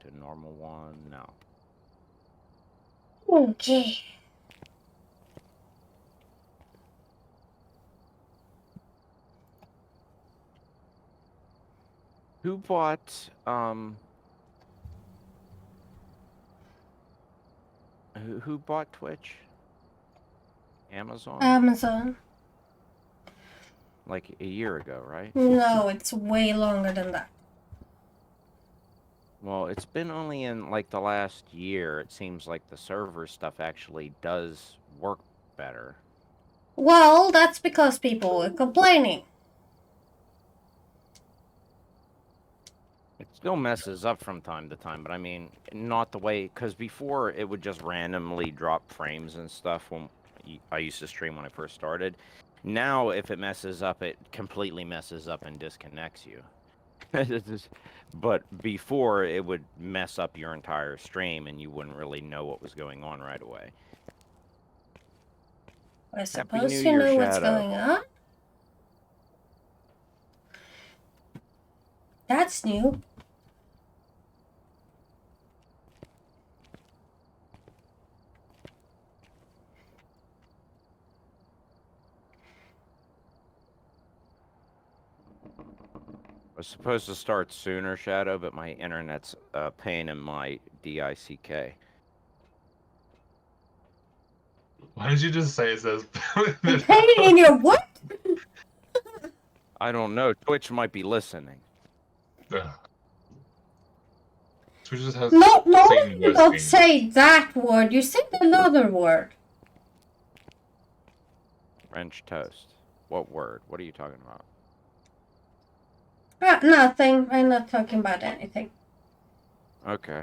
to normal one? No. Okay. Who bought who bought Twitch? Amazon? Amazon. Like a year ago, right? No, it's way longer than that. Well, it's been only in like the last year. It seems like the server stuff actually does work better. Well, that's because people were complaining. It still messes up from time to time, but I mean, not the way, because before it would just randomly drop frames and stuff when I used to stream when I first started. Now, if it messes up, it completely messes up and disconnects you. But before, it would mess up your entire stream and you wouldn't really know what was going on right away. I Happy New suppose you Year, know what's Shadow. going on. That's new. I was supposed to start sooner, Shadow, but my internet's a pain in my DICK. Why did you just say it says... Pain in your what? I don't know. Twitch might be listening. Twitch just has No, saying you worse don't things. say that word. You said another word. French toast. What word? What are you talking about? Nothing. I'm not talking about anything. Okay.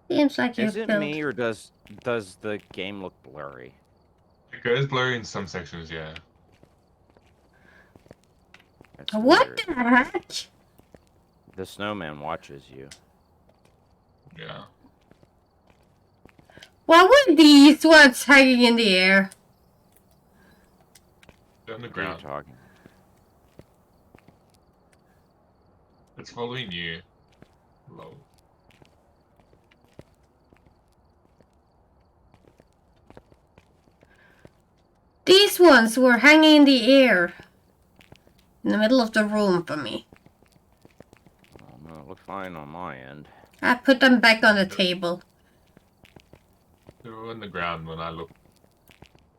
Seems like you Is it built. me or does the game look blurry? It goes blurry in some sections, yeah. That's What weird. the heck? The snowman watches you. Yeah. What were these ones hanging in the air? They're on the What are you ground. talking? It's following you. Lol. These ones were hanging in the air. In the middle of the room for me. Oh, no, it looked fine on my end. I put them back on the table. They were on the ground when I looked.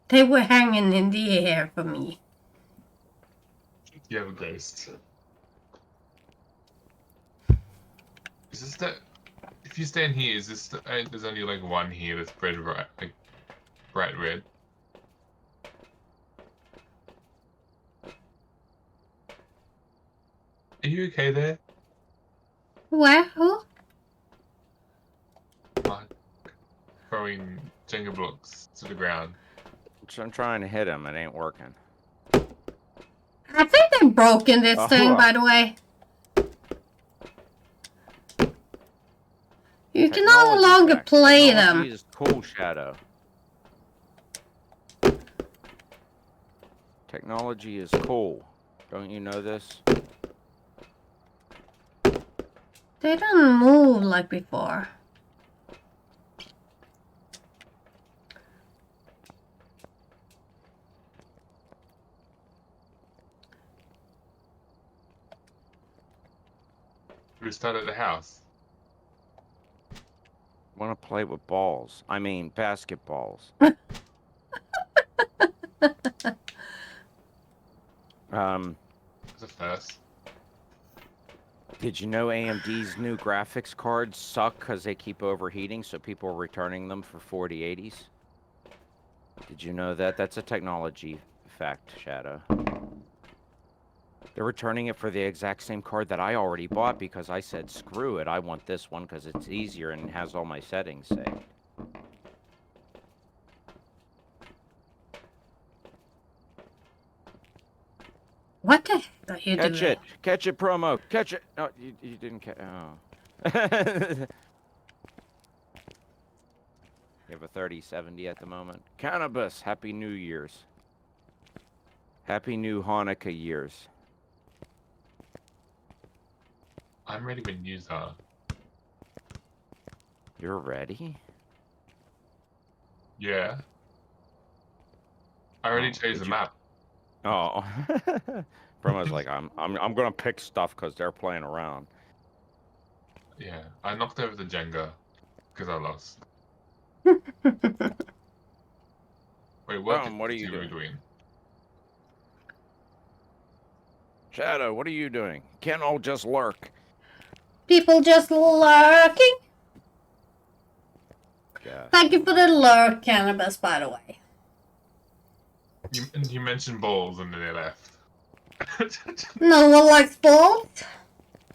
They were hanging in the air for me. You have a ghost. Is this the... If you stand here, is this the... there's only like one here that's bright red. Are you okay there? Where? Who? Throwing Jenga blocks to the ground. I'm trying to hit him. It ain't working. I think they broke in this thing, by the way. You can no longer play them. Technology is cool, Shadow. Technology is cool. Don't you know this? They don't move like before. We start at the house. Want to play with balls? I mean, basketballs. It's a first. Did you know AMD's new graphics cards suck because they keep overheating, so people are returning them for 4080s? Did you know that? That's a technology fact, Shadow. They're returning it for the exact same card that I already bought because I said, screw it, I want this one because it's easier and has all my settings saved. What the heck are you doing? Catch it! Catch it, promo! Catch it! No, you didn't catch... Oh. You have a 3070 at the moment. Cannabis. Happy New Year's. Happy New Hanukkah years. I'm ready when you are. You're ready? Yeah. I already Oh, changed did the you- map. Oh. Bromo's like, I'm gonna pick stuff because they're playing around. Yeah. I knocked over the Jenga because I lost. Wait, what What are you were we doing? doing? Shadow, what are you doing? Can't all just lurk. People just lurking. Yeah. Thank you for the lurk, Cannabis, by the way. You mentioned balls and then they left. No one likes balls.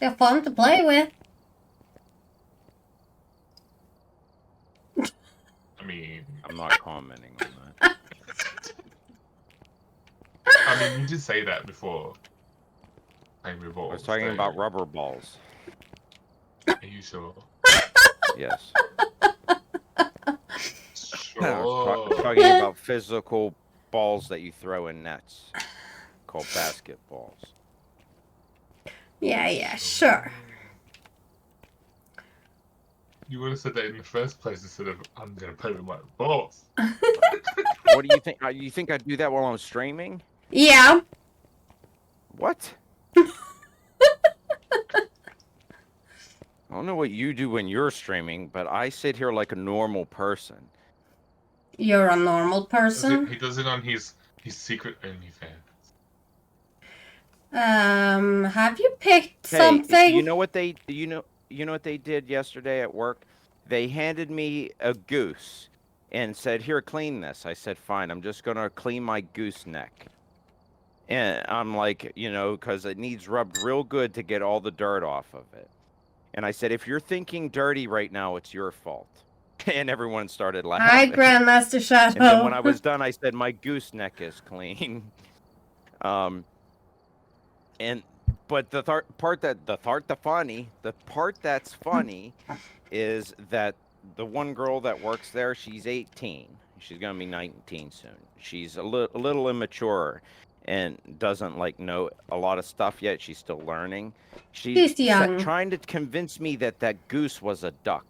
They're fun to play with. I mean, I'm not commenting on that. I mean, you did say that before. Playing with balls. I was talking so- about rubber balls. Are you sure? Yes. Sure. I was talking about physical balls that you throw in nets, called basketballs. Yeah, sure. You would have said that in the first place instead of I'm gonna play with my balls. What do you think? You think I do that while I'm streaming? Yeah. What? I don't know what you do when you're streaming, but I sit here like a normal person. You're a normal person. He does it on his secret OnlyFans. Have you picked Hey, something? you know what they what they did yesterday at work? They handed me a goose and said, "Here, clean this." I said, "Fine. I'm just gonna clean my goose neck." And I'm like, because it needs rubbed real good to get all the dirt off of it. And I said, if you're thinking dirty right now, it's your fault. And everyone started laughing. Hi, Grandmaster Shadow. And then when I was done, I said, my goose neck is clean. But the part that's funny is that the one girl that works there, she's 18. She's gonna be 19 soon. She's a little immature and doesn't know a lot of stuff yet. She's still learning. She's young. Trying to convince me that goose was a duck.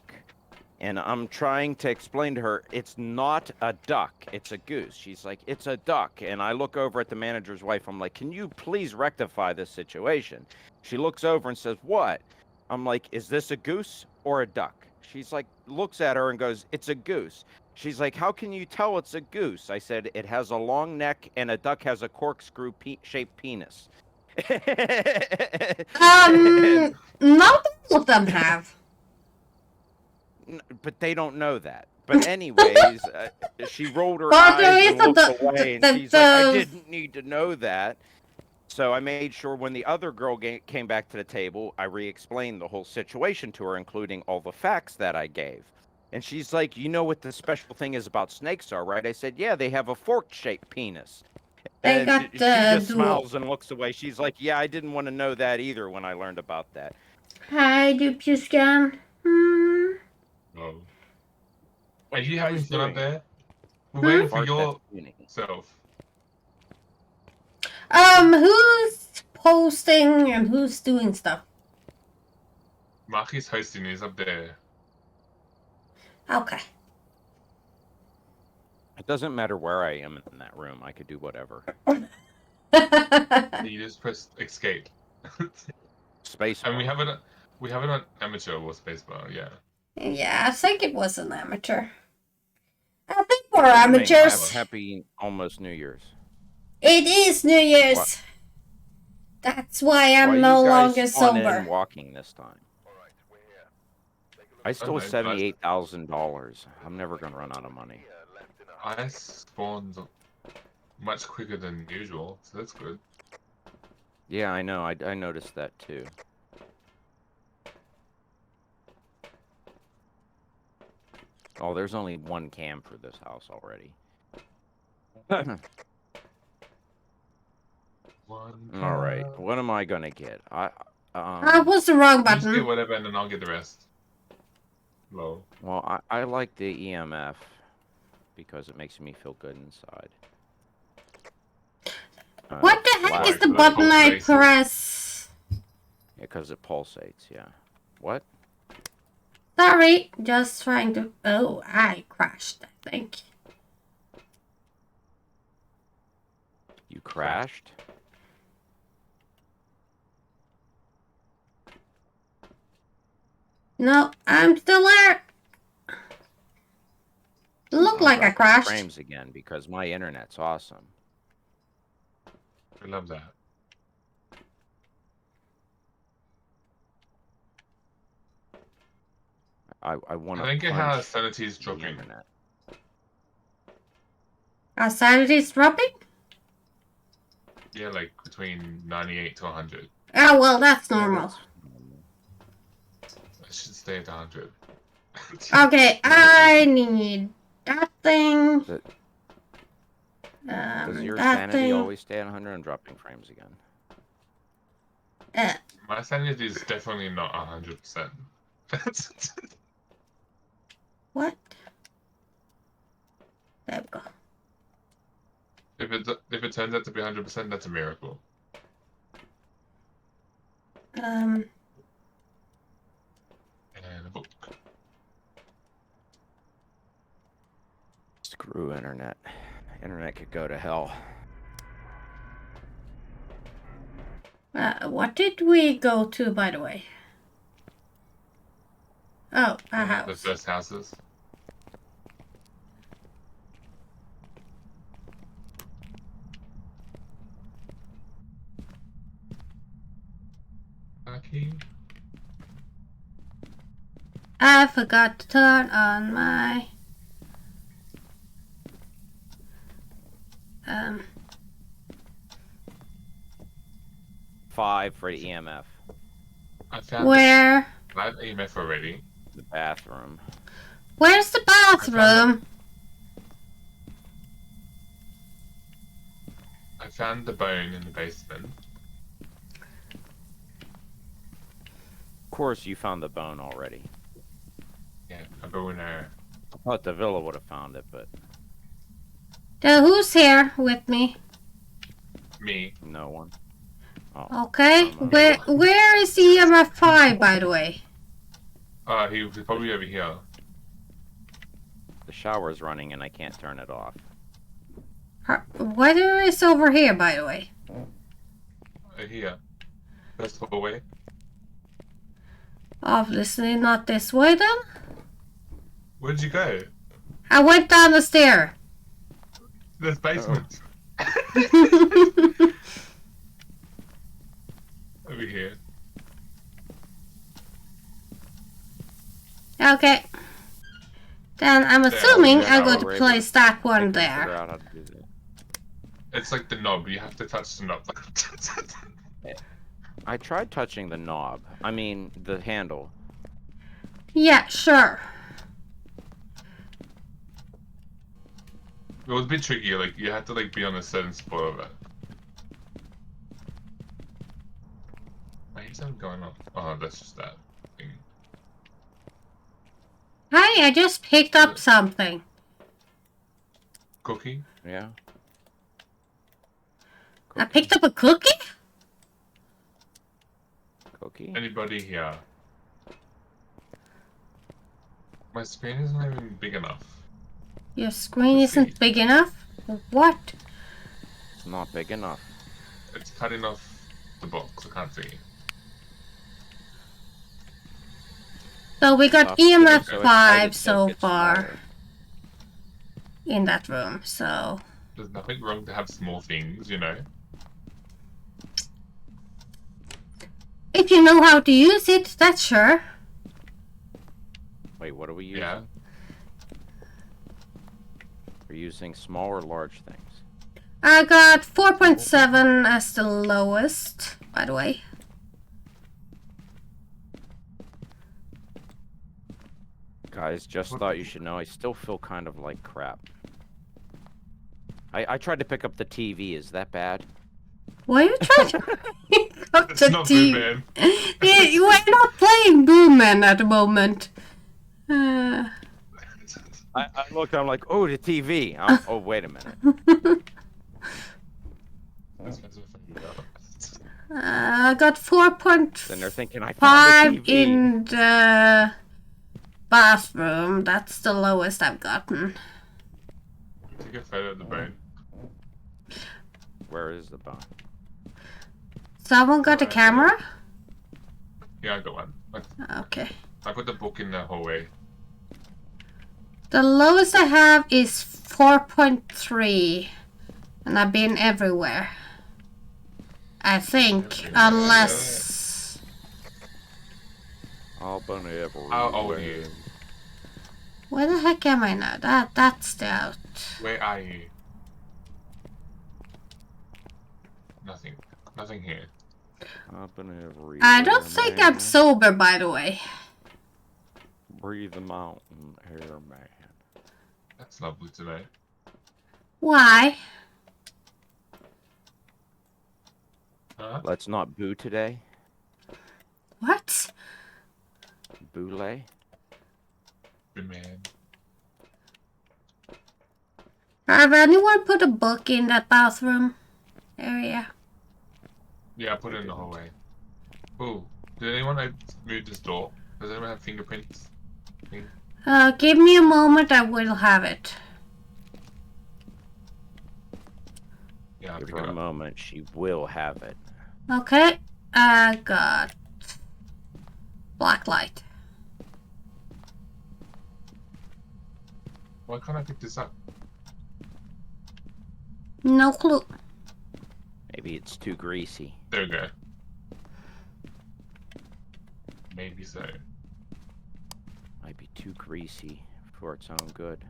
And I'm trying to explain to her, it's not a duck, it's a goose. She's like, it's a duck. And I look over at the manager's wife. I'm like, can you please rectify this situation? She looks over and says, what? I'm like, is this a goose or a duck? She's like, looks at her and goes, it's a goose. She's like, how can you tell it's a goose? I said, it has a long neck and a duck has a corkscrew shaped penis. Not all of them have. But they don't know that. But anyways, she rolled her eyes and looked away, and she's like, I didn't need to know that. So I made sure when the other girl came back to the table, I re-explained the whole situation to her, including all the facts that I gave. And she's like, you know what the special thing is about snakes are, right? I said, yeah, they have a fork-shaped penis. And she just smiles and looks away. She's like, yeah, I didn't want to know that either when I learned about that. Hi, Dupuscan. Oh. Are you having fun up there? We're waiting for yourself. Who's posting and who's doing stuff? Marky's hosting is up there. Okay. It doesn't matter where I am in that room. I could do whatever. You just press escape. Space. And we have it on amateur or spacebar, yeah. Yeah, I think it was an amateur. I think we're amateurs. Happy almost New Year's. It is New Year's. What? That's why I'm no longer sober. Walking this time. I stole $78,000. I'm never gonna run out of money. I spawned much quicker than usual, so that's good. Yeah, I know. I noticed that too. Oh, there's only one cam for this house already. All right, what am I gonna get? I was the wrong button. Just get whatever, and then I'll get the rest. Low. Well, I like the EMF. because it makes me feel good inside. What the heck flash, is the but button I pulsates. press? Yeah, because it pulsates, yeah. What? Sorry, just trying to... Oh, I crashed, I think. You crashed? No, I'm still there. Look I'm like I dropping crashed. frames again because my internet's awesome. I love that. I want I to think it has punch sanity's the dropping. internet. Our sanity is dropping? Yeah, like between 98 to 100. Oh, well, that's Yeah, normal. that's normal. I should stay at 100. Okay, I need that thing. Does your That sanity thing. always stay at 100? I'm dropping frames again. My sanity is definitely not 100%. What? There we go. If it turns out to be 100%, that's a miracle. Um, And a book. Screw internet. Internet could go to hell. what did we go to, by the way? Oh, a The house. first houses. Okay. I forgot to turn on my... Um, 5 for the EMF. I found where? I have EMF already. The bathroom. Where's the bathroom? I found the bone in the basement. Of course, you found the bone already. Yeah, a bone there. I thought the villa would have found it, but Who's here with me? Me. no one. Oh, Okay, where is EMF 5, by the way? He was probably over here. the shower's running and I can't turn it off. Where is over here, by the way? Here. First hallway. Obviously not this way, then. Where'd you go? I went down the stair. There's basement. Over here. Okay. Then I'm assuming yeah, I'm going we're to able place that I one can figure there. out how to do that. It's like the knob. You have to touch the knob. I tried touching the knob. I mean, the handle. Yeah, sure. It was a bit tricky. Like you had to like be on a certain spot of it. Wait, is something going on? Oh, that's just that thing. Hi, I just picked up something. Cookie. Yeah. I picked up a cookie? Cookie. Anybody here? My screen isn't even big enough. Your screen Let's isn't see. big enough? What? It's not big enough. It's cutting off the box. I can't see. So we got Stop getting EMF so 5 excited, so it gets far smaller. in that room, so... There's nothing wrong to have small things, you know. If you know how to use it, that's sure. Wait, what are we using? Yeah. We're using small or large things. I got 4.7 as the lowest, by the way. Guys, just thought you should know, I still feel kind of like crap. I tried to pick up the TV, is that bad? Why are you trying to pick up It's the not TV? good, man. Yeah, we're not playing Boom Man at the moment. I I looked. I'm like, oh, the TV. Oh, wait a minute. That's Phasmophobia. I got 4.5 Then they're thinking I found the TV. in the bathroom. That's the lowest I've gotten. Take a photo of the bone. Where is the bone? Someone got a Alright, camera? Yeah, I got one. Okay. I put the book in the hallway. The lowest I have is 4.3. And I've been everywhere. I think, unless... I've been everywhere. How old are you? Where the heck am I now? That's the out. Where are you? Nothing. Nothing here. I've been everywhere. I don't think I'm sober, by the way. Breathe the mountain air, man. That's lovely to know. Why? Huh? Let's not boo today. What? Boule. Good man. Have anyone put a book in that bathroom area? Yeah, I put it in the hallway. Oh, did anyone move this door? Does anyone have fingerprints? Give me a moment, I will have it. Yeah, I'll Give pick her it a up. moment. She will have it. Okay, I got black light. Why can't I pick this up? No clue. Maybe it's too greasy. There we go. Maybe so. Might be too greasy for its own good.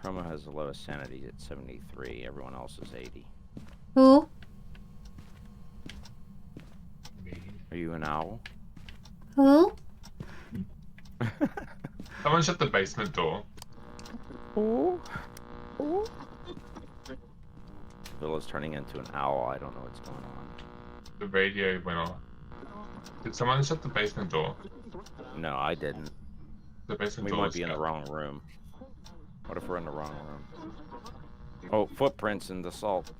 Promo has the lowest sanity at 73. Everyone else is 80. Who? Me. Are you an owl? Who? Someone shut the basement door. Oh. Oh. Villa's turning into an owl. I don't know what's going on. The radio went off. Did someone shut the basement door? No, I didn't. The basement We door might was be in the shut. wrong room. What if we're in the wrong room? Oh, footprints in the salt.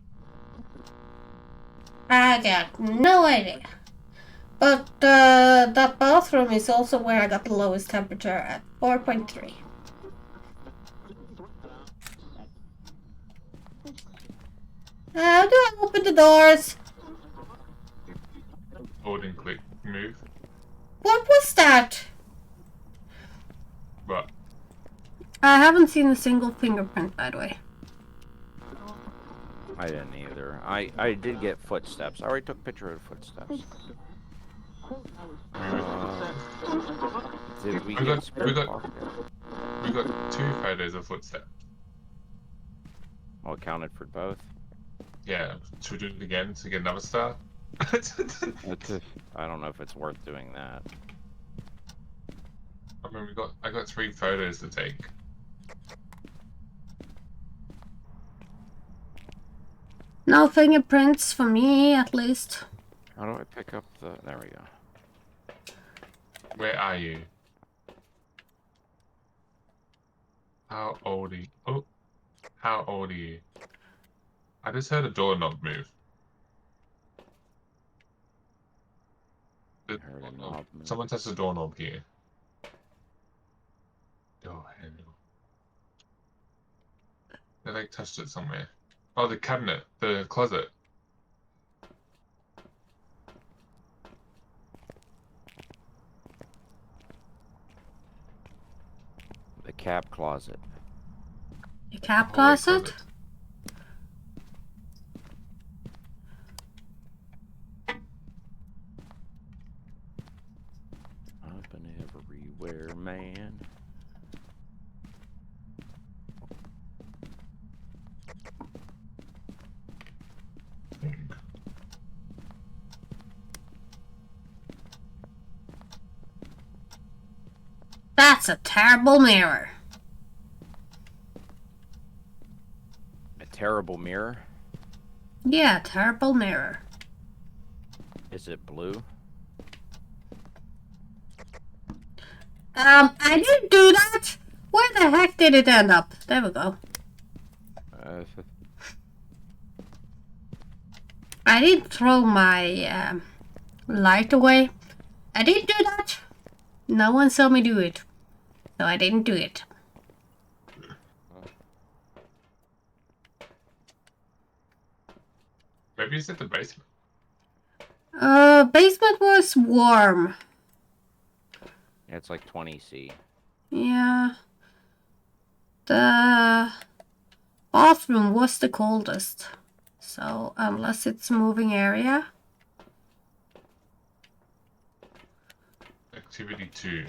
I got no idea. But that bathroom is also where I got the lowest temperature at 4.3. How do I open the doors? Hold and click move. What was that? But I haven't seen a single fingerprint, by the way. I didn't either. I did get footsteps. I already took a picture of the footsteps. Did we We get got- spare we got- pocket? we got 2 photos of footsteps. Well, counted for both. Yeah, should we do it again to get another star? I don't know if it's worth doing that. I mean, I got 3 photos to take. No fingerprints for me, at least. How do I pick up the... There we go. Where are you? How old are you? Oh, how old are you? I just heard a doorknob move. I heard a knob move. Someone touched the doorknob here. Door handle. They like touched it somewhere. Oh, the cabinet, the closet. The cap closet. The cap Hallway closet? I've been everywhere, man. That's a terrible mirror. A terrible mirror. Yeah, terrible mirror. Is it blue? I didn't do that. Where the heck did it end up? There we go. I didn't throw my light away. I didn't do that. No one saw me do it. So I didn't do it. Maybe it's at the basement. Basement was warm. Yeah, it's like 20°C. Yeah. The bathroom was the coldest. So unless it's moving area. Activity 2.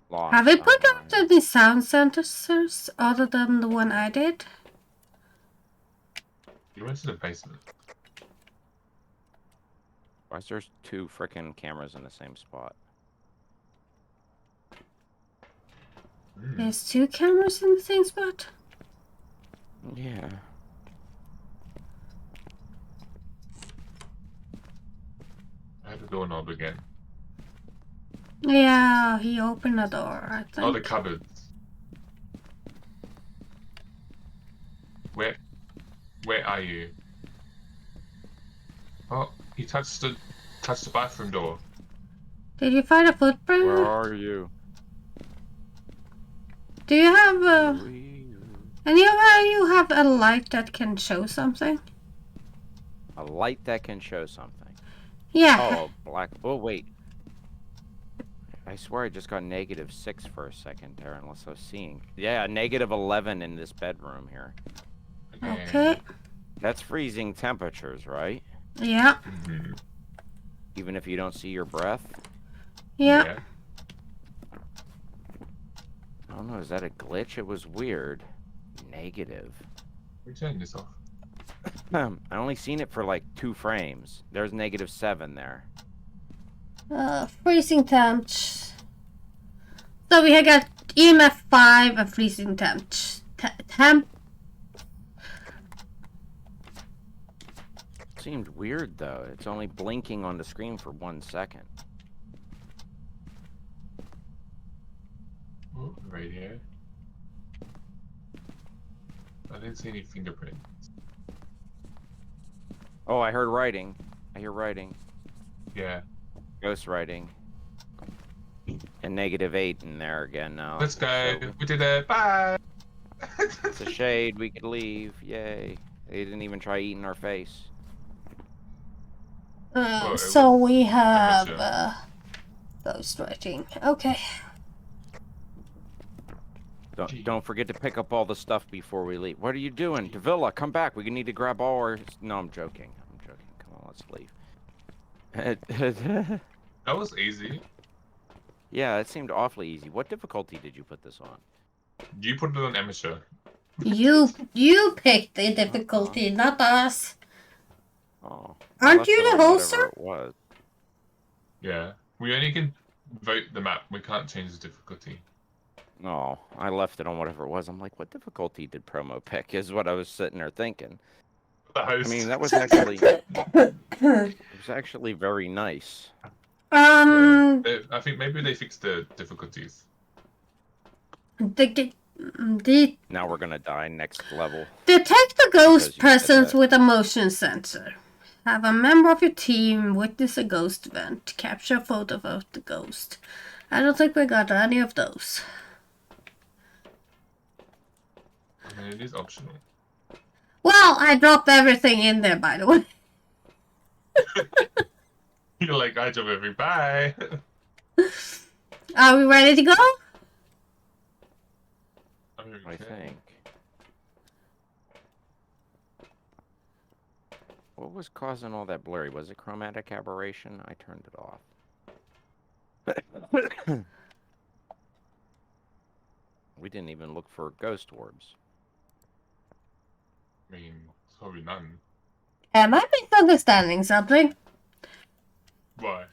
Lost. Have we put Oh, out any sound sensors other than the one I did? You went to the basement. why is there 2 frickin' cameras in the same spot? There's 2 cameras in the same spot? Yeah. I have the doorknob again. Yeah, he opened the door, I think. Oh, the cupboards. Where are you? Oh, he touched the bathroom door. Did you find a footprint? Where are you? Do you have any of you have a light that can show something? A light that can show something. Yeah. Oh, black. Oh, wait. I swear I just got -6 for a second there, unless I was seeing. Yeah, -11 in this bedroom here. Okay. That's freezing temperatures, right? Yeah. Mm-hmm. Even if you don't see your breath? Yeah. I don't know, is that a glitch? It was weird. Negative. We turn this off. I only seen it for like 2 frames. There's -7 there. Freezing temps. So we have got EMF 5 and freezing temps. Temp. Seemed weird though. It's only blinking on the screen for 1 second. Oh, radio. I didn't see any fingerprints. Oh, I heard writing. I hear writing. Yeah. Ghost writing. And -8 in there again now. Let's go. So We did it. Bye. it's a shade. We could leave. Yay. They didn't even try eating our face. So we have amateur. ghost writing. Okay. Don't forget to pick up all the stuff before we leave. What are you doing? Davila, come back. We need to grab all our... No, I'm joking. I'm joking. Come on, let's leave. That was easy. Yeah, it seemed awfully easy. What difficulty did you put this on? You put it on amateur. You picked the difficulty, not us. Oh. Aren't you the hoster? It was. Yeah. We only can vote the map. We can't change the difficulty. No, I left it on whatever it was. I'm like, what difficulty did promo pick? Is what I was sitting there thinking. The host. I mean, that was actually it was actually very nice. Yeah. I think maybe they fixed the difficulties. The Now we're gonna die next level. detect the ghost Because you said presence that. with a motion sensor. Have a member of your team witness a ghost event. Capture a photo of the ghost. I don't think we got any of those. I mean, it is optional. Well, I dropped everything in there, by the way. You're like, I jump every bye. Are we ready to go? I think. What was causing all that blurry? Was it chromatic aberration? I turned it off. We didn't even look for ghost orbs. I mean, it's probably none. Am I misunderstanding something? Why?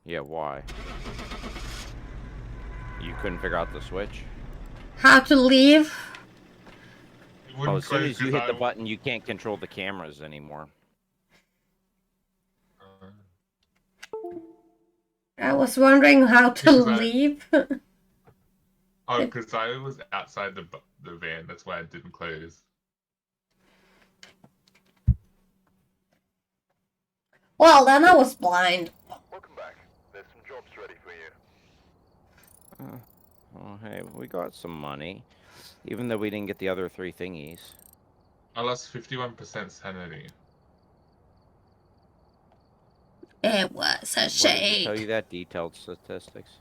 Yeah, why? You couldn't figure out the switch? How to leave? Well, wouldn't as soon close as you because hit the button, you can't control the cameras anymore. I was wondering how to Because leave. because I was outside the van. That's why I didn't close. Well, then I was blind. Welcome back. There's some jobs ready for you. Oh, hey, we got some money, even though we didn't get the other 3 thingies. I lost 51% sanity. It was a What did it tell shade. you that? Detailed statistics?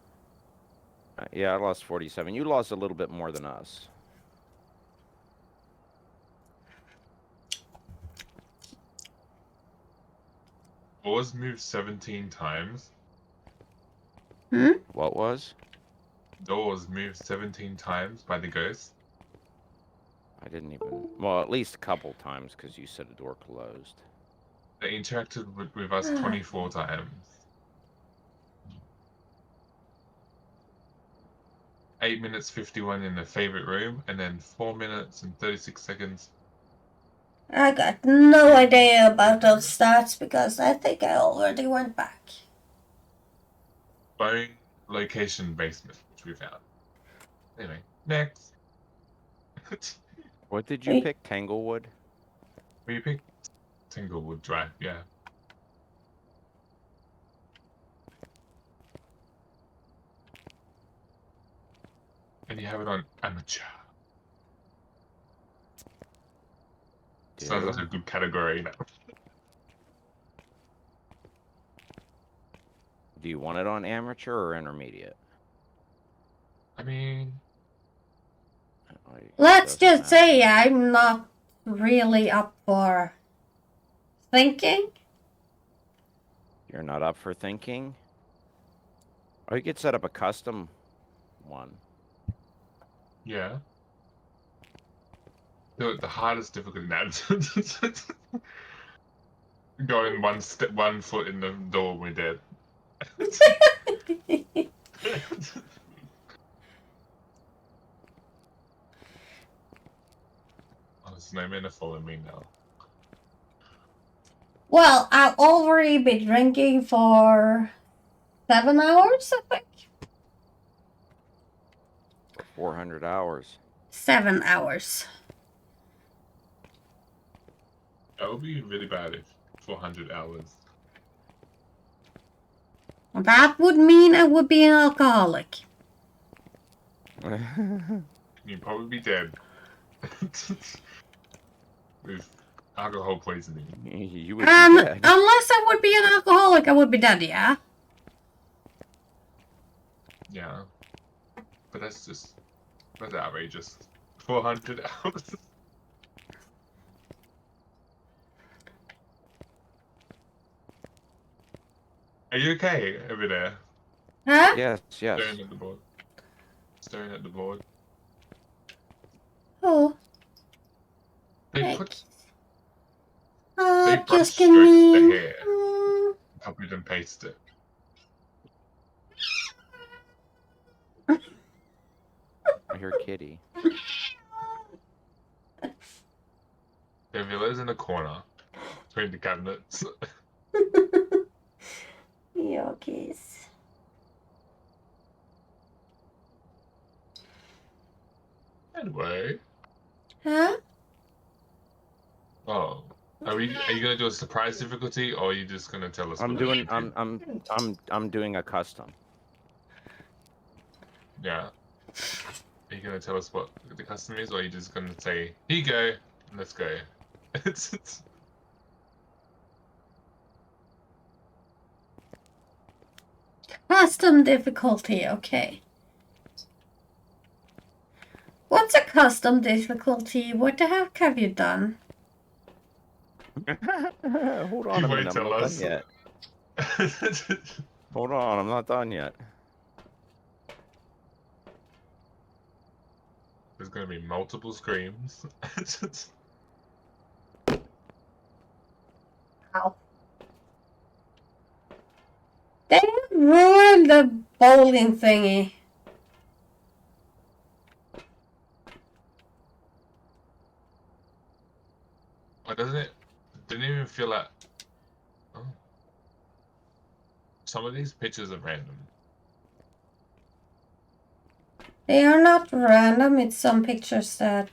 Yeah, I lost 47. You lost a little bit more than us. Doors moved 17 times. Hmm? What was? Doors moved 17 times by the ghost. I didn't even... Well, at least a couple times, because you said a door closed. They interacted with us 24 times. 8 minutes 51 in the favorite room, and then 4 minutes and 36 seconds. I got no idea about those stats because I think I already went back. Phone location basement, which we found. Anyway, next. What did you Wait. pick? Tanglewood? We picked Tinglewood Drive, yeah. And you have it on amateur. Sounds like a good category now. Do you want it on amateur or intermediate? I mean, Like, Let's doesn't just matter. say I'm not really up for thinking. You're not up for thinking? Or you could set up a custom one. yeah. The hardest difficulty now. Going one foot in the door, we're dead. Oh, snowmen are following me now. Well, I've already been drinking for 7 hours, I think. 400 hours. 7 hours. That would be really bad if 400 hours. That would mean I would be an alcoholic. You'd probably be dead. With alcohol poisoning. You would be dead. Unless I would be an alcoholic, I would be dead, yeah? Yeah. But that's outrageous. 400 hours. Are you okay over there? Huh? Yes, yes. Staring at the board. Staring at the board. Oh. They Heck. put Just brush can stroked the mean. hair. Copied and pasted it. I hear kitty. Villa's in the corner. Between the cabinets. Yogis. Anyway. Huh? Oh. Are you gonna do a surprise difficulty, or are you just gonna tell us? I'm what doing. you did? I'm doing a custom. Yeah. Are you gonna tell us what the custom is, or are you just gonna say, "Here you go, let's go"? It's Custom difficulty, okay. What's a custom difficulty? What the heck have you done? Hold on You a won't minute. I'm tell not us. done yet. Hold on. I'm not done yet. There's gonna be multiple screams. Ow. They ruined the bowling thingy. Or doesn't it? Didn't even feel like. Oh. Some of these pictures are random. They are not random. It's some pictures that.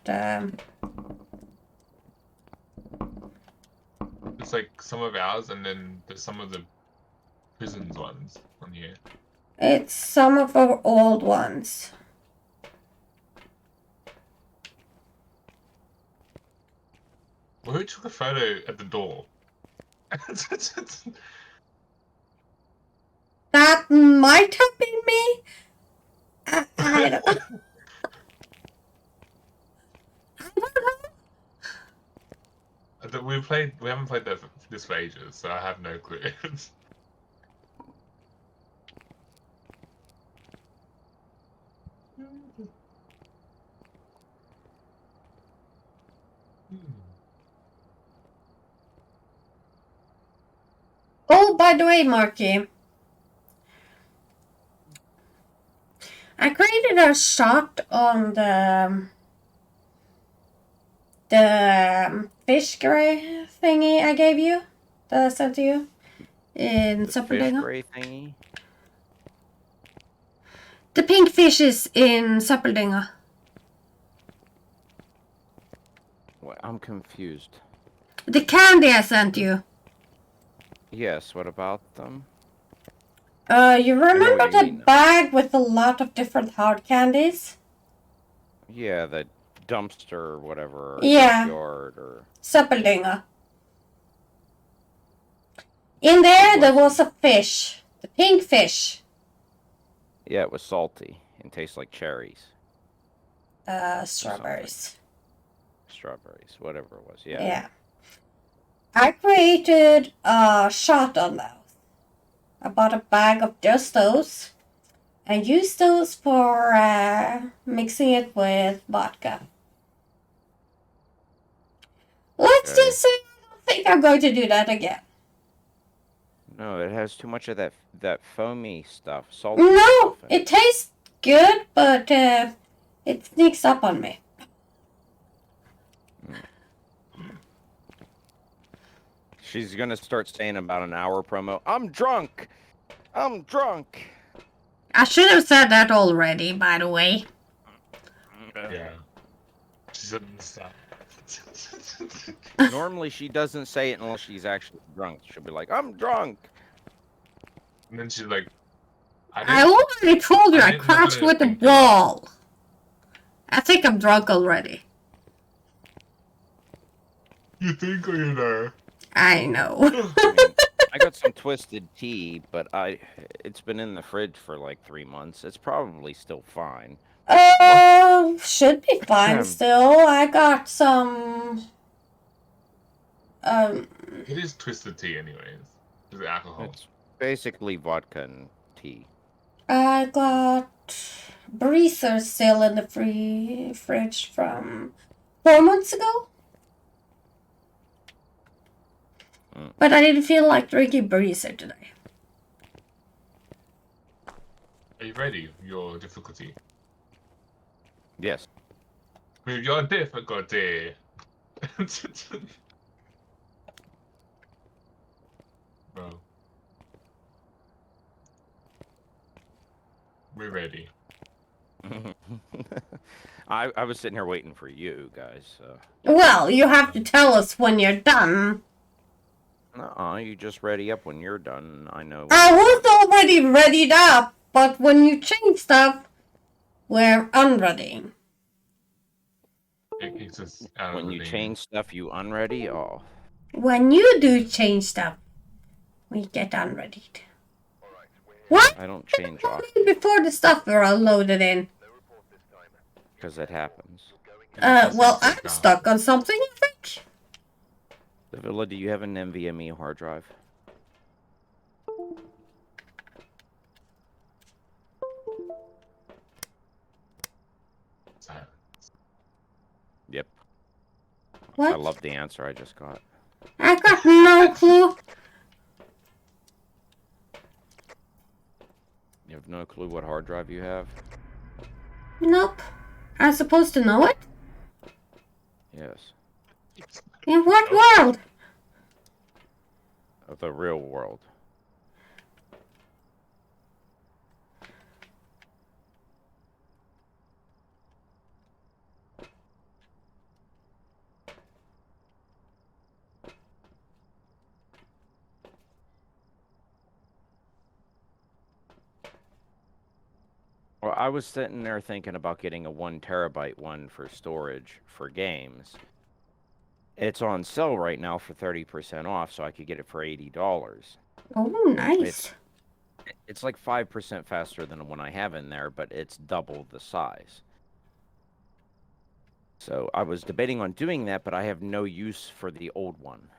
It's like some of ours, and then there's some of the prisons ones on here. It's some of our old ones. Well, who took a photo at the door? That might have been me. I don't know. I don't know. We haven't played this for ages, so I have no clue. Oh, by the way, Marky. I created a shot on the fish gray thingy I gave you, that I sent to you in The fish Superdingo. gray thingy. The pink fishes in Superdingo. What? I'm confused. The candy I sent you. Yes. What about them? You remember what you the mean now. bag with a lot of different hard candies? Yeah, the dumpster or whatever, or Yeah. junkyard or. Superdingo. In there was a fish. The pink fish. Yeah, it was salty and tastes like cherries, Strawberries. strawberries, whatever it was. Yeah. Yeah. I created a shot on those. I bought a bag of just those and used those for mixing it with vodka. Let's Okay. just say I don't think I'm going to do that again. No, it has too much of that foamy stuff, salty No, stuff in it tastes good, but it sneaks up on me. She's gonna start saying about an hour promo. I'm drunk. I'm drunk. I should have said that already, by the way. Yeah. She doesn't stop. Normally she doesn't say it unless she's actually drunk. She'll be like, "I'm drunk." And then she's like, I already told you I didn't know crashed to with the think about it. wall. I think I'm drunk already. You think or you know? I know. I mean, I got some twisted tea, but it's been in the fridge for like 3 months. It's probably still fine. Should be fine still. I got some. It is twisted tea, anyways. Is it alcohol? It's basically vodka and tea. I got breezer still in the fridge from 4 months ago. But I didn't feel like drinking breezer today. Are you ready? Your difficulty. Yes. With your difficulty. Bro. We're ready. I was sitting here waiting for you guys. So. Well, you have to tell us when you're done. Nuh-uh, you just ready up when you're done. I know. I was already readied up, but when you change stuff, we're unready. It kicks us out When of you the change stuff, you unready? Oh. When you do change stuff, we get unreadied. What? I don't change off Before the stuff we're all loaded in. because it happens. Well, I'm stuck on something, I think. Davila, do you have an NVMe hard drive? Yep. What? I love the answer I just got. I got no clue. You have no clue what hard drive you have? Nope. I'm supposed to know it? Yes. In what world? Of the real world. Well, I was sitting there thinking about getting a 1 terabyte one for storage for games. It's on sale right now for 30% off, so I could get it for $80. Oh, nice. It's like 5% faster than the one I have in there, but it's double the size. So I was debating on doing that, but I have no use for the old one.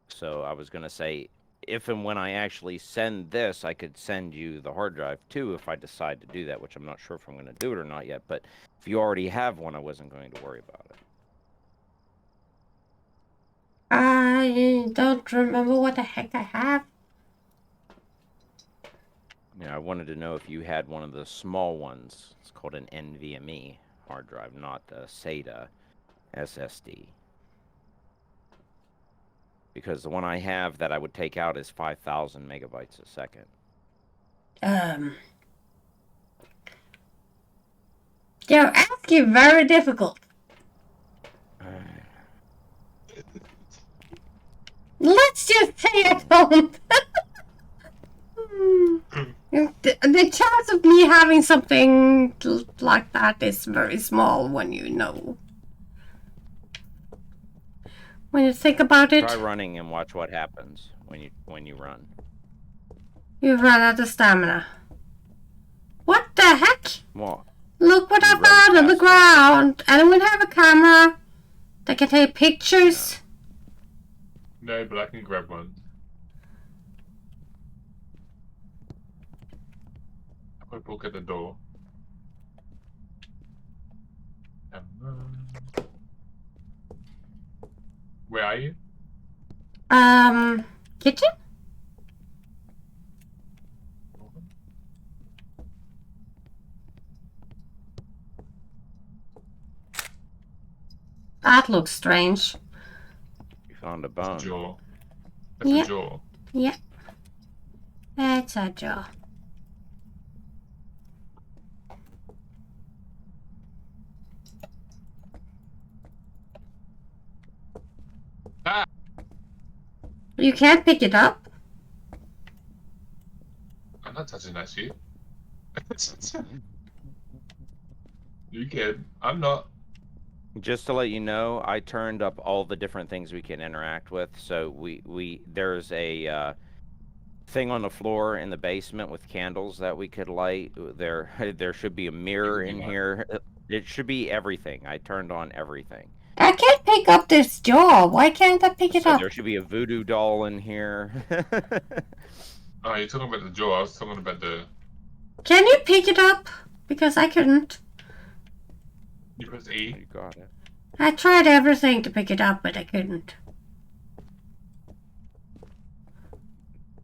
So I was going to say, if and when I actually send this, I could send you the hard drive too if I decide to do that, which I'm not sure if I'm going to do it or not yet. But if you already have one, I wasn't going to worry about it. I don't remember what the heck I have. I wanted to know if you had one of the small ones. It's called an NVMe hard drive, not a SATA SSD. Because the one I have that I would take out is 5,000 megabytes a second. You're asking very difficult. Let's just stay at home. The chance of me having something like that is very small when when you think about it. Try running and watch what happens when you run. You run out of stamina. What the heck? Well, look what I found on the ground. Anyone have a camera that can take pictures? No, but I can grab one. I put a book at the door. Where are you? Kitchen? That looks strange. you found a bone. That's a jaw. That's Yeah. a jaw. Yeah. It's a jaw. Ah! You can't pick it up? I'm not touching that shit. You can. I'm not. Just to let you know, I turned up all the different things we can interact with. So there's a thing on the floor in the basement with candles that we could light. There should be a mirror in here. It should be everything. I turned on everything. I can't pick up this jaw. Why can't I pick it So up? there should be a voodoo doll in here. Oh, you're talking about the jaw. I was talking about the. Can you pick it up? Because I couldn't. You press E. You got it. I tried everything to pick it up, but I couldn't.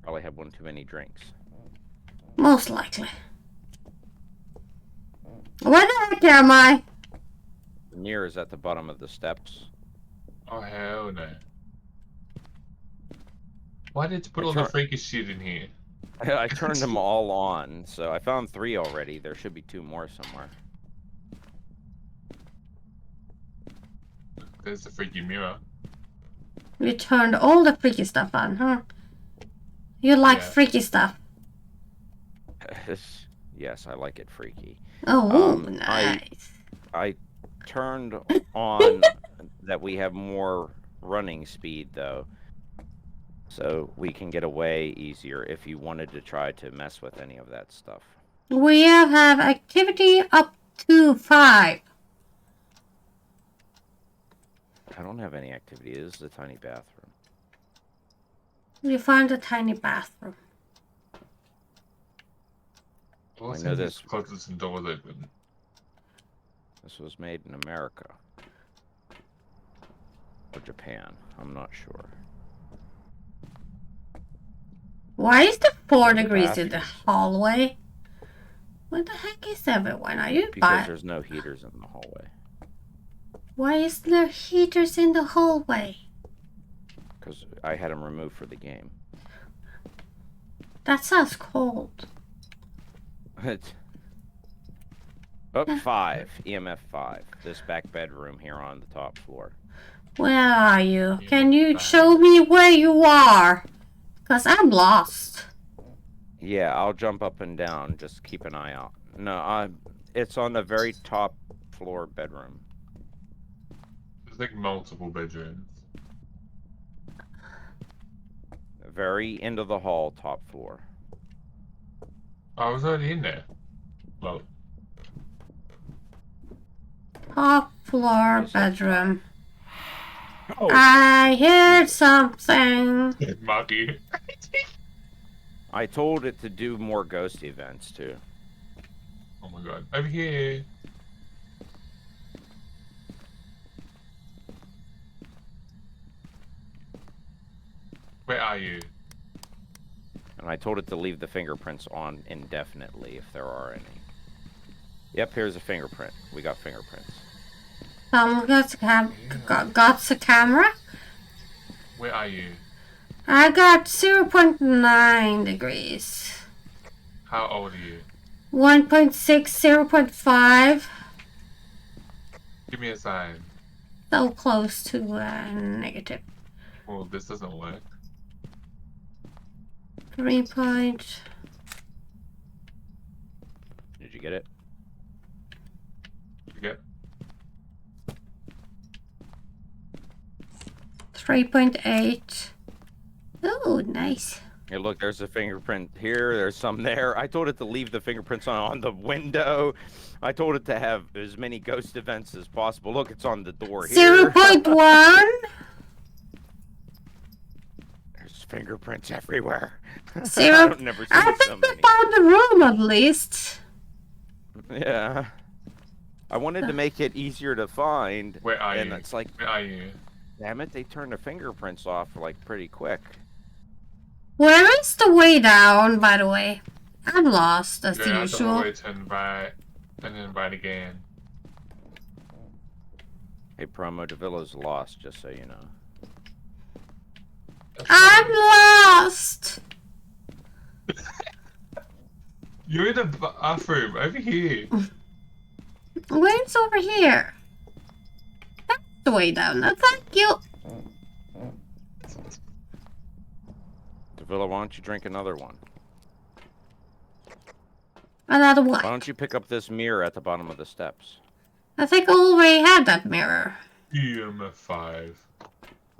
Probably had one too many drinks. Most likely. Where the heck am I? The mirror is at the bottom of the steps. Oh hell no! Why did you put all the freaky shit in here? I turned them all on, so I found 3 already. There should be 2 more somewhere. There's the freaky mirror. You turned all the freaky stuff on, huh? You like Yeah. freaky stuff. Yes, I like it freaky. Oh, I- nice. I turned on that we have more running speed, though. So we can get away easier if you wanted to try to mess with any of that stuff. We have activity up to 5. I don't have any activity. This is a tiny bathroom. You found a tiny bathroom. Well, I know this. Closes some doors open. This was made in America. Or Japan. I'm not sure. Why is the 4 The degrees in the bathrooms. hallway? What the heck is everyone? Are you Because by? there's no heaters in the hallway. Why is there heaters in the hallway? because I had him removed for the game. That sounds cold. It's up 5, EMF 5. This back bedroom here on the top floor. Where are you? Can you show me where you are? Because I'm lost. Yeah, I'll jump up and down. Just keep an eye out. No, it's on the very top floor bedroom. There's like multiple bedrooms. Very end of the hall, top floor. I was already in there. Well, Top floor Is it? bedroom. Oh, I heard something. Marky. I told it to do more ghost events too. Oh my god. Over here. Where are you? And I told it to leave the fingerprints on indefinitely if there are any. Yep, here's a fingerprint. We got fingerprints. Got a camera? Where are you? I got 0.9 degrees. How old are you? 1.6, 0.5. Give me a sign. So close to negative. Well, this doesn't work. 3 point. Did you get it? You get 3.8. Oh, nice. Hey, look, there's a fingerprint here. There's some there. I told it to leave the fingerprints on the window. I told it to have as many ghost events as possible. Look, it's on the door here. 0.1. There's fingerprints everywhere. Zero. I've never seen I so think we many. found the room at least. Yeah. I wanted to make it easier to find. Where are and you? it's like, Where are you? damn it, they turned the fingerprints off like pretty quick. Where is the way down, by the way? I'm lost as You're gonna have to usual. always turn right and then right again. Hey, Promo, Davilla's lost, just so you know. That's I'm fine. lost. You're in the bathroom over here. Where's over here? That's the way down. No, thank you. Davilla, why don't you drink another one? Another Why one. don't you pick up this mirror at the bottom of the steps? I think I already had that mirror. EMF 5.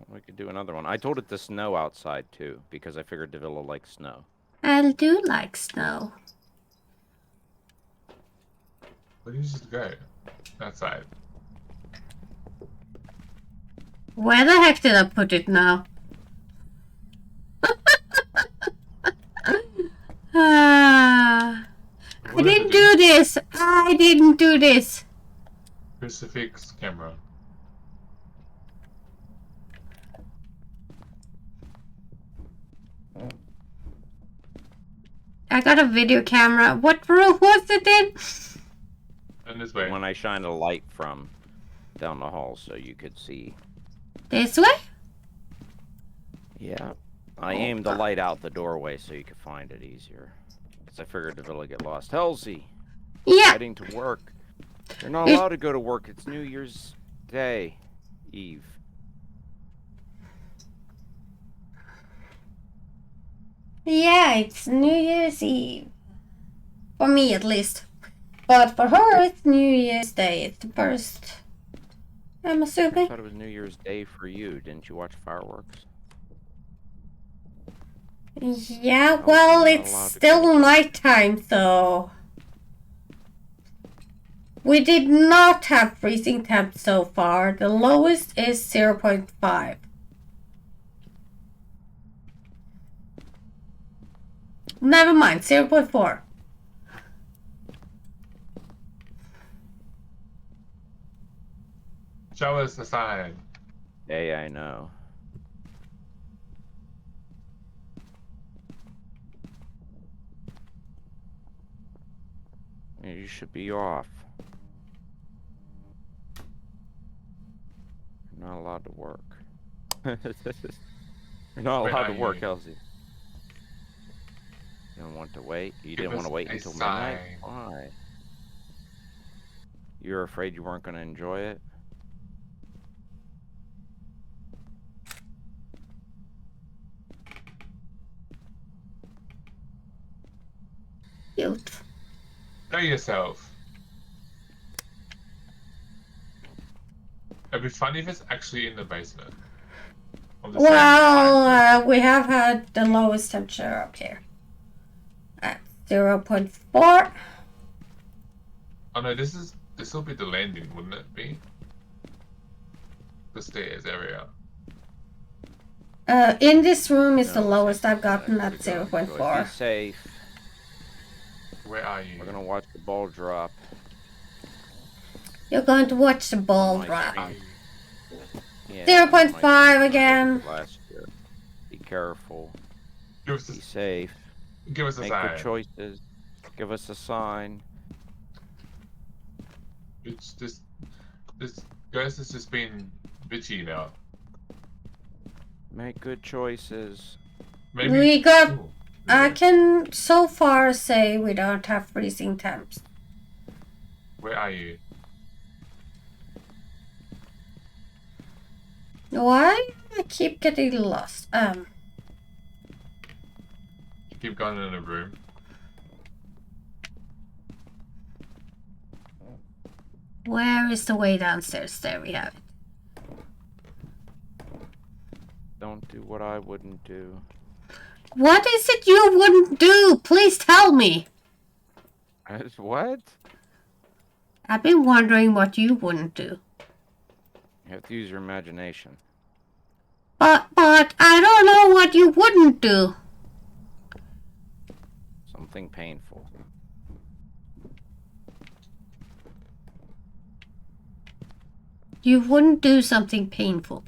We could do another one. I told it to snow outside too, because I figured Davilla likes snow. I do like snow. Where did you just go? Outside. Where the heck did I put it now? I didn't do this. I didn't do this. Crucifix camera. I got a video camera. What room was it in? And this way. When I shine a light from down the hall so you could see. This way? Yeah. I aimed the light out the doorway so you could find it easier. Because I figured Davilla would get lost. Halsey! Yeah. Heading to work. You're not allowed to go to work. It's New Year's Day. Eve. Yeah, it's New Year's Eve. For me, at least. But for her, it's New Year's Day. It's the first. I'm I assuming. thought it was New Year's Day for you. Didn't you watch fireworks? Yeah, Oh, well, you're not it's allowed to still go. nighttime, so. We did not have freezing temps so far. The lowest is 0.5. Never mind, 0.4. Show us the sign. Yeah, I know. You should be off. You're not allowed to work. You're not Where allowed are to work, you? Elsie. You don't want to wait? You Give didn't want us to wait a until midnight? sign. Why? You're afraid you weren't going to enjoy it? Cute. Show yourself. It'd be funny if it's actually in the basement. On the same Well, we have had the lowest temperature up here at 0.4. Oh no, this will be the landing, wouldn't it be? The stairs area. In this room is the No, lowest Santa I've gotten said at to go enjoy it. Be 0.4. safe. Where are you? We're going to watch the ball drop. You're going to watch the ball my drop. Where are you? Yeah, 0.5 I looked at again. it last year. Be careful. Give us Be a, safe. give us a Make sign. good choices. Give us a sign. It's just this ghost has just been bitchy now. Make good choices. Maybe We got. Ooh, I can so far say we don't have freezing temps. where are you? Why? I keep getting lost. You keep going in a room. Where is the way downstairs? There we have it. Don't do what I wouldn't do. What is it you wouldn't do? Please tell me. What? I've been wondering what you wouldn't do. You have to use your imagination. But I don't know what you wouldn't do. Something painful. You wouldn't do something painful.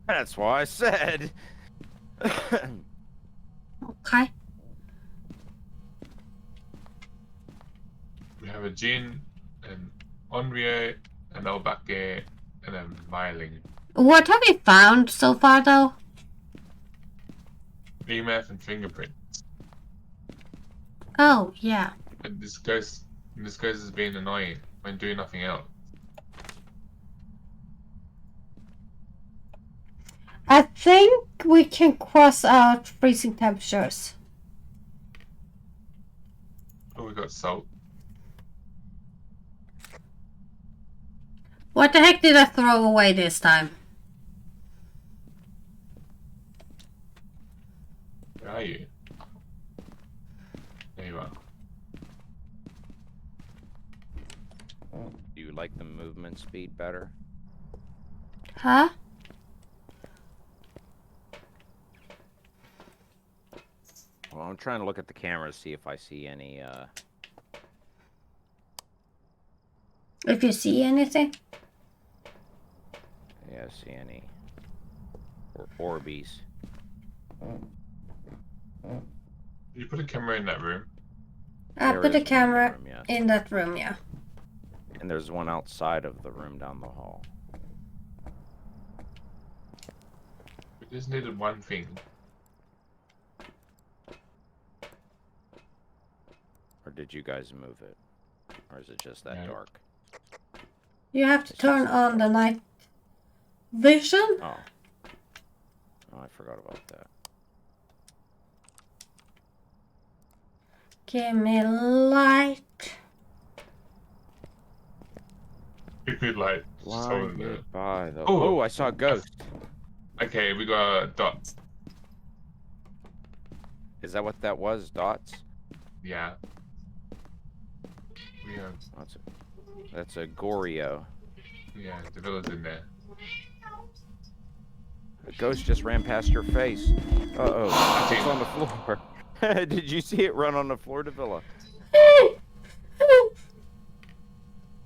That's why I said. Okay. We have a Jin, an Onryo, an Obake, and a Myling. What have you found so far, though? EMF and fingerprint. Oh, yeah. And this ghost has been annoying when doing nothing else. I think we can cross out freezing temperatures. Oh, we got salt. What the heck did I throw away this time? Where are you? There you are. Do you like the movement speed better? Huh? Well, I'm trying to look at the camera to see if I see any, If you see anything? yeah, see any Orbeez. Did you put a camera in that room? I There put is a one in the camera room, yes. in that room, yeah. And there's one outside of the room down the hall. We just needed one thing. Or did you guys move it? Or is it just that No. dark? You have to turn on the night vision. Oh. Oh, I forgot about that. Give me light. Give me light. Blind goodbye, though. Oh. Oh, I saw a ghost. Okay, we got dots. Is that what that was? Dots? Yeah. We have, That's a Goryo. yeah, the villa's in there. The ghost just ran past your face. Uh-oh. It's on the floor. Did you see it run on the floor, Davila?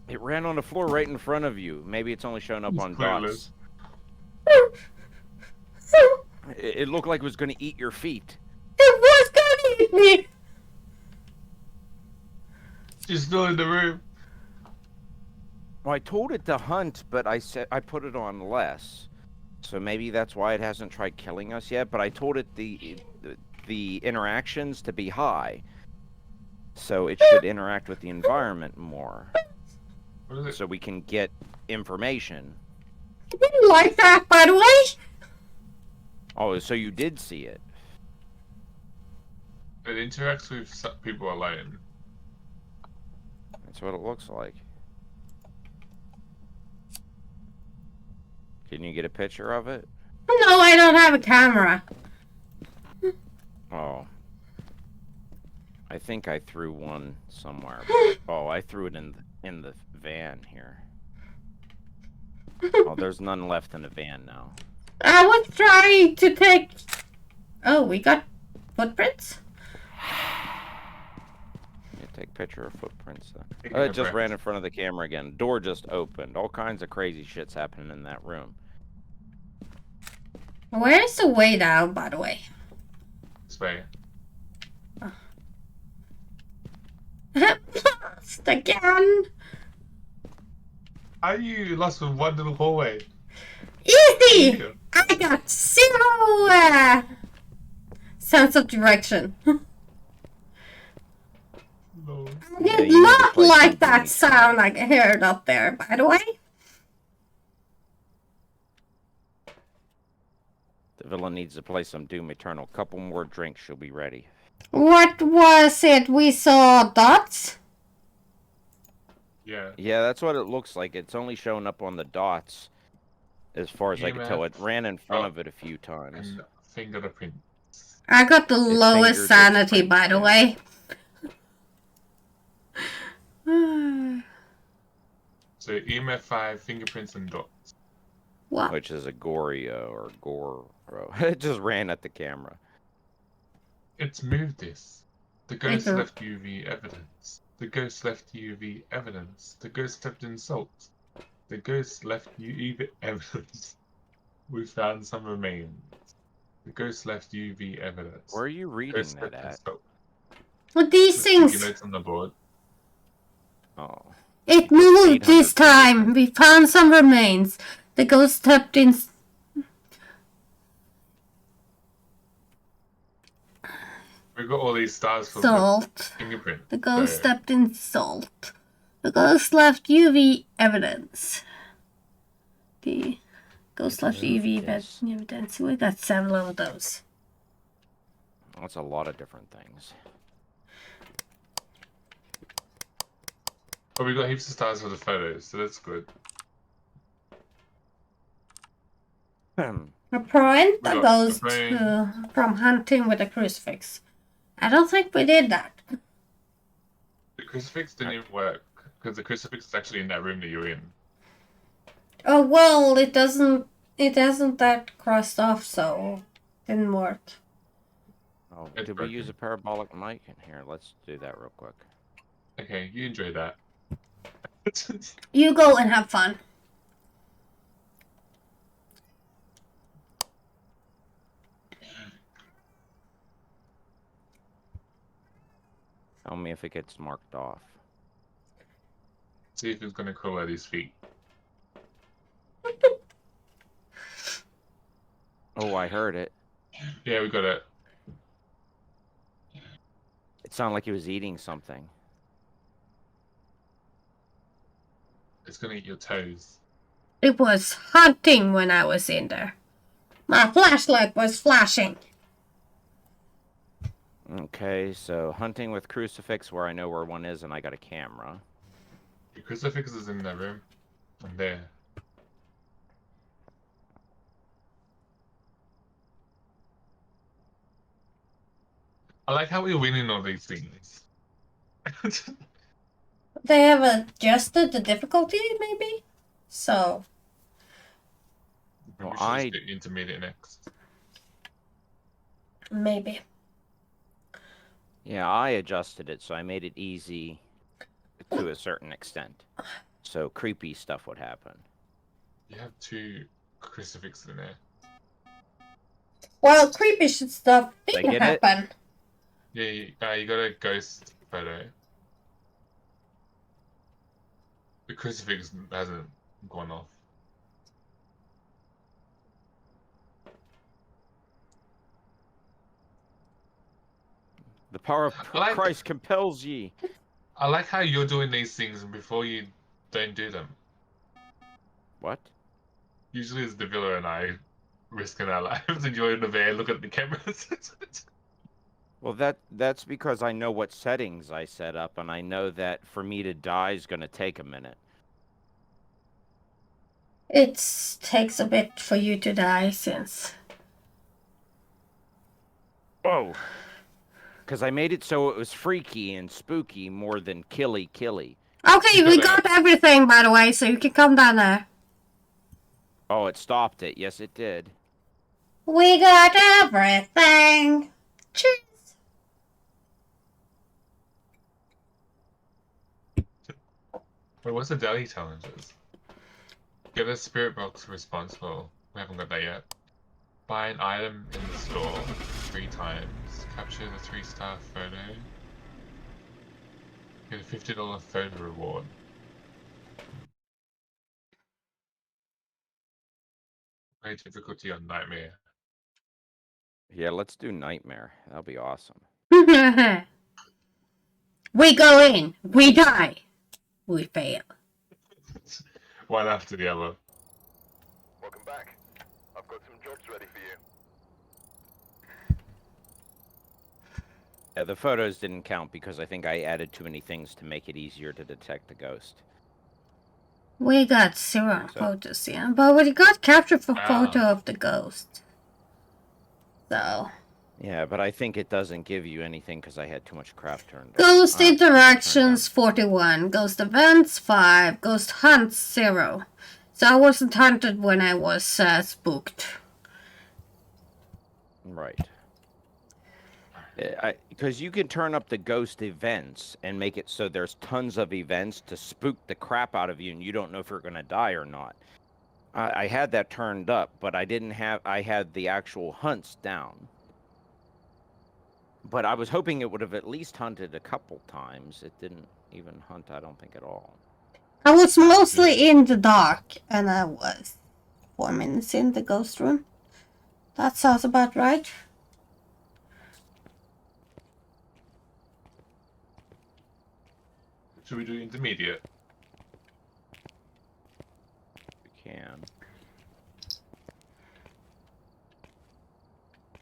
It ran on the floor right in front of you. Maybe it's only showing up It's on clueless. dots. It looked like it was going to eat your feet. It was gonna eat me. She's still in the room. Well, I told it to hunt, but I said I put it on less. So maybe that's why it hasn't tried killing us yet. But I told it the interactions to be high, so it should interact with the environment more, What is it? so we can get information. I didn't like that, by the way. Oh, so you did see it? It interacts with people alone. That's what it looks like. Can you get a picture of it? No, I don't have a camera. Oh. I think I threw one somewhere. Oh, I threw it in the van here. Oh, there's none left in the van now. I was trying to take... Oh, we got footprints? Yeah, take picture of footprints then. Taking Oh, a it just breath. ran in front of the camera again. Door just opened. All kinds of crazy shit's happening in that room. Where's the way down, by the way? This way. Lost again. How are you lost with one little hallway? Easy! Yeah. I got zero sense of direction. No. I did you need to not play like some that games. sound I heard up there, by the way. The villain needs to play some Doom Eternal. Couple more drinks, she'll be ready. What was it? We saw dots? Yeah. Yeah, that's what it looks like. It's only showing up on the dots, as far as I can tell. It EMF. ran in front Oh. of it a few times. And fingerprint. I got the lowest fingered sanity, its by the print. way. So EMF 5, fingerprints, and dots. What? Which is a Gorio or Goro. It just ran at the camera. It's moved this. The ghost Either. left UV evidence. The ghost left UV evidence. The ghost left insult. The ghost left UV evidence. We found some remains. The ghost left UV evidence. Where are you reading Ghost that left at? insult. With these The sticky things, notes on the board. Oh. it Put moved 800 this fingers time. in. We found some remains. The ghost stepped in. We got all these stars from Salt. the fingerprint. The ghost so stepped in salt. The ghost left UV evidence. The ghost left UV Yes. evidence. We got several of those. That's a lot of different things. Oh, we got heaps of stars for the photos, so that's good. A prevent We the got ghost the brain. from hunting with a crucifix. I don't think we did that. The crucifix didn't even work because the crucifix is actually in that room that you're in. Oh well, it doesn't. It hasn't that crossed off, so didn't work. Oh, It's did we use broken. a parabolic mic in here? Let's do that real quick. Okay, you enjoy that. You go and have fun. Tell me if it gets marked off. See if it's gonna crawl at his feet. Oh, I heard it. Yeah, we got it. It sounded like he was eating something. It's gonna eat your toes. It was hunting when I was in there. My flashlight was flashing. Okay, so hunting with crucifix where I know where one is and I got a camera. The crucifix is in that room. And there. I like how we're winning all these things. They have adjusted the difficulty, maybe? So, Maybe we Well, should just do intermediate next. maybe. Yeah, I adjusted it, so I made it easy to a certain extent. So creepy stuff would happen. You have 2 crucifixes in there. Well, creepy shit stuff Did I didn't get it? happen. Yeah, you got a ghost photo. The crucifix hasn't gone off. The power of I like- Christ compels ye. I like how you're doing these things before you don't do them. What? Usually it's Davila and I risking our lives and you're in the van looking at the cameras. Well, that's because I know what settings I set up, and I know that for me to die is going to take a minute. It takes a bit for you to die since. Oh. Because I made it so it was freaky and spooky more than killy. Okay, we got everything, by the way, so you can come down there. Oh, it stopped it. Yes, it did. We got everything. Cheers. Wait, what's the daily challenges? Get a spirit box responsible. We haven't got that yet. Buy an item in the store 3 times. Capture the 3-star photo. Get a $50 phone reward. High difficulty on Nightmare. Yeah, let's do Nightmare. That'll be awesome. We go in. We die. We fail. One after the other. Welcome back. I've got some jobs ready for you. Yeah, the photos didn't count because I think I added too many things to make it easier to detect the ghost. We got 0 photos, yeah, but we got capture for photo of the ghost. So. Yeah, but I think it doesn't give you anything because I had too much crap turned on. Ghost interactions 41, ghost events 5, ghost hunts 0. So I wasn't hunted when I was spooked. Right. Because you can turn up the ghost events and make it so there's tons of events to spook the crap out of you and you don't know if you're going to die or not. I had that turned up, but I had the actual hunts down. But I was hoping it would have at least hunted a couple times. It didn't even hunt, I don't think, at all. I was mostly in the dark, and I was 4 minutes in the ghost room. That sounds about right. Should we do intermediate? We can.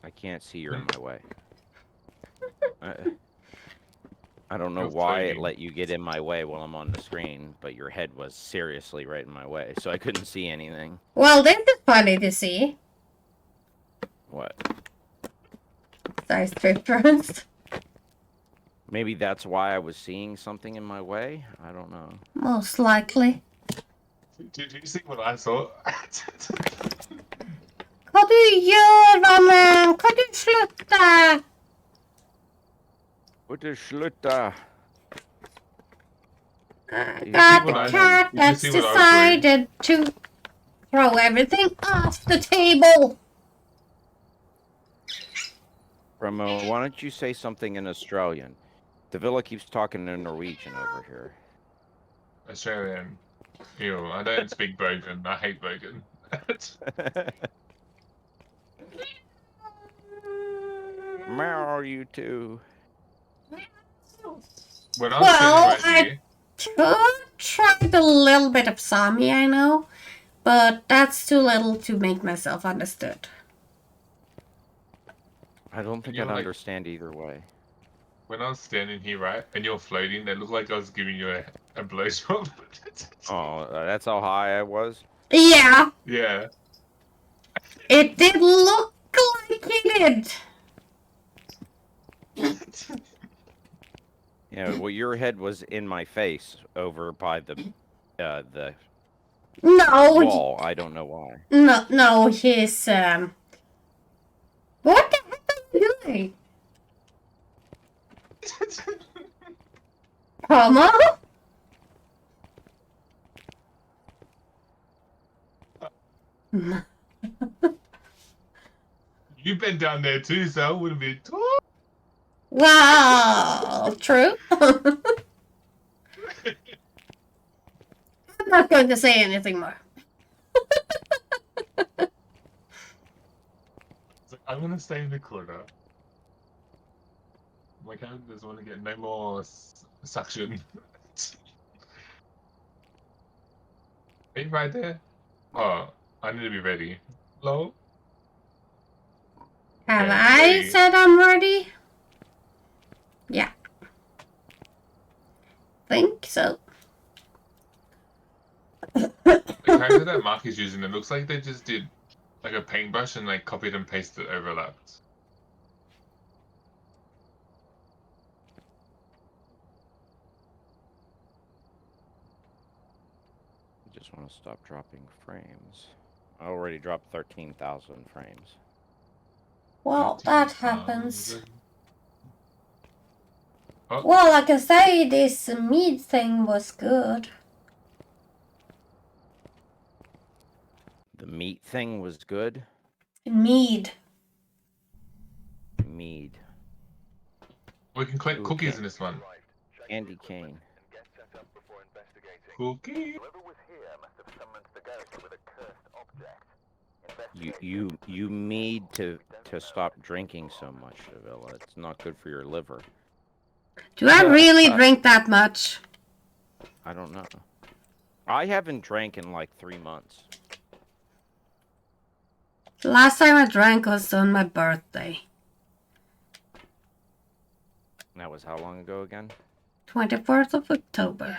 I can't see you're in my way. I don't know why it let you get in my way while I'm on the screen, but your head was seriously right in my way, so I couldn't see anything. Well, this is funny to see. What? Size difference. Maybe that's why I was seeing something in my way? I don't know. Most likely. Did you see what I saw? Kan du göra, men? Kan du sluta? What is sluta? Got the cat that's decided to throw everything off the table. Remo, why don't you say something in Australian? Davila keeps talking in Norwegian over here. Australian. Ew, I don't speak Bogan. I hate Bogan. Meow, you two. When I was sitting right here, Tried a little bit of Sami, I know, but that's too little to make myself understood. I don't think I'd understand either way. When I was standing here, right, and you're floating, it looked like I was giving you a blowjob. Oh, that's how high I was? Yeah. Yeah. It did look like it did. Yeah, well, your head was in my face over by the No. wall. I don't know why. No, his, What the heck are you doing? Promo? You've been down there too, so I wouldn't be. Wow, true. not going to say anything more. It's like, I'm gonna stay in the corner. My characters want to get no more suction. Are you right there? Oh, I need to be ready. Hello? Have Yeah, I ready. said I'm ready? Yeah. Think so. The character that Mark is using, it looks like they just did like a paintbrush and like copied and pasted overlapped. I just want to stop dropping frames. I already dropped 13,000 frames. Well, that happens. Oh, Well, I can say this mead thing was good. The meat thing was good. Mead. Mead. we can collect Ooh, cookies in this one. Candy cane. Get set up before investigating. Cookie. Whoever was here must have summoned the ghost with a cursed object. You need to stop drinking so much, Davila. It's not good for your liver. Do I really drink that much? I don't know. I haven't drank in like 3 months. The last time I drank was on my birthday. That was how long ago again? 24th of October.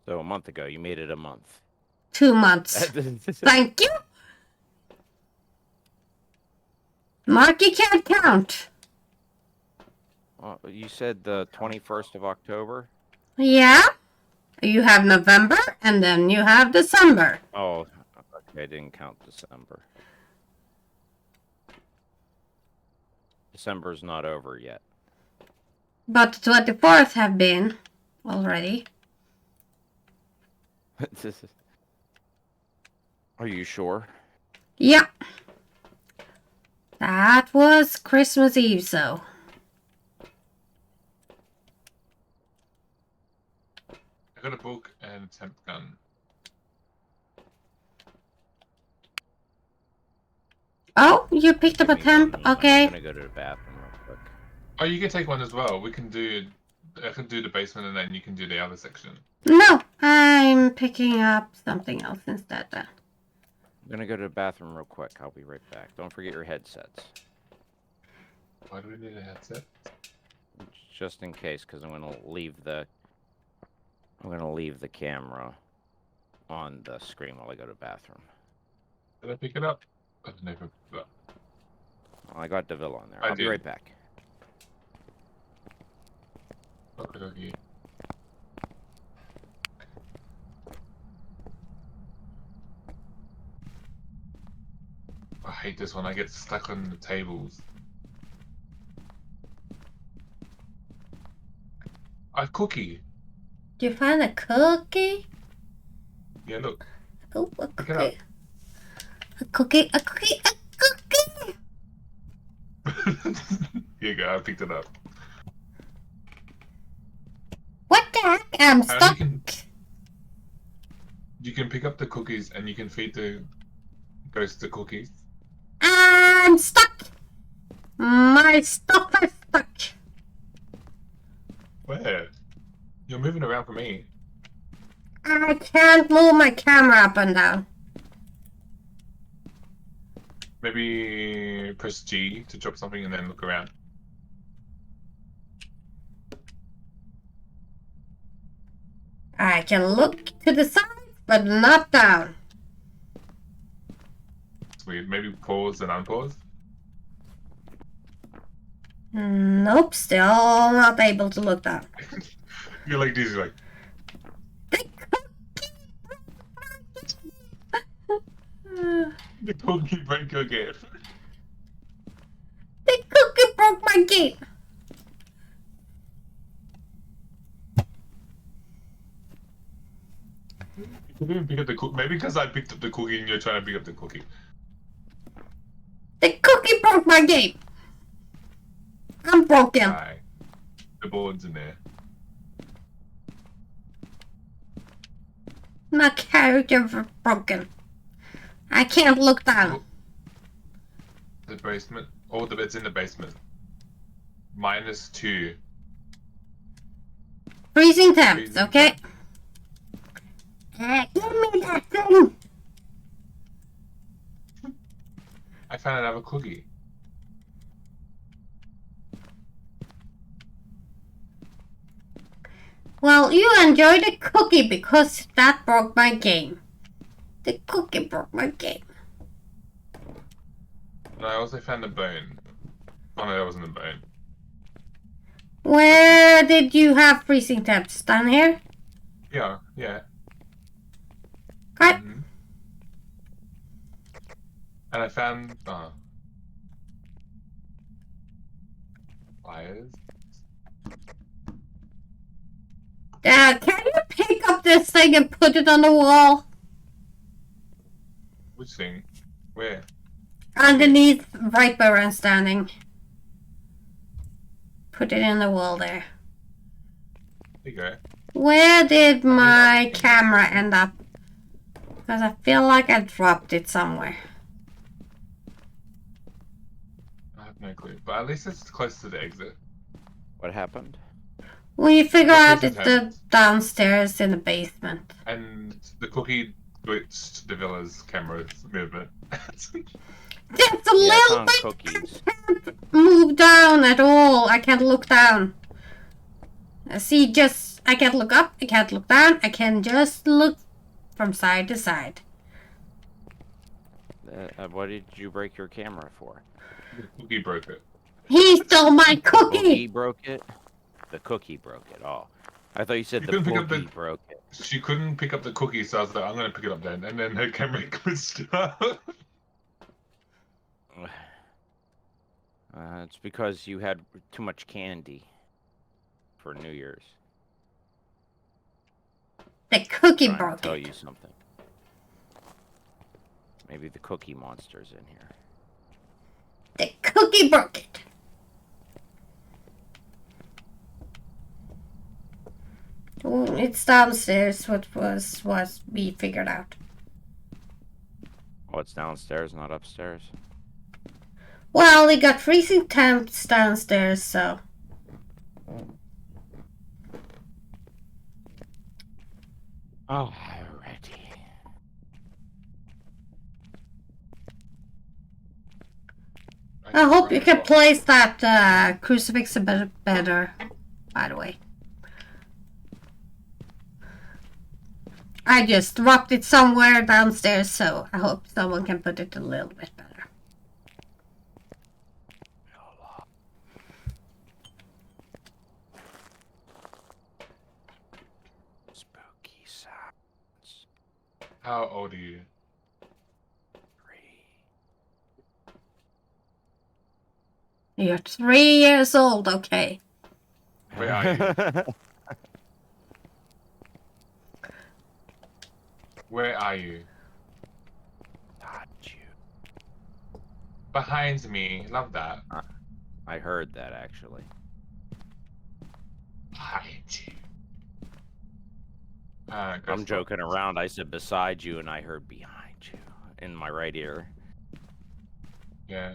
So a month ago. You made it a month. 2 months. Thank you. Mark, you can't count. You said the 21st of October? Yeah. You have November and then you have December. Oh, okay. I didn't count December. December's not over yet. But the 24th have been already. Are you sure? Yeah. That was Christmas Eve, so. I got a book and a temp gun. Oh, you picked up a Give me 1 temp. moment. Okay. I'm gonna go to the bathroom real quick. Oh, you can take one as well. We can do. I can do the basement and then you can do the other section. No, I'm picking up something else instead then. I'm gonna go to the bathroom real quick. I'll be right back. Don't forget your headsets. Why do we need a headset? Just in case, because I'm gonna leave the camera on the screen while I go to the bathroom. Did I pick it up? I don't know if I picked it up. Well, I got Davila on there. I I'll be did. right back. Okay. I hate this one. I get stuck on the tables. A cookie. Did you find a cookie? Yeah, look. Oh, a Pick it up. cookie. A cookie, a cookie, a cookie! Here you go. I picked it up. What the heck? I'm How stuck. You can pick up the cookies and you can feed the ghost the cookies. I'm stuck. My stuff is stuck. Where? You're moving around for me. I can't move my camera up and down. Maybe press G to drop something and then look around. I can look to the side, but not down. It's weird. Maybe pause and unpause. Nope, still not able to look down. You're like this, you're like. The cookie break again. The cookie broke my gate. You didn't pick up the cookie. Maybe because I picked up the cookie and you're trying to pick up the cookie. The cookie broke my gate. I'm broken. Aye. The board's in there. My character broken. I can't look down. The basement. All the bits in the basement. -2. Freezing temps, Freezing okay? Give me that thing! I found another cookie. Well, you enjoy the cookie because that broke my game. The cookie broke my game. And I also found a bone. Oh no, that wasn't a bone. Where did you have freezing temps? Down here? Yeah, yeah. Okay. Mhm. And I found fires. Can you pick up this thing and put it on the wall? Which thing? Where? Underneath right where I'm standing. Put it in the wall there. There you go. Where did my Okay. camera end up? Because I feel like I dropped it somewhere. I have no clue. But at least it's close to the exit. What happened? We figure Got out freezing it's the temps. downstairs in the basement. And the cookie glitched the villa's camera movement. Just a Yeah, I little found bit. cookies. Can't move down at all. I can't look down. See, just I can't look up. I can't look down. I can just look from side to side. What did you break your camera for? The cookie broke it. He stole my Cookie cookie. broke it? The cookie broke it. Oh. I thought you said You the couldn't pick up boogie the- broke it. She couldn't pick up the cookie, so I was like, I'm gonna pick it up then. And then her camera glitched out. It's because you had too much candy for New Year's. The cookie Trying to broke tell it. you something. Maybe the cookie monster's in here. The cookie broke it. Oh, it's downstairs. What was we figured out? Oh, it's downstairs, not upstairs. Well, we got freezing temps downstairs, so Oh, alrighty. I hope you can place that crucifix a bit better. By the way, I just dropped it somewhere downstairs, so I hope someone can put it a little bit better. Spooky sounds. How old are you? 3. You're 3 years old, okay. Where are you? Where are you? Got you. Behind me. Love that. I heard that actually. Behind you. I'm joking around. I said beside you, and I heard behind you in my right ear. Yeah.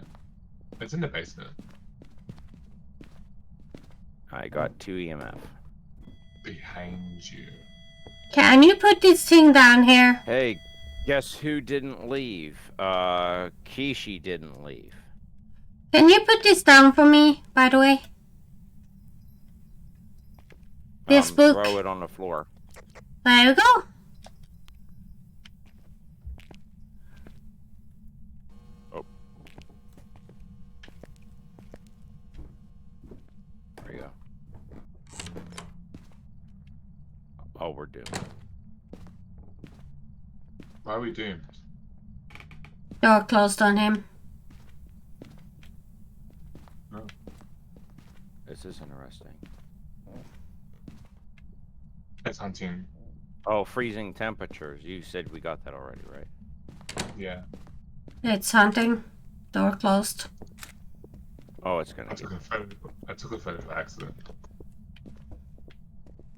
It's in the basement. I got 2 EMF. Behind you. Can you put this thing down here? Hey, guess who didn't leave? Kishi didn't leave. Can you put this down for me, by the way? This book. Throw it on the floor. There you go. There you go. Oh, we're doomed. Why are we doomed? Door closed on him. This is interesting. It's hunting. Oh, freezing temperatures. You said we got that already, right? Yeah. It's hunting. Door closed. Oh, it's gonna I get... took a photo by accident.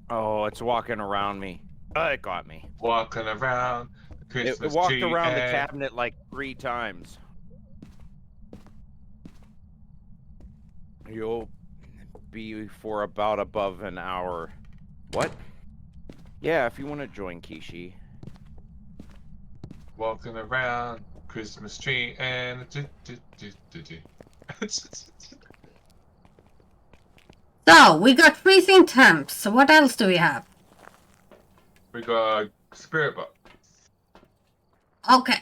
Oh, it's walking around me. It got me. Walking around the It Christmas walked tree around the and cabinet like 3 times. You'll be for about above an hour. What? Yeah, if you want to join Kishi. walking around Christmas tree and So, we got freezing temps. So what else do we have? we got spirit box Okay.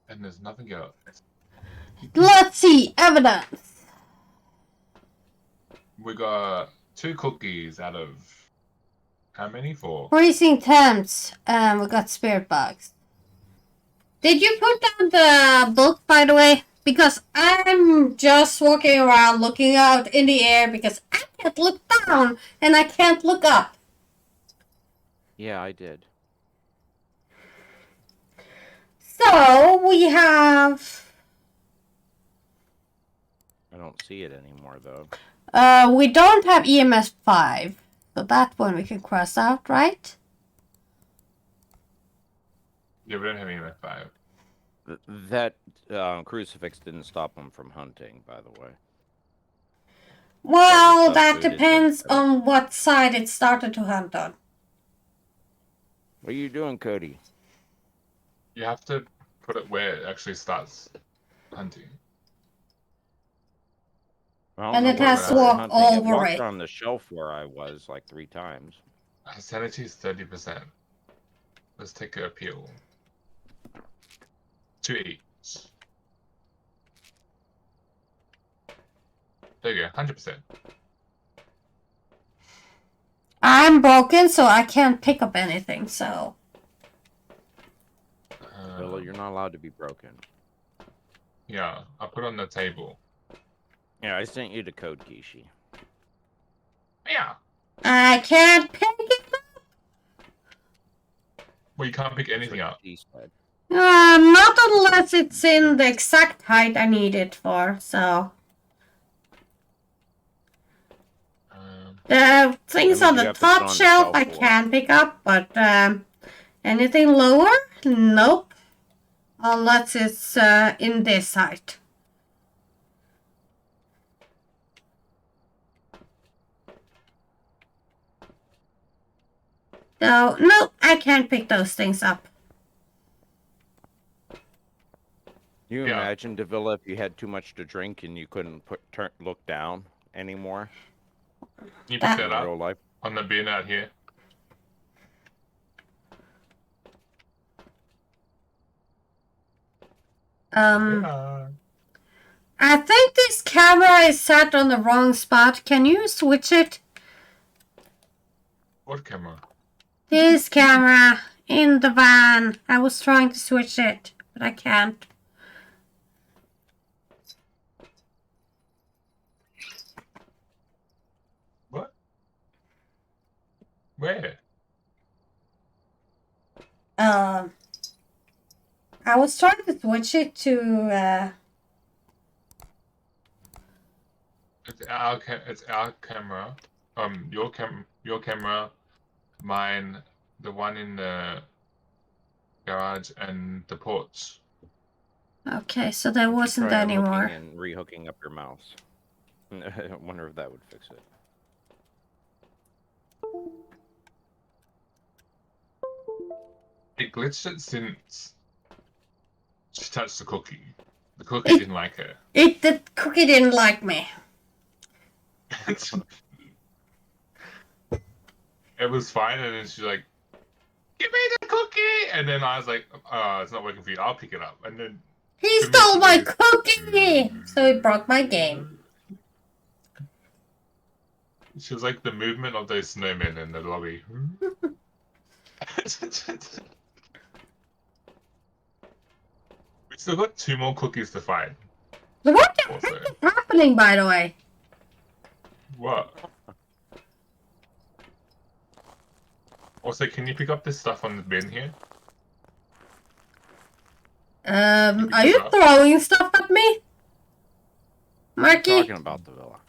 and there's nothing else. Let's see. Evidence. We got 2 cookies out of how many? 4. Freezing temps. We got spirit box. Did you put down the book, by the way? Because I'm just walking around looking out in the air because I can't look down and I can't look up. Yeah, I did. So, we have... I don't see it anymore, though. we don't have EMS 5. So that one we can cross out, right? Yeah, we don't have any left 5. That crucifix didn't stop him from hunting, by the way. Well, stuff that booted depends it. on what side it started to hunt on. What are you doing, Cody? You have to put it where it actually starts hunting. I don't And know it where has it to started walk hunting. It over walked it. on the shelf where I was like 3 times. Sanity is 30%. Let's take a peel. 2 each. There you go, 100%. I'm broken, so I can't pick up anything, so... Villa, you're not allowed to be broken. Yeah, I'll put it on the table. Yeah, I sent you the code, Kishi. Yeah. I can't pick it up! Well, you can't pick That's anything what up. she said. Not unless it's in the exact height I need it for, so... The things I mean, on you the have to put top on the shelf shelf I for it. can pick up, but anything lower? Nope. Unless it's in this height. So, no, I can't pick those things up. You Yeah. imagine, Davila, if you had too much to drink and you couldn't look down anymore Can you pick That- that in up real life? on the bin out here? Yeah. I think this camera is set on the wrong spot. Can you switch it? What camera? This camera in the van. I was trying to switch it, but I can't. What? Where? I was trying to switch it to It's our camera. Your camera, mine, the one in the garage, and the porch. Okay, so there Why don't you wasn't try any unhooking more. and rehooking up your mouse. I wonder if that would fix it. It glitched it since she touched the cookie. The cookie didn't like her. The cookie didn't like me. It was fine, and then she's like, "Give me the cookie!" And then I was like, "It's not working for you. I'll pick it up." And then He stole my cookie! So he broke my game. she was like the movement of those snowmen in the lobby. We still got 2 more cookies to find. What the Also. heck is happening, by the way? What? Also, can you pick up this stuff on the bin here? Are you throwing stuff at me? Marky? Talking about the villa.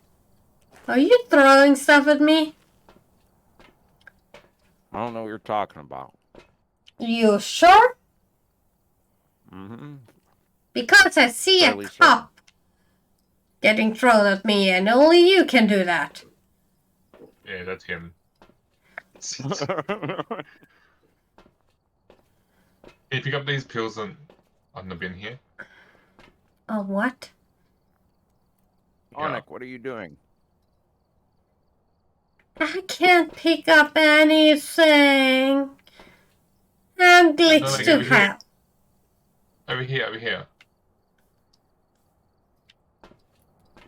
Are you throwing stuff at me? I don't know what you're talking about. You sure? Mm-hmm. Because I see Fairly a certain. cup getting thrown at me, and only you can do that. Yeah, that's him. Can you pick up these pills on the bin here? Oh, what? Sonic, what are you doing? I can't pick up anything. I'm No, glitched like to over here. hell. Over here, over here.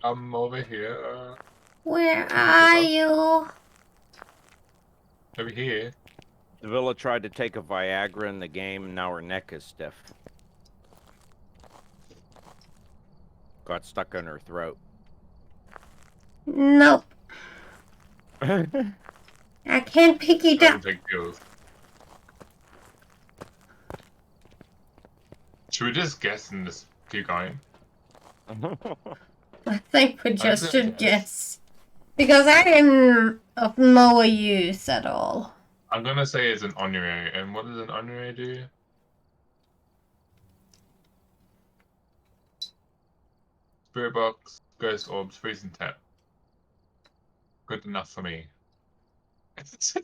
Over here. Where Can you are pick up? you? Over here. Davila tried to take a Viagra in the game, and now her neck is stiff. Got stuck in her throat. Nope. I can't pick it I will up. take pills. Should we just guess and just keep going? I think we I'm just just gonna should guess. Because I am of no use at all. I'm gonna say it's an ennui. And what does an ennui do? Spirit box, ghost orbs, freezing tap. Good enough for me. Let's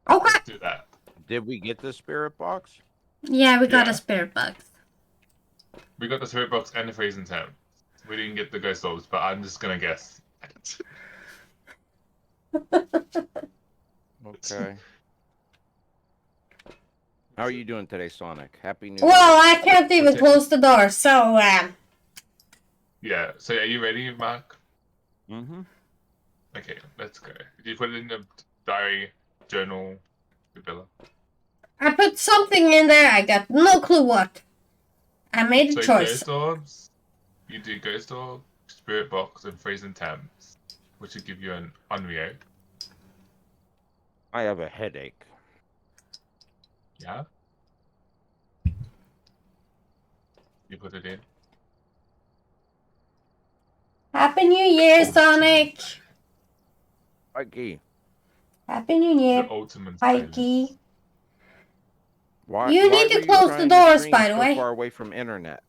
Okay. do that. Did we get the spirit box? Yeah, we got Yeah. a spirit box. We got the spirit box and the freezing tap. We didn't get the ghost orbs, but I'm just gonna guess. Okay. How are you doing today, Sonic? Happy New Well, Year. I can't even What's it? close the door, so Yeah. So are you ready, Mark? Mm-hmm. Okay, let's go. Did you put it in the diary, journal, Villa? I put something in there. I got no clue what. I made a So choice. ghost orbs. You do ghost orb, spirit box, and freezing temps, which would give you an ennui. I have a headache. Yeah. You put it in. Happy New Year, Sonic. Mikey, Happy New The Year, ultimate Pikey. why You why need were to you close the trying to doors, stream by the so way. far away from internet?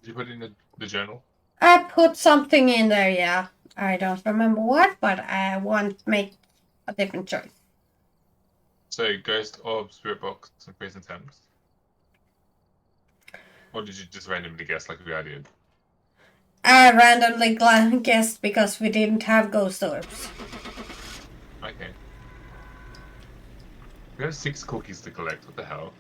Did you put it in the journal? I put something in there, yeah. I don't remember what, but I want to make a different choice. So ghost orb, spirit box, and freezing temps. Or did you just randomly guess like we did? I randomly guessed because we didn't have ghost orbs. Okay. We have 6 cookies to collect. What the hell?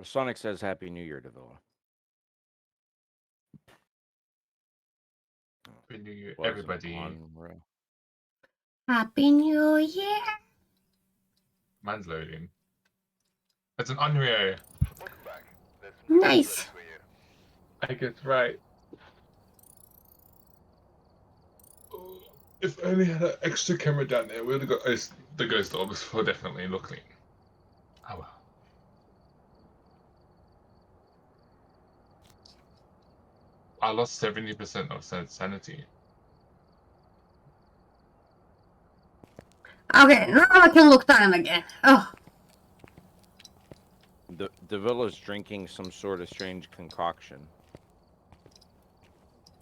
Sonic says Happy New Year, Davila. Happy New Year, Wasn't everybody. unreal. Happy New Year. Mine's loading. It's an ennui. Welcome back. There's some jobs Nice. ready for you. I guess right. If only had an extra camera down there, we would have got the ghost orbs for definitely looking. Oh well. I lost 70% of sanity. Okay, now I can look down again. Oh, Davila's drinking some sort of strange concoction.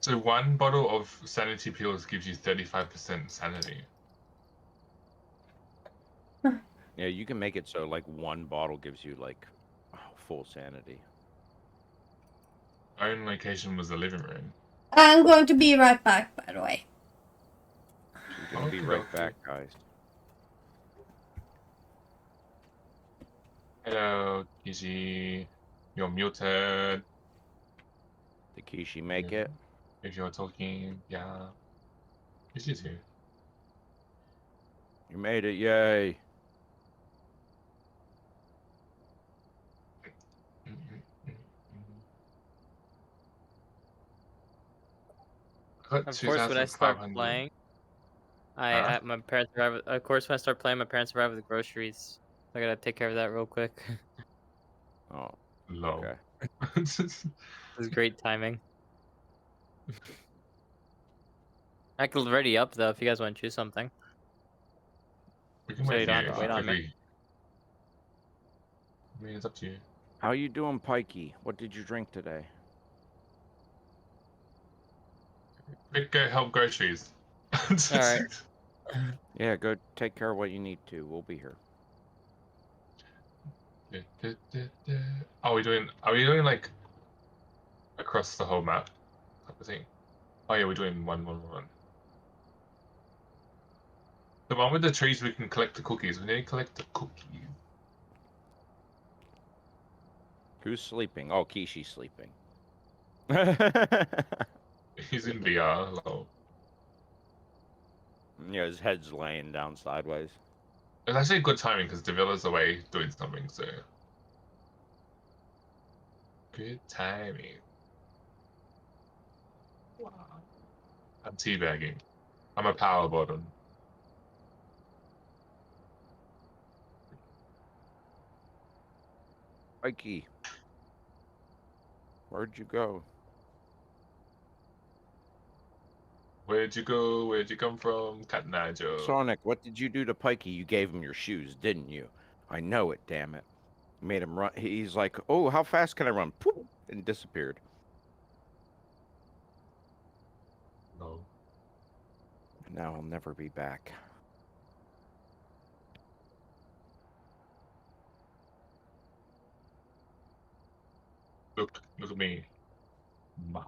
So 1 bottle of sanity pills gives you 35% sanity. Yeah, you can make it so like 1 bottle gives you like full sanity. Our own location was the living room. I'm going to be right back, by the way. She's gonna be right back, guys. Hello, Kishi. You're muted. Did Kishi make it? If you're talking, yeah. Kishi's here. You made it, yay! I got Of course, when I start 2,500. playing, Huh? my parents arrive. Of course, when I start playing, my parents arrive with the groceries. I gotta take care of that real quick. Oh, Low. okay. This is great timing. I could ready up though if you guys want to choose something. We can So wait you don't have here to wait on me. quickly. I mean, it's up to you. How you doing, Pikey? What did you drink today? Quick, go help groceries. Alright. Yeah, go take care of what you need to. We'll be here. Are we doing like across the whole map type of thing? Oh yeah, we're doing one. The one with the trees, we can collect the cookies. We need to collect the cookies. Who's sleeping? Oh, Kishi's sleeping. He's in VR. Lol. Yeah, his head's laying down sideways. It's actually good timing because Devilla's away doing something, so good timing. Wow. I'm teabagging. I'm a power bottom. Pikey, where'd you go? Where'd you go? Where'd you come from, Cat Nigel? Sonic, what did you do to Pikey? You gave him your shoes, didn't you? I know it, damn it. You made him run. He's like, oh, how fast can I run? Poop, and disappeared. No. Now he'll never be back. Look at me. Ma.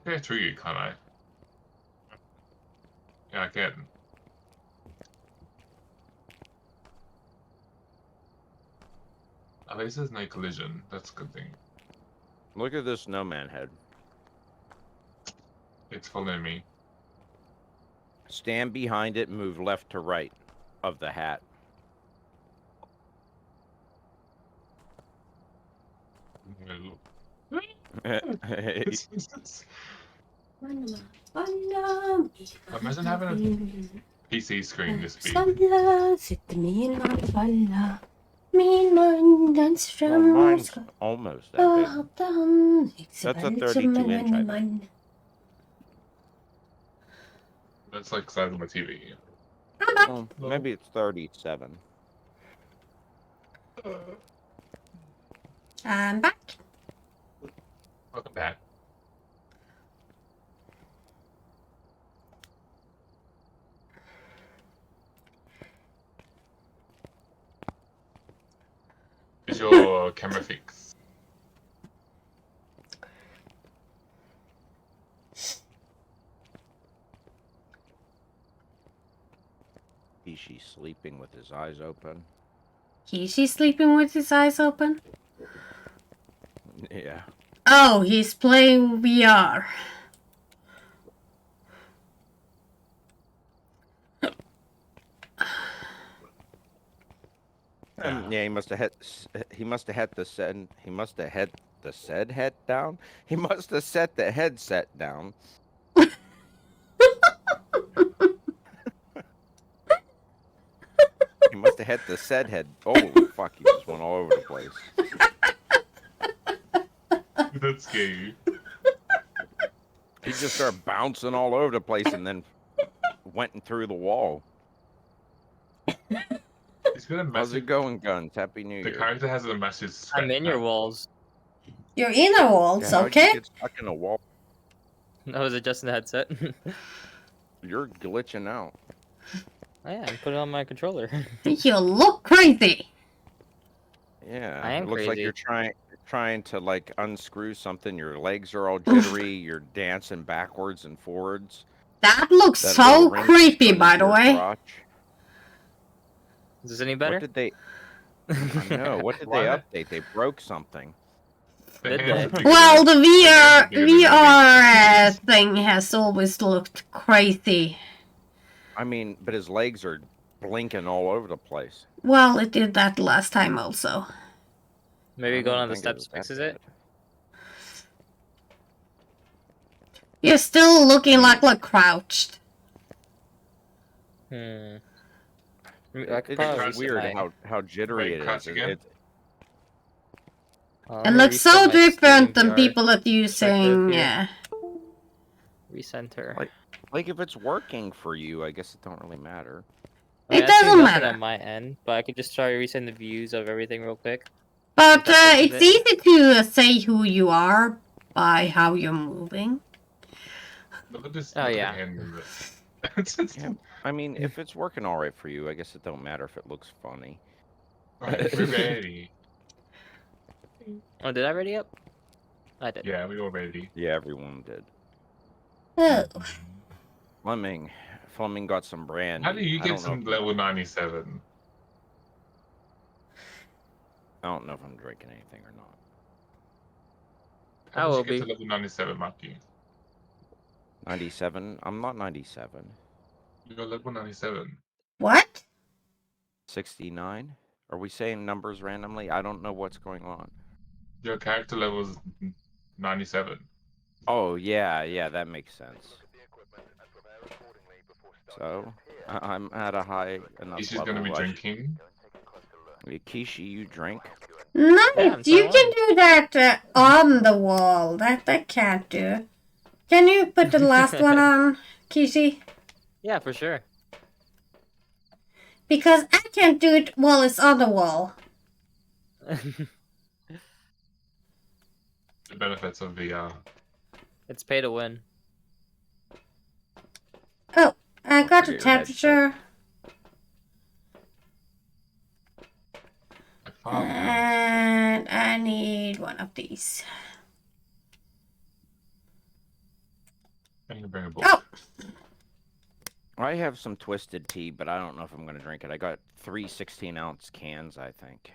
Go through you, can't I? Yeah, I can. At least there's no collision. That's a good thing. Look at this snowman head. It's following me. Stand behind it and move left to right of the hat. Imagine having a PC screen this big. Well, mine's almost that big. That's a 32-inch, I think. That's like the size of my TV. Well, maybe it's 37. I'm back. Welcome back. Is your camera fixed? He's sleeping with his eyes open. He's sleeping with his eyes open? Yeah. Oh, he's playing VR. Yeah, he must have had. He must have had the said. He must have had the said head down. He must have set the headset down. He must have had the said head. Oh fuck! He just went all over the place. That's scary. He just started bouncing all over the place and then went and through the wall. He's got a massive. How's it going, Guns? Happy New The Year. character has a massive. I'm in your sweat walls. Your inner walls, Yeah, how'd okay? you get stuck in a wall? Oh, is it just in the headset? You're glitching out. Oh yeah, I put it on my controller. You look crazy. Yeah, I am it looks like crazy. you're trying to like unscrew something. Your legs are all jittery. You're dancing backwards and forwards. That looks That so little ring creepy, goes by into the your way. crotch. Is this any What better? did they? I know. What did they Why? update? They broke something. The Did hands they? are bigger Well, than- the hands VR, are bigger than VR thing has always looked crazy. I mean, but his legs are blinking all over the place. Well, it did that last time also. Maybe I going don't on the think steps was that fixes it. bad. You're still looking like crouched. I could It's probably just reset weird my- how jittery Wait, it crouch is. again? let It me looks reset so my different Steam than VR people that perspective using. here. Recenter. Like if it's working for you, I guess it don't really matter. I mean, It I see doesn't nothing matter. on my end, but I could just try resetting the views of everything real quick. But that fixes it's it. easy to say who you are by how you're moving. Look at this. Oh, look yeah. at him in this. Yeah, I mean, if it's working all right for you, I guess it don't matter if it looks funny. Right, we're ready. Oh, did I ready up? I did. Yeah, we all ready. Yeah, everyone did. Oh. Fleming got some brandy. How do you I get don't know some if level 97? I don't know if I'm drinking anything or not. I How will did you get be. to level 97, Matthew? 97? I'm not 97. You're level 97. What? 69? Are we saying numbers randomly? I don't know what's going on. Your character level is 97. Oh, yeah, that makes sense. So, I'm at a high enough He's just level. gonna be drinking. Kishi, you drink? Nice. I'm You 21. can do that on the wall. That I can't do. Can you put the last one on, Kishi? Yeah, for sure. Because I can't do it while it's on the wall. The benefits of VR. It's pay to win. Oh, I got for a your temperature. I found one. And I need one of these. I can bring a book. Oh! I have some twisted tea, but I don't know if I'm going to drink it. I got 3 16-ounce cans, I think.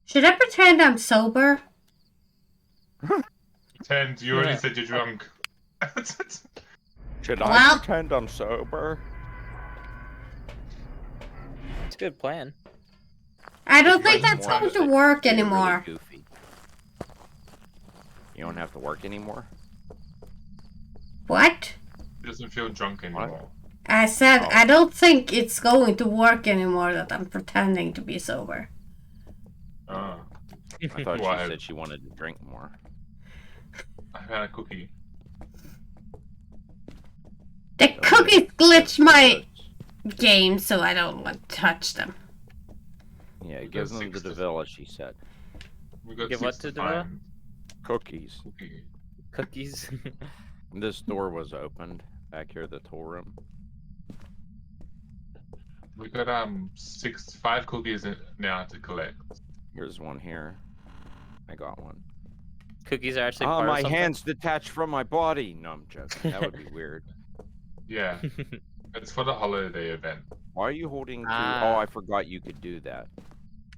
Should I pretend I'm sober? Pretend, you already Yeah. said you're drunk. Should Well- I pretend I'm sober? It's a good plan. I don't If think you that's want going to to sit work really anymore. goofy. You don't have to work anymore? What? He doesn't feel drunk anymore. I said Oh. I don't think it's going to work anymore that I'm pretending to be sober. Ah, I thought Why? she said she wanted to drink more. I had a cookie. The So cookies maybe- glitch my game, so I don't want to touch them. Yeah, We give got them to 6 to- Davila, she said. We got Give 6 what to to Davila? find. Cookies. Cookie. Cookies. This door was opened back here, the tool room. We got 5 cookies now to collect. Here's one here. I got one. Cookies are actually Oh, part my of something. hands detached from my body. No, I'm joking. That would be weird. Yeah, it's for the holiday event. Why are you holding two? Ah. Oh, I forgot you could do that.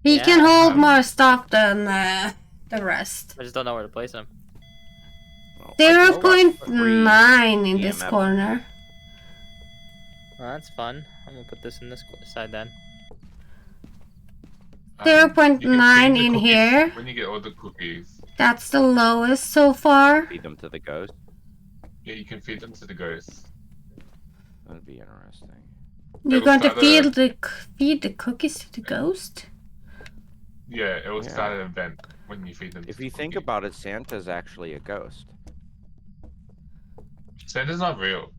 He Yeah. can hold more stuff than the rest. I just don't know where to place them. Well, I just got 0.9 in this EMF. corner. Well, that's fun. I'm gonna put this in this side then. 0.9 you can feed the in cookies here. When you get all the cookies, That's the lowest so far. feed them to the ghost. yeah, you can feed them to the ghosts. That'd be interesting. You're It'll going to start feed the cookies to the ghost? Yeah, it will Yeah. start an event when you feed them. If to you the think cookie. about it, Santa's actually a ghost. Santa's not real.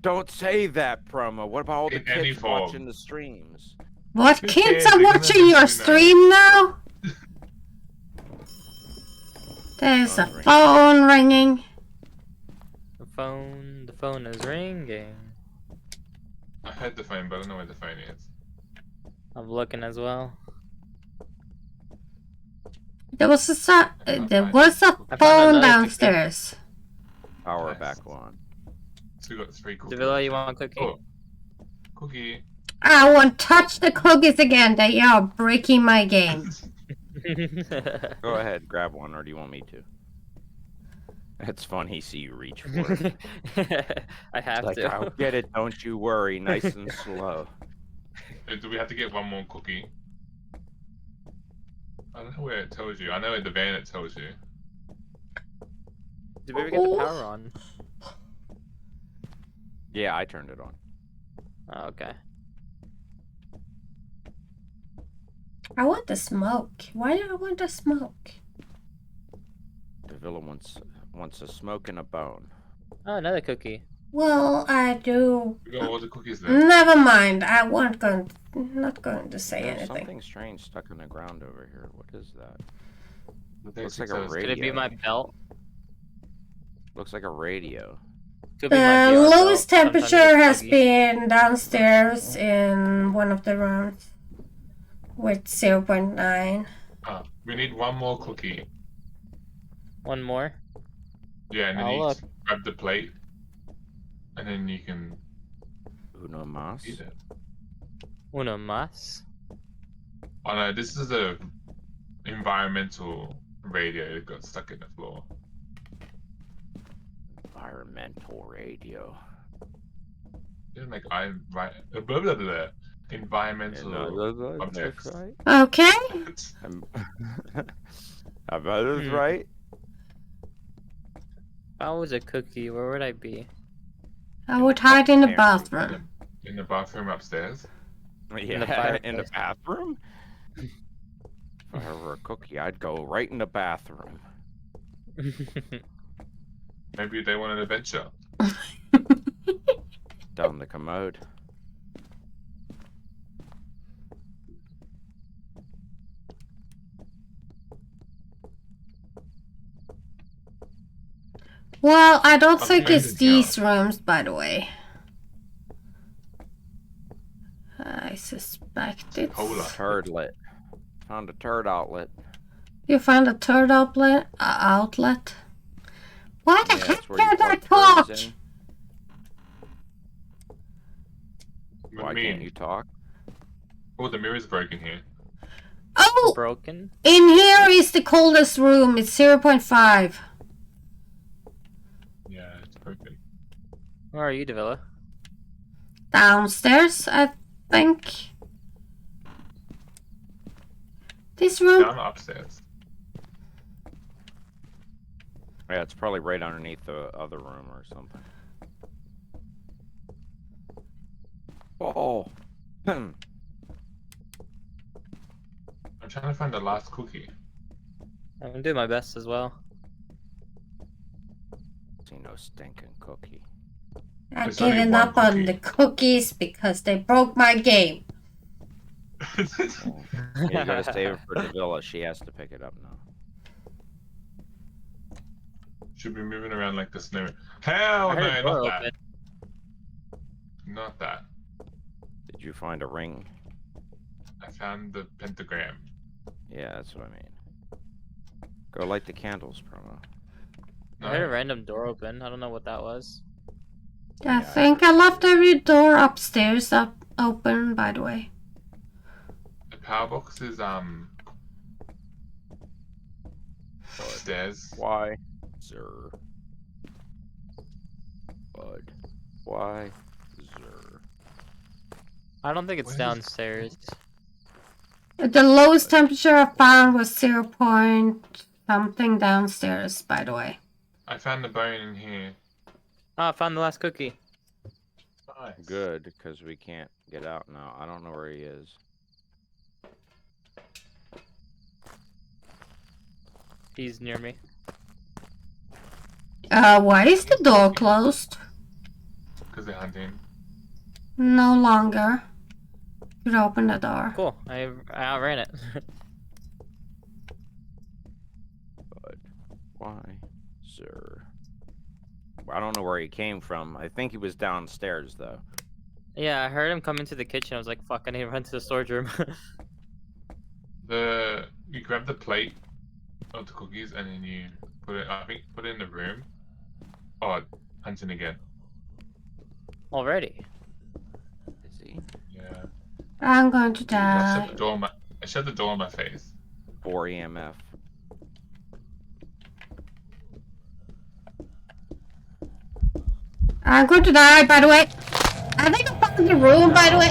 Don't say that, promo. What about all the In any kids form. watching the streams? What Who kids cares? are They're gonna watching your do stream now? There's a phone ringing. The phone is ringing. I heard the phone, but I don't know where the phone is. I'm looking as well. There was a I phone found another downstairs. Power Nice. back on. So we got 3 cookies. Davila, you want a cookie? Oh, cookie. I won't touch the cookies again. They are breaking my game. Go ahead, grab one, or do you want me to? It's funny, see you reach for it. I have Like, to. I'll get it, don't you worry, nice and slow. Do we have to get one more cookie? I don't know where it tells you. I know in the van it tells you. Did we ever get the power on? Yeah, I turned it on. Oh, okay. I want the smoke. Why do I want the smoke? The villain wants a smoke and a bone. Oh, another cookie. Well, I do. We got all the cookies there. Never mind. I not going to say There's anything. something strange stuck in the ground over here. What is that? Looks like a Could it be radio. my belt? Looks like a radio. Could be my The VR lowest belt. Sometimes temperature it's has buggy. been downstairs in one of the rooms with 0.9. We need one more cookie. One more. Yeah, and then Oh, you look. grab the plate, and then you can Uno mas. eat it. Uno más. Oh no, this is a environmental radio that got stuck in the floor. Environmental radio. Didn't like blah, blah, blah, blah. Environmental objects. Right. Okay. I bet it's right. If I was a cookie, where would I be? I would hide in the Pantry. bathroom. In the bathroom upstairs. Yeah, in the bathroom. If I were a cookie, I'd go right in the bathroom. Maybe they want an adventure. Down the commode. Well, I don't I'm think it's amazing, these rooms, by the way. I suspect it's... Cola. Turdlet. Found a turd outlet. You found a turd outlet? Why the Yeah, heck that's where you did I plug turds talk? in. What Why do you can't mean? you talk? Oh, the mirror's broken here. Oh! Broken? In here is the coldest room. It's 0.5. Yeah, it's broken. Where are you, Davila? Downstairs, I think. This room? Down upstairs. Yeah, it's probably right underneath the other room or something. Oh. I'm trying to find the last cookie. I'm gonna do my best as well. See no stinking cookie. I've There's only given one up on cookie. the cookies because they broke my game. You gotta save it for Davila. She has to pick it up now. Should be moving around like the snow. Hell I heard a no, door not open. that. Not that. Did you find a ring? I found the pentagram. Yeah, that's what I mean. Go light the candles, promo. I heard a random door open. I don't know what that was. I Yeah, think I left every door upstairs open, by the way. The power box is upstairs. Why, sir? Bud. Why, sir? I don't think it's Where is- downstairs. The lowest temperature I found was 0. Something downstairs, by the way. I found the bone in here. Oh, I found the last cookie. Nice. Good, because we can't get out now. I don't know where he is. He's near me. Why is the door closed? Because they're hunting. No longer. Could open the door. Cool. I outran it. Bud. Why, sir? I don't know where he came from. I think he was downstairs, though. Yeah, I heard him come into the kitchen. I was like, fuck, I need to run to the storage room. You grab the plate of the cookies and then you put it. I think put it in the room. Oh, hunting again. Already. Is he? Yeah. I'm going to I die. shut the door. I shut the door in my face. 4 EMF. I'm going to die, by the way. I think I found the room, by the way.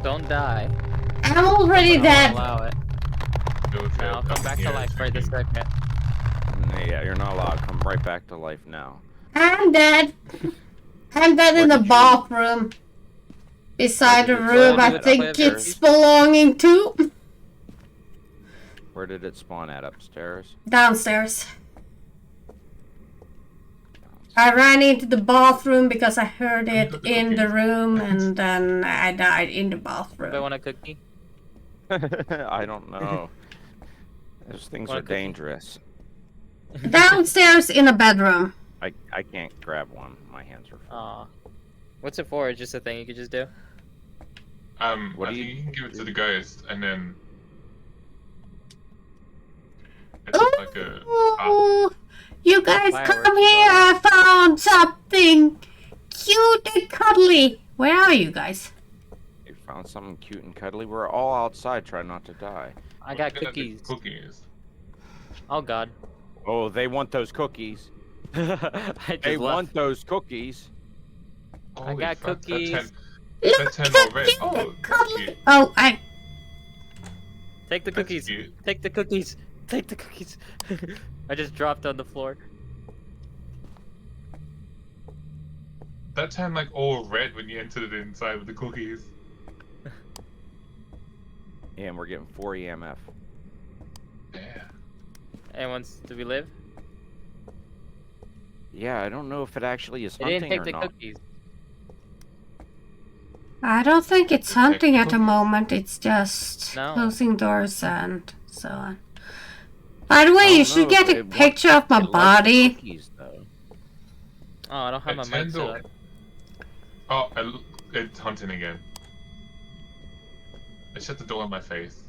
Don't die. I'm already I won't dead. allow it. now. Come back to life right this second. Yeah, you're not allowed. Come right back to life now. I'm dead. I'm dead in Where the did you- bathroom. Beside the Where did it room spawn I at? think Upstairs? it's belonging to. Where did it spawn at? Upstairs? Downstairs. I ran into the bathroom because I heard You it got the in the cookies. room and then I died in the Do I bathroom. want a cookie? I don't know. Those things Want are a cookie? dangerous. Downstairs in a bedroom. I can't grab one. My hands are full. Aw. What's it for? It's just a thing you could just do? What I do think you you can give it to do? the ghost, and then it's just like a. Ooh, you guys Fireworks come here! going I found something cute and cuddly. Where are you guys? You found something cute and cuddly. We're all outside trying not to die. I got Look at the cookies. Cookies. Oh god. Oh, they want those cookies. I They just want left. those cookies. Holy got fuck, cookies. Look That turned at all red. cute Oh, and that's cuddly. cute. Oh, I. Take the That's cookies. cute. Take the cookies. Take the cookies. I just dropped on the floor. That turned like all red when you entered it inside with the cookies. Yeah, and we're getting 4 EMF. Yeah. Anyone's do we live? Yeah, I don't know if it actually is They didn't hunting take or the not. cookies. I don't think it's Take the hunting at the cookies. moment. It's just No. closing doors and so on. By the way, I you don't should know, get a it wants- picture of my it likes the body. cookies, though. Oh, I don't have my It mic turned set all- up. Oh, it's hunting again. I shut the door in my face.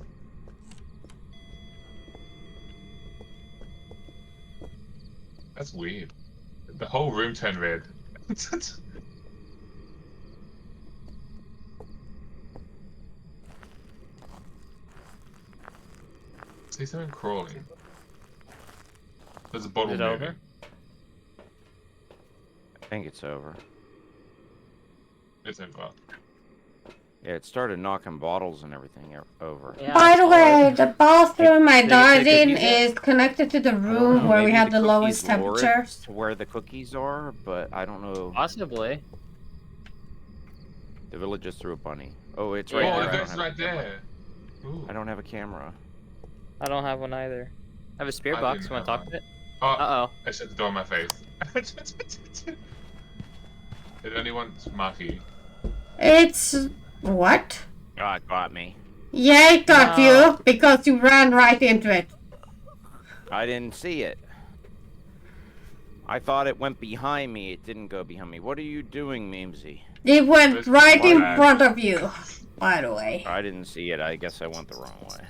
That's weird. The whole room turned red. See something crawling. There's a bottle Is it moving. over? I think it's over. It's over. Yeah, it started knocking bottles and everything over. Yeah, By I the saw way, it. the bathroom I Did it died take in cookies yet? is connected to the I don't room know, where we maybe have the cookies lowest lure it temperature. to where the cookies are, but I don't know. Possibly. The village just threw a bunny. Oh, it's Yeah. right Oh, there. the I don't ghost have a right camera. there. Ooh. I don't have a camera. I don't have one either. I have a spirit I box. didn't You want to have talk one. to it? Oh, Uh I shut the door in my face. It only wants Marky. It's what? Oh, it got me. Yeah, it got No. you because you ran right into it. I didn't see it. I thought it went behind me. It didn't go behind me. What are you doing, Memesy? It went This right is in bad. front of you, by the way. I didn't see it. I guess I went the wrong way.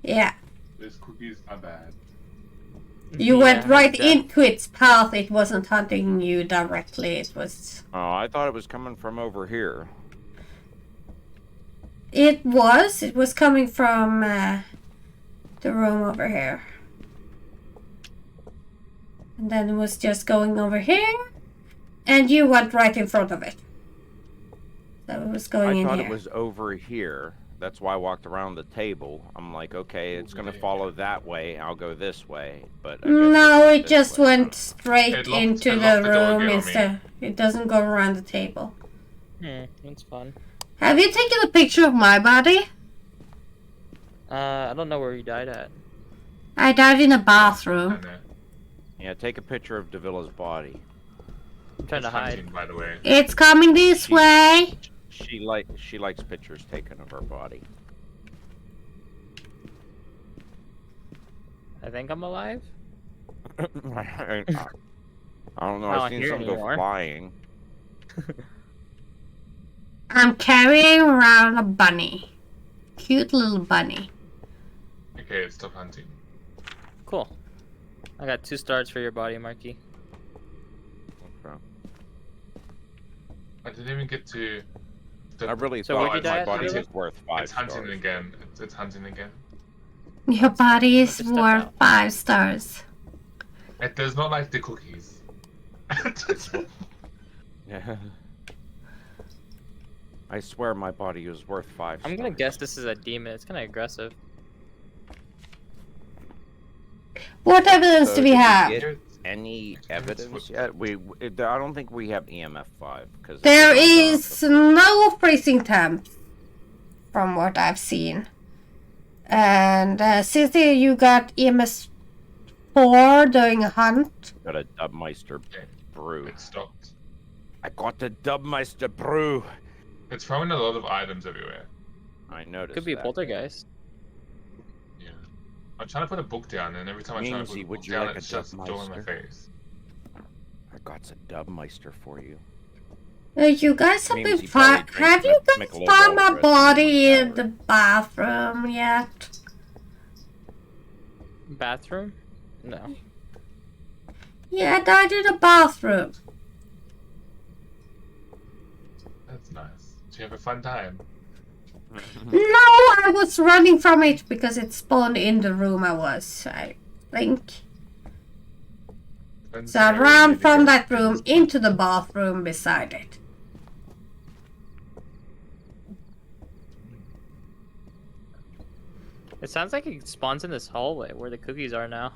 Yeah, These cookies are bad. oh. you went Yeah, right it's dead. into its path. It wasn't hunting you directly. It was. Oh, I thought it was coming from over here. It was. It was coming from the room over here. And then it was just going over here. And you went right in front of it. So it was going I in thought here. it was over here. That's why I walked around the table. I'm like, okay, it's gonna follow that way. I'll go this way, but I guess No, went it this just way. went straight It locked- into it the locked the door room again on me. instead. It doesn't go around the table. That's fun. Have you taken a picture of my body? I don't know where you died at. I died in a I bathroom. know. Yeah, take a picture of Davila's body. I'm trying to It's hide. hunting, by the way. It's coming this way. She likes pictures taken of her body. I think I'm alive. I don't know. I I've don't seen hear some go anymore. flying. I'm carrying around a bunny. Cute little bunny. Okay, it's stop hunting. Cool. I got 2 stars for your body, Marky. Okay. I didn't even get to. I really So thought where'd my you die at, body Davila? was worth 5 It's hunting stars. again. It's hunting again. Your body is Just step worth out. 5 stars. It does not like the cookies. Yeah. I swear my body was worth 5 stars. I'm gonna guess this is a demon. It's kind of aggressive. What evidence So do we did have? get any evidence yet? I don't think we have EMF 5 because There is no freezing temps from what I've seen. And Cynthia, you got EMS 4 doing a hunt. got a Dubmeister Okay, brew. it stopped. I got the Dubmeister brew. It's throwing a lot of items everywhere. I noticed. Could be a that. poltergeist. Yeah. I'm trying to put a book down, and every time I try to put Yingzy, a would book you down, like it a shuts the door in my Dubmeister? face. I got a Dubmeister for you. You guys have Means been he probably found. drinks Have you guys Michelob found my Ultra at body in someone's the bathroom yet? Bathroom? No. Yeah, I died in the bathroom. That's nice. Did you have a fun time? No, I was running from it because it spawned in the room I was, I think. Friends So I area ran near the from ghost that pit room is- into the bathroom beside it. It sounds like it spawns in this hallway where the cookies are now.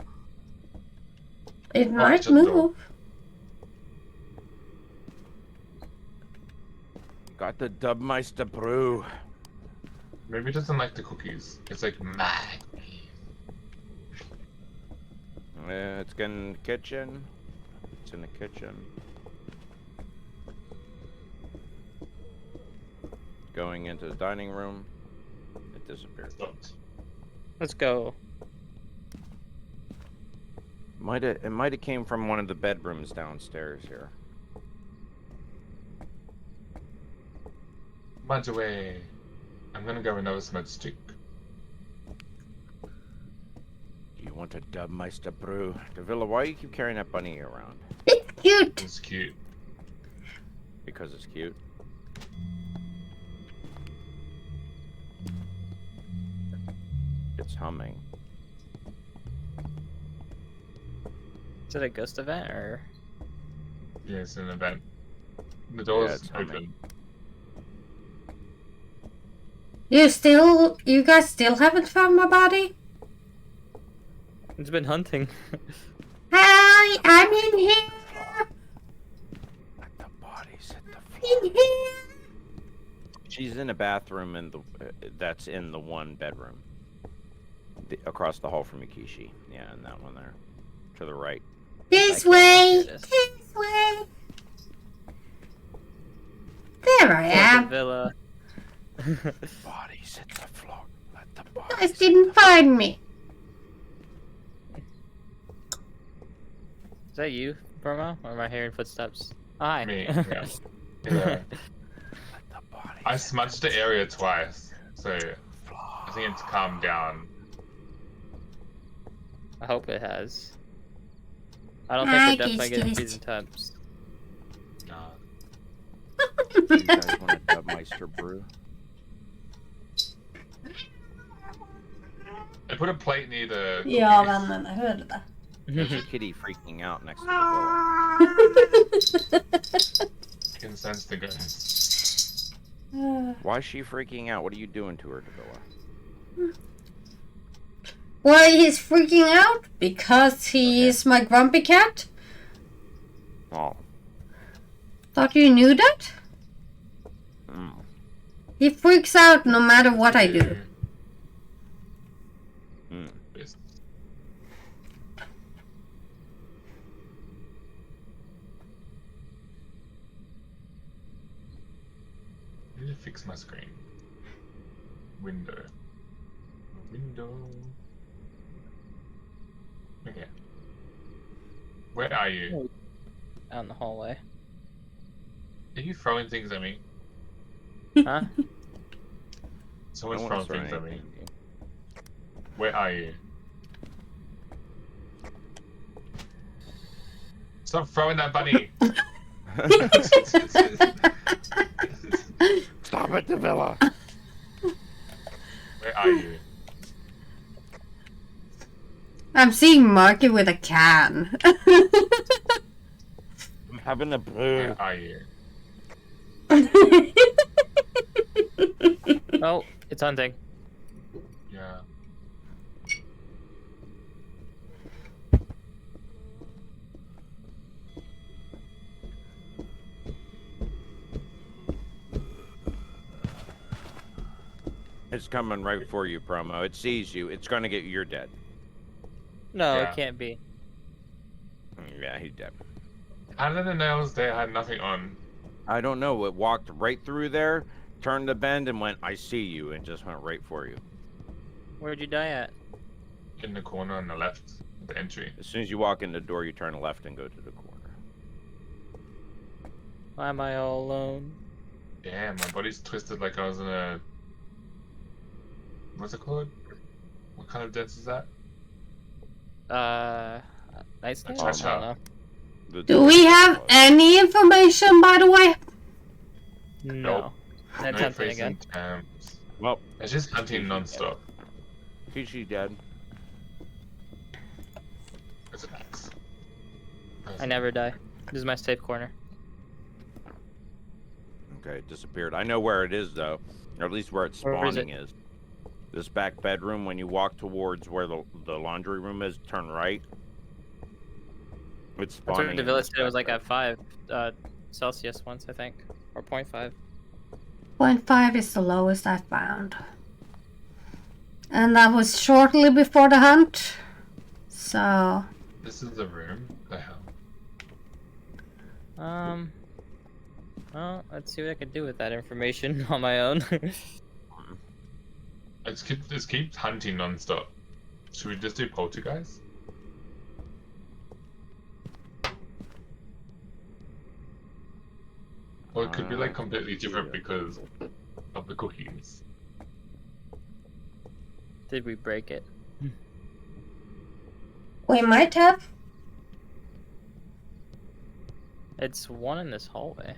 It Oh, might it's just a door. move. Got the Dubmeister brew. Maybe it doesn't like the cookies. It's like, my. It's in the kitchen. It's in the kitchen. Going into the dining room. It disappeared. Stopped. Let's go. It might have came from one of the bedrooms downstairs here. Munch away. I'm gonna go another smudge stick. Do you want a Dubmeister brew? Davila, why do you keep carrying that bunny around? It's cute. It's cute. Because it's cute. It's humming. Is it a ghost event or? Yeah, it's an event. The door's it's humming. open. You guys still haven't found my body? It's been hunting. Hi, I'm in here. Let the bodies hit the floor. In here. She's in a bathroom in the that's in the one bedroom. Across the hall from Yukishi. Yeah, and that one there. To the right. This Okay, way. here it is. This way. There I The am. villa. Bodies hit the floor. Let the You bodies guys didn't find me. Is that you, Promo? Or am I hearing footsteps? Hi. Me, yeah. Yeah. Let the bodies I hit smudged the area twice, so I think it's calmed down. I hope it has. I don't Hi, think we're definitely getting kiss, kiss. freezing temps. No. Do you guys want a Dubmeister brew? I put a plate near the Ja, cookies. vännen, jag hörde det. There's a kitty freaking out next to the door. You can sense the ghost. Why is she freaking out? What are you doing to her, Davila? Why he's freaking out? Because he is my grumpy cat? Oh. Thought you knew that? Mm. He freaks out no matter what I do. Mm. Yes. I need to fix my screen. Window. Window. Okay. Where are you? Out in the hallway. Are you throwing things at me? Huh? Someone's No throwing one's throwing things at me. anything at you. Where are you? Stop throwing that bunny! Stop it, Davila! Where are you? I'm seeing Marky with a can. I'm having a brew. Where are you? Oh, it's hunting. Yeah. It's coming right for you, Promo. It sees you. It's gonna get you. You're dead. No, Yeah. it can't be. Yeah, he's dead. How did the nails there had nothing on? I don't know. It walked right through there, turned the bend, and went, I see you, and just went right for you. Where'd you die at? In the corner on the left, the entry. As soon as you walk in the door, you turn left and go to the corner. Why am I all alone? Damn, my body's twisted like I was in a... What's it called? What kind of dance is that? Nice game? I Cha-cha. don't know. The Do door we just have closed. any information, by the way? No. Nope. That's No something facing again. temps. Well, It's just hunting Easy. non-stop. Tishy dead. It's an axe. I never die. This is my safe corner. Okay, it disappeared. I know where it is, though. Or at least where it's Where is spawning it? is. This back bedroom, when you walk towards where the laundry room is, turn right. It's I spawning. told the in village this said it was back like at 5 Celsius once, I think. Or 0.5. 0.5 is the lowest I found. And that was shortly before the hunt. So, This is the room? The hell? Well, let's see what I can do with that information on my own. It keeps hunting non-stop. Should we just do poltergeist? Or it could be like completely different because of the cookies. Did we break it? we might have. It's one in this hallway.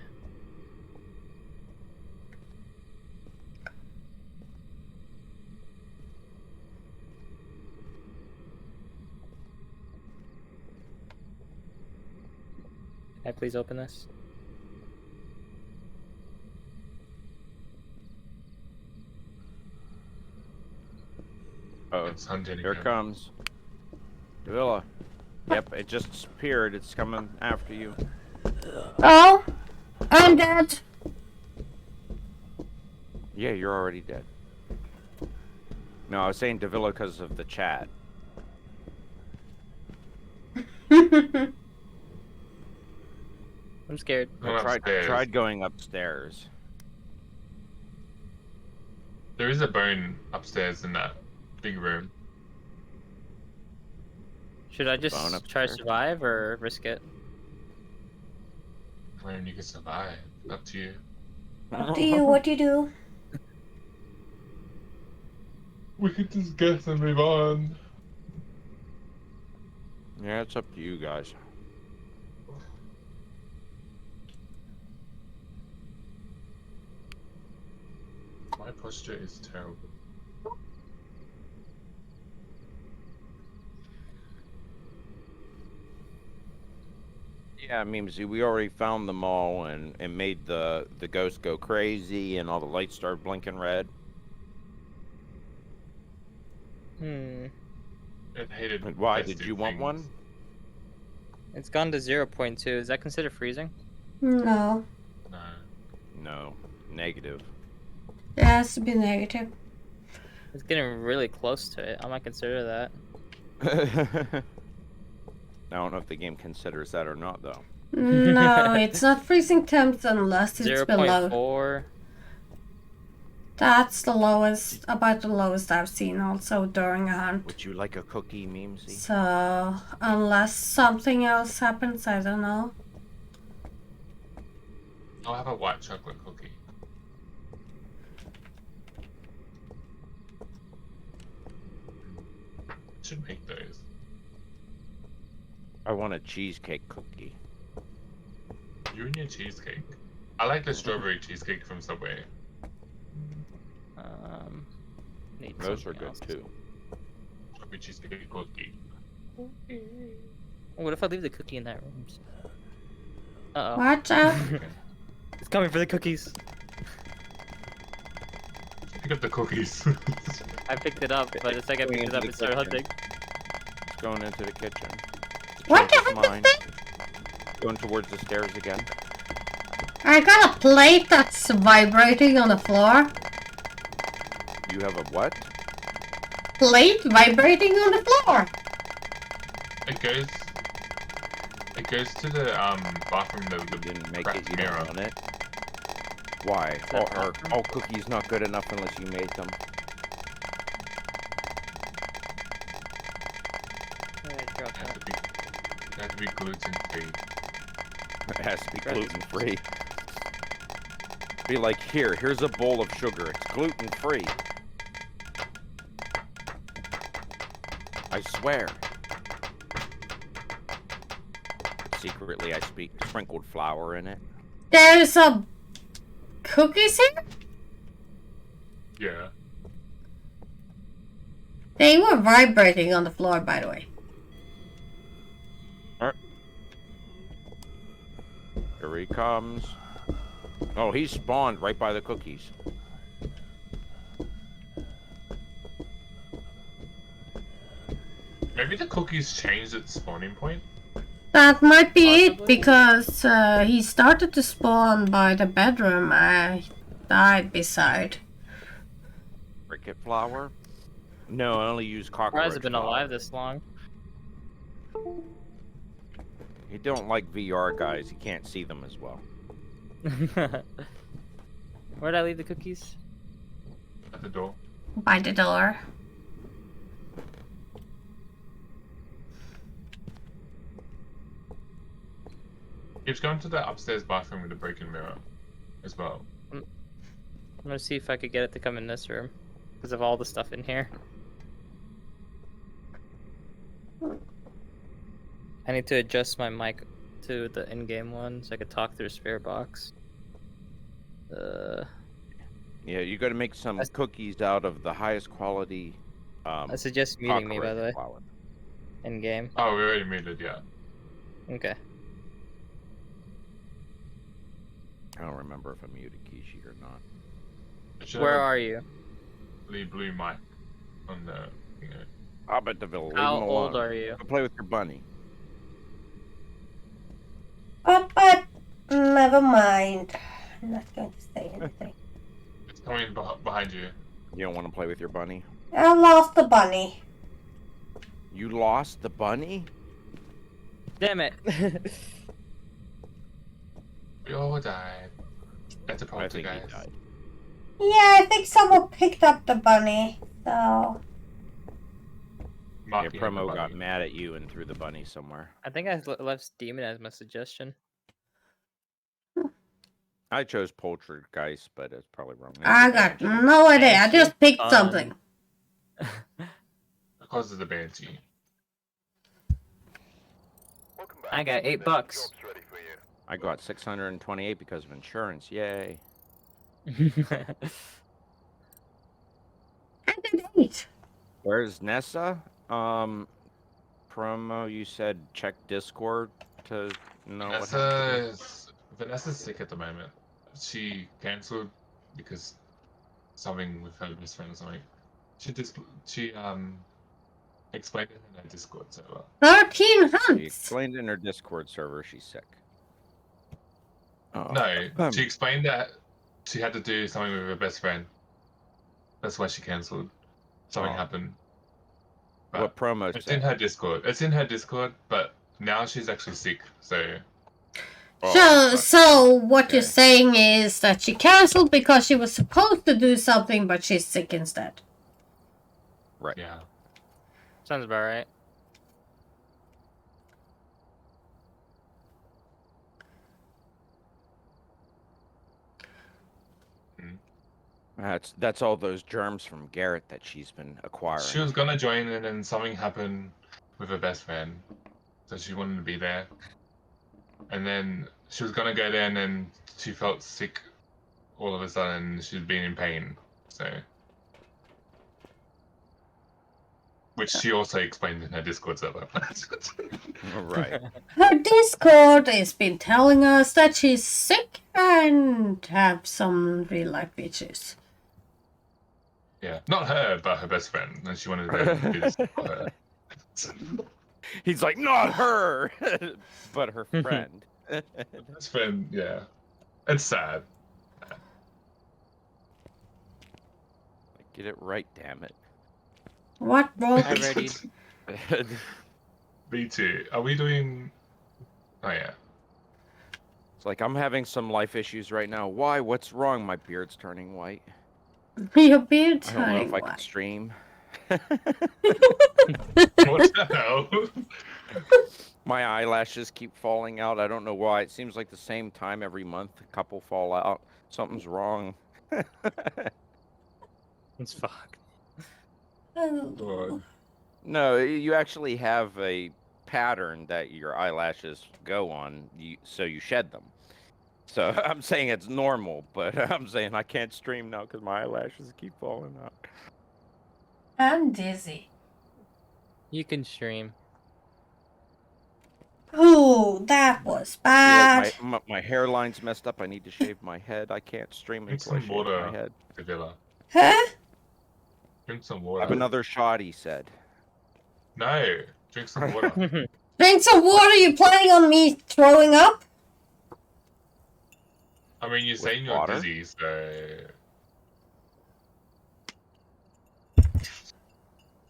Can I please open this? Oh, It's hunting here it again. comes. Villa. Yep, it just disappeared. It's coming after you. Oh, I'm dead. Yeah, you're already dead. No, I was saying Davila because of the chat. I'm scared. Go I upstairs. tried going upstairs. There is a bone upstairs in that big room. Should I Phone just try to upstairs. survive or risk it? I mean, you can survive. Up to you. What do you do? We could just guess and move on. Yeah, it's up to you guys. My posture is terrible. Yeah, Memesy, we already found them all and made the ghost go crazy and all the lights started blinking red. Hmm. It hated. And why? festive Did you want things. one? It's gone to 0.2. Is that considered freezing? No, No. No. Negative. it has to be negative. It's getting really close to it. I might consider that. I don't know if the game considers that or not, though. No, it's not freezing temps unless it's below. 0.4. That's the lowest, about the lowest I've seen also during a hunt. Would you like a cookie, Memesy? So, unless something else happens, I don't know. I'll have a white chocolate cookie. Should make those. I want a cheesecake cookie. You and your cheesecake. I like the strawberry cheesecake from Subway. Need Those are something good, else. too. Strawberry cheesecake cookie. What if I leave the cookie in that room? Uh oh. Watch out. It's coming for the cookies. Pick up the cookies. I picked it up, but the second I picked it up, it started hunting. It's going into the kitchen. What Change the its heck is mind. that? Going towards the stairs again. I got a plate that's vibrating on the floor. You have a what? Plate vibrating on the floor. It goes to the bathroom. You The didn't make cracked it, you mirror. don't want it. Why? that Are bathroom? all cookies not good enough unless you made them? Yeah, drop It has that. to be. It has to be gluten free. It has to be Right. gluten free. Be like, here's a bowl of sugar. It's gluten free. I swear. Secretly, I sprinkled flour in it. There's a cookies here? Yeah. They were vibrating on the floor, by the way. Here he comes. Oh, he spawned right by the cookies. Maybe the cookies changed its spawning point. That might be it, Possibly. because he started to spawn by the bedroom I died beside. Cricket flour? No, I only use Surprised cockroach have been flour. alive this long. He don't like VR guys. He can't see them as well. Where'd I leave the cookies? At the door. By the door. Keeps going to the upstairs bathroom with the broken mirror, as well. I'm gonna see if I could get it to come in this room because of all the stuff in here. I need to adjust my mic to the in-game one so I could talk through Spirit Box. Yeah, you got to make some That's- cookies out of the highest quality. I suggest muting me, by the way, cockroach flour. in-game. Oh, we already muted, yeah. Okay. I don't remember if I muted Kishi or not. It should Where have are you? a blue mic on the, you know. Albertville, leave How him old alone. are you? Go play with your bunny. But never mind. I'm not going to say anything. It's coming behind you. You don't want to play with your bunny? I lost the bunny. You lost the bunny? Damn it! We all died. That's a I think he poltergeist. died. Yeah, I think someone picked up the bunny. So Your Marking the promo got bunny. mad at you and threw the bunny somewhere. I think I left Demon as my suggestion. I chose Poltergeist, but it's probably wrong. I got no idea. I Fancy just picked fun. something. Because of the banshee. Welcome back. I got There's $8. some jobs ready for you. I got 628 because of insurance. Yay. I did 8. Where's Nessa? Promo, you said check Discord to know what happened. Vanessa's sick at the moment. She cancelled because something with her best friend or something. She explained it in her Discord server. 13 She hunts. explained in her Discord server she's sick. Oh. No, she explained that she had to do something with her best friend. That's why she cancelled. Something Oh. happened. What promo It's said? in her Discord. It's in her Discord, but now she's actually sick, so Oh, fuck. So what you're Okay. saying is that she cancelled because she was supposed to do something, but she's sick instead. Right. yeah. Sounds about right. That's all those germs from Garrett that she's been acquiring. She was gonna join in and something happened with her best friend. So she wanted to be there. And then she was gonna go there and then she felt sick all of a sudden. She'd been in pain. So which she also explained in her Discord server. Right. Her Discord has been telling us that she's sick and have some real life issues. Yeah. Not her, but her best friend. And she wanted to do this for her. He's like, not her, but her friend. Best friend, yeah. It's sad. Like, Get it right, damn it. What wrong? I readied. Me too. Are we doing? Oh yeah. It's like I'm having some life issues right now. Why? What's wrong? My beard's turning white. Your beard's I don't know turning if I can white. stream. What the hell? My eyelashes keep falling out. I don't know why. It seems like the same time every month a couple fall out. Something's wrong. It's fucked. Oh. No, you actually have a pattern that your eyelashes go on, so you shed them. So I'm saying it's normal, but I'm saying I can't stream now because my eyelashes keep falling out. I'm dizzy. You can stream. Oh, that was I feel bad. like my hairline's messed up. I need to shave my head. I can't stream Drink until I some shave my water, head. Davila. Huh? Drink some Have water. another shot, he said. No, drink some water. Drink some water. You planning on me throwing up? I mean, you're With saying you're water? dizzy, so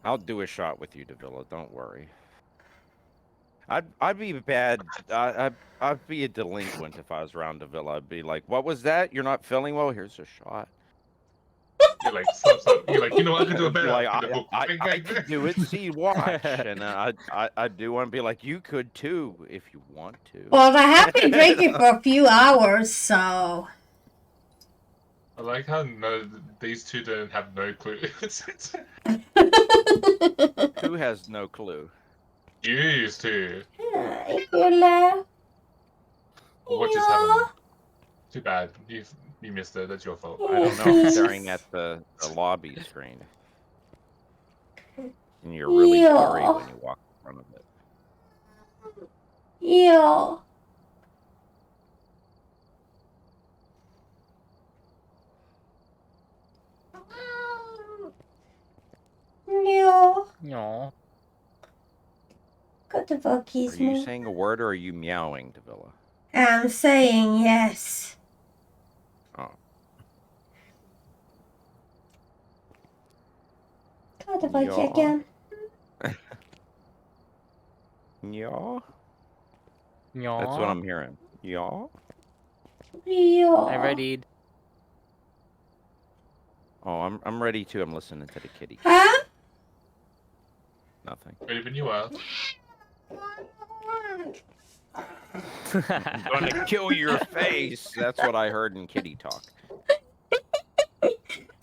I'll do a shot with you, Davila. Don't worry. I'd be bad. I'd be a delinquent if I was around Davila. I'd be like, "What was that? You're not feeling well. Here's a shot." you're like, stop. You're like, you know what? I can do it I'd be better. like, And the hook. I could do it. See, watch. And I do want to be like, you could too if you want to. Well, I have been drinking for a few hours, so. I like how these two don't have no clue. Who has no clue? You used to. Illa. What just happened? Too bad. You missed it. That's your fault. I don't know. I'm staring at the lobby screen, and you're really blurry when you walk in front of it. Yeah. Yeah. No. Got the fuck Are keys, you man. saying a word or are you meowing, Davila? I'm saying yes. Oh. Got the fuck Ja. again. Yeah. No. That's what I'm hearing. Yeah. Yeah. I readied. Oh, I'm ready too. I'm listening to the kitty. Huh? Nothing. Ready when you are. I'm gonna kill your face. That's what I heard in kitty talk.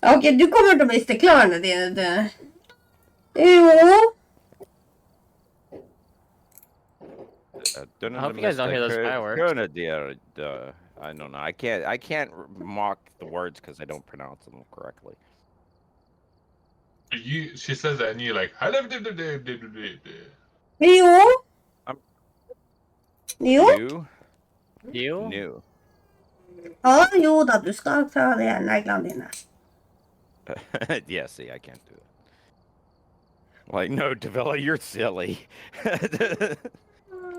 Okej, du kommer inte bli klar när det. Jo. I hope you guys don't hear those fireworks. I don't know. I can't mock the words because I don't pronounce them correctly. She says that and you're like, Jo. Jo. You? You? New. Ja, jo då, du ska ta det neglarna dina. Yeah, see, I can't do it. Like, no, Davila, you're silly.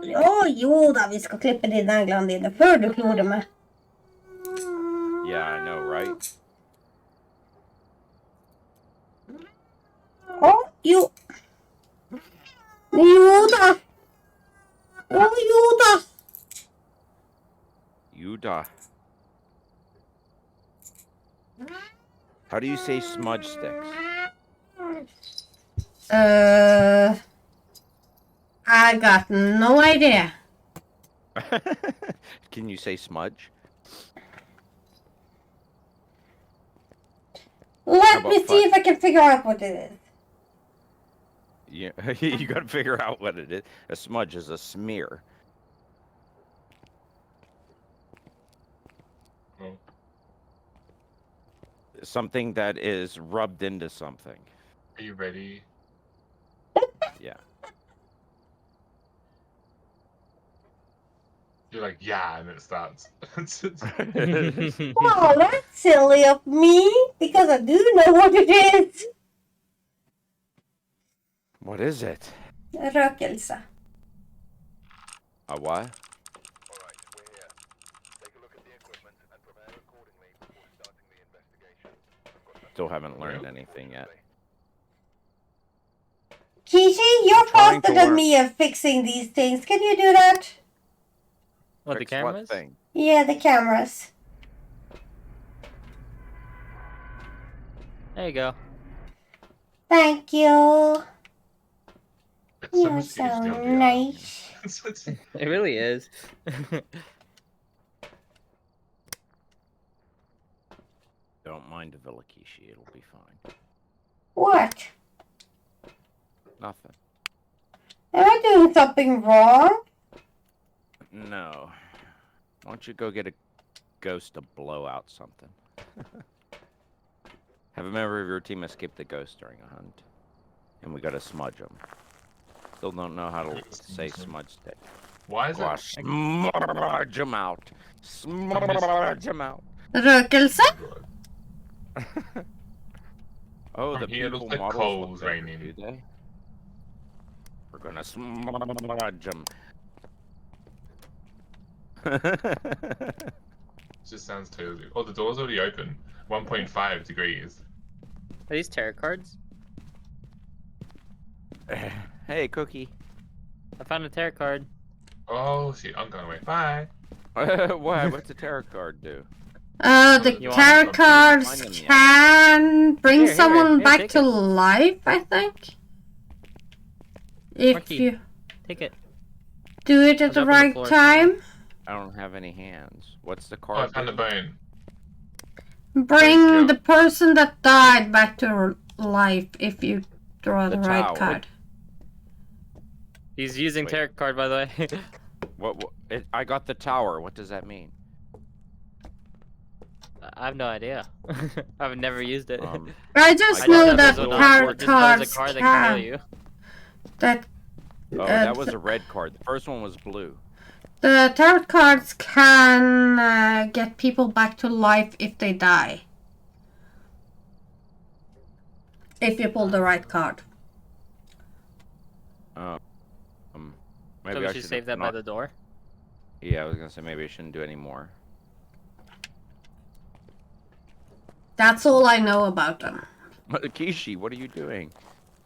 Ja, jo då, vi ska klippa dina neglarna dina för du klodde mig. Yeah, I know, right? Ja, jo. Jo då. Ja, jo då. Yuda. How do you say smudge sticks? I got no idea. Can you say smudge? Let about me see fudge? if I can figure out what it is. Yeah, you gotta figure out what it is. A smudge is a smear. Oh. Something that is rubbed into something. Are you ready? Yeah. You're like, yeah, and it starts. Wow, that's silly of me because I do know what it is. What is it? Rökelse. A what? Alright, we're here. Take a look at the equipment and prepare accordingly before starting the investigation. I've got Still haven't learned anything yet. Kishi, you're I'm trying to faster than learn. me at fixing these things. Can you do that? What, the Fix cameras? thing? Yeah, the cameras. There you go. Thank you. It's so You're much so easier on VR. nice. It really is. Don't mind Kishi, it'll be fine. What? Nothing. Am I doing something wrong? No. Why don't you go get a ghost to blow out something? Have a member of your team escape the ghost during a hunt. And we gotta smudge them. Still don't know how to say smudge stick. Why is Go it? smudge them out. Smudge them out. Rökelse? Oh, From the here it people looks like models coals look better, raining. do they? We're gonna smudge them. Just sounds totally. Oh, the door's already open. 1.5 degrees. Are these tarot cards? Hey, Cookie. I found a tarot card. Oh shit, I'm going away. Bye. Why? What's a tarot card do? The You want tarot them? cards Find them yet. can bring Here, someone here, back take to it. life, I think. If Marky. you Take it. do it at It's the up on the right floor time, I don't have any hands. What's the Oh, I card found a do? bone. bring you. the person that died back to life if you draw the The right tower. card. He's using Wait. tarot card, by the way. I got the tower. What does that mean? I have no idea. I've never used it. I just I know got that the little tarot card. Just know there's cards a card that can kill can. you. That Oh, that was a red card. The first one was blue. the tarot cards can get people back to life if they die. If you pull the right card. Maybe So we I should should save that by the door. Yeah, I was gonna say maybe I shouldn't do any more. That's all I know about them. Kishi, what are you doing?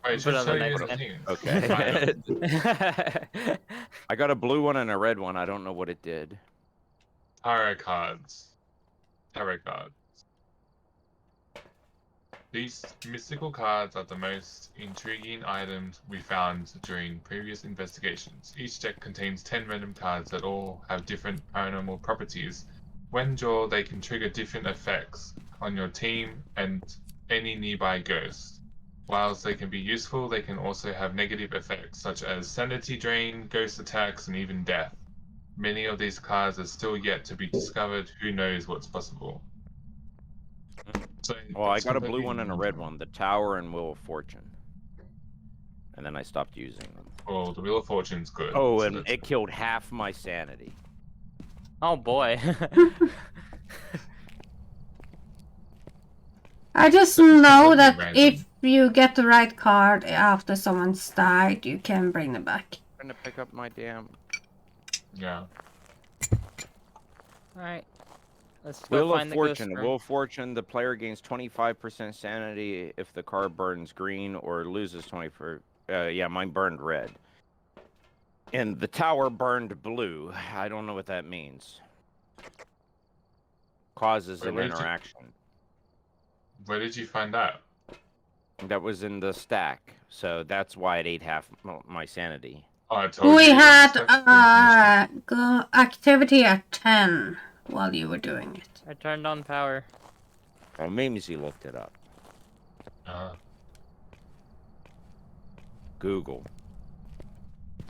Wait, Put it just on show the you next the one. things. Okay. I got a blue one and a red one. I don't know what it did. Tarot cards. Tarot cards. These mystical cards are the most intriguing items we found during previous investigations. Each deck contains 10 random cards that all have different paranormal properties. When drawn, they can trigger different effects on your team and any nearby ghosts. Whilst they can be useful, they can also have negative effects such as sanity drain, ghost attacks, and even death. Many of these cards are still yet to be discovered. Who knows what's possible? So Well, I it's got a blue completely one and a red random. one. The Tower and Wheel of Fortune. And then I stopped using them. Oh, the Wheel of Fortune's good. Oh, so and that's it killed half my sanity. Oh boy. I just So it's know completely that random. if you get the right card after someone's died, you can bring them back. I'm trying to pick up my damn Yeah. Alright. Let's go Wheel of find the ghost Fortune. room. Wheel of Fortune, the player gains 25% sanity if the card burns green or loses 20%. Yeah, mine burned red. And the Tower burned blue. I don't know what that means. Causes Wait, an where did you- interaction. Where did you find that? That was in the stack. So that's why it ate half my sanity. Oh, I told We you. had activity at 10 while you were doing it. I turned on power. Oh, Mimsy looked it up. Google.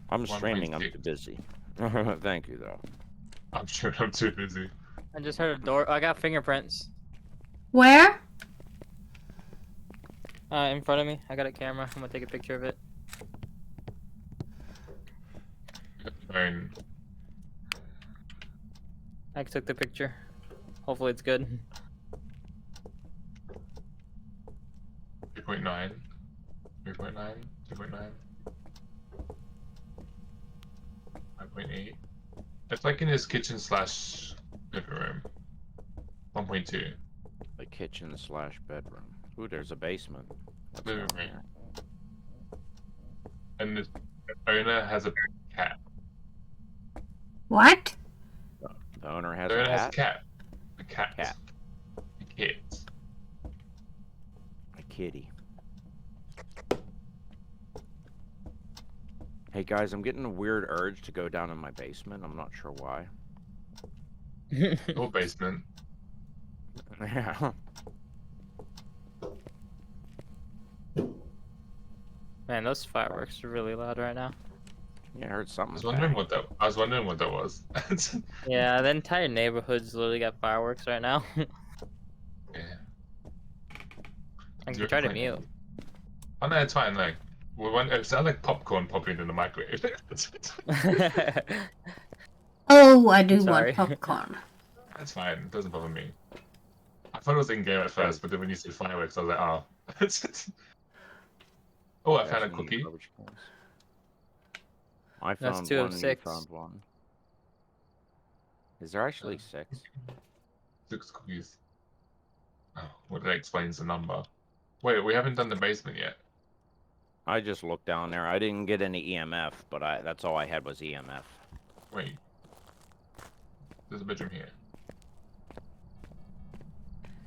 I'm streaming. I'm 1.6. too busy. Thank you, though. I'm sure I'm too busy. I just heard a door. I got fingerprints. Where? In front of me. I got a camera. I'm gonna take a picture of it. Phone. I took the picture. Hopefully it's good. 3.9. 3.9. 2.9. 5.8. It's like in his kitchen / living room. 1.2. The kitchen / bedroom. Ooh, there's a basement. What's Living down room. there? And the owner has a cat. What? The owner has The a owner has a cat. cat. A cat. Cat. A kit. A kitty. Hey guys, I'm getting a weird urge to go down in my basement. I'm not sure why. Or basement. Yeah. Man, those fireworks are really loud right now. Yeah, I heard I something. was wondering what that was. Yeah, the entire neighborhood's literally got fireworks right now. Yeah. I You're can try to complaining. mute. Oh no, it's fine. Like, it sounds like popcorn popping in the microwave. Oh, I do Sorry. want popcorn. That's fine. It doesn't bother me. I thought it was in game at first, but then when you said fireworks, I was like, oh. Oh, I found a Passing you cookie. garbage cans. I That's found 2 of one. You 6. found one. Is there actually 6? 6 cookies. Oh, well, that explains the number. Wait, we haven't done the basement yet. I just looked down there. I didn't get any EMF, but that's all I had was EMF. Wait. There's a bedroom here.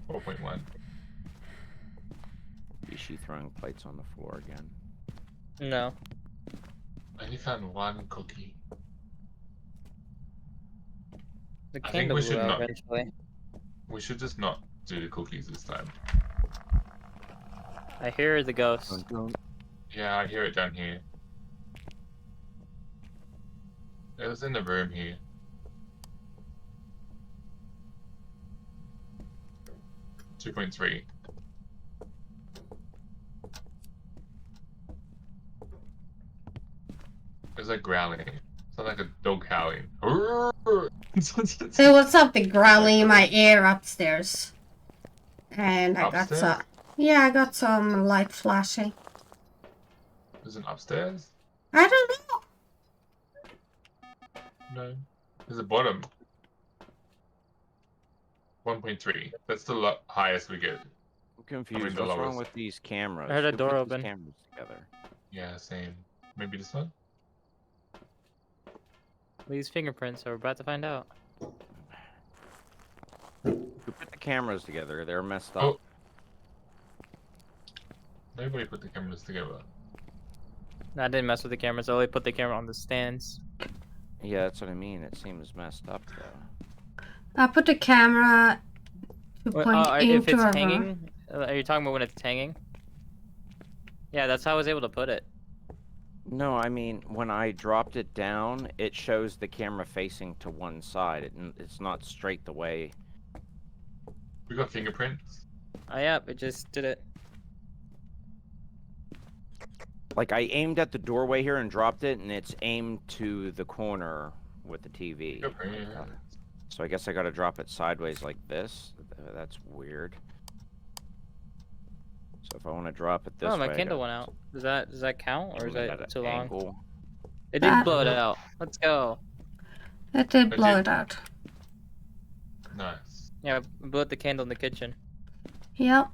4.1. Is she throwing plates on the floor again? No. I only found 1 cookie. The I think candle we blew should out not- eventually. We should just not do the cookies this time. I hear the ghost. Dun, dun. Yeah, I hear it down here. It was in the room here. .3. It's like growling. Sounds like a dog howling. There was something growling in my ear upstairs. And I got Upstairs? some. Yeah, I got some light flashing. Is it upstairs? I don't know. No. There's a bottom. 1.3. That's the highest we get. I'm confused. the What's wrong lowest. with these cameras? I heard a Who door put these open. cameras together? Yeah, same. Maybe this one? These fingerprints are about to find out. Who put the cameras together? They're messed up. Oh. Nobody put the cameras together. No, I didn't mess with the cameras. I only put the camera on the stands. Yeah, that's what I mean. It seems messed up though. I put the camera to Wait, point if into it's a room. hanging, are you talking about when it's hanging? Yeah, that's how I was able to put it. No, I mean when I dropped it down, it shows the camera facing to one side. It's not straight the way. We got fingerprints. Oh, yeah, it just did it. Like I aimed at the doorway here and dropped it, and it's aimed to the corner with the TV. Fingerprints. So I guess I gotta drop it sideways like this. That's weird. So if I want to drop it this Oh, way, my I candle gotta went out. Does that count, or is aim it that at too an long? angle. It did blow it out. Let's go. It did It blow did. it out. Nice. Yeah, I blew out the candle in the kitchen. Yep.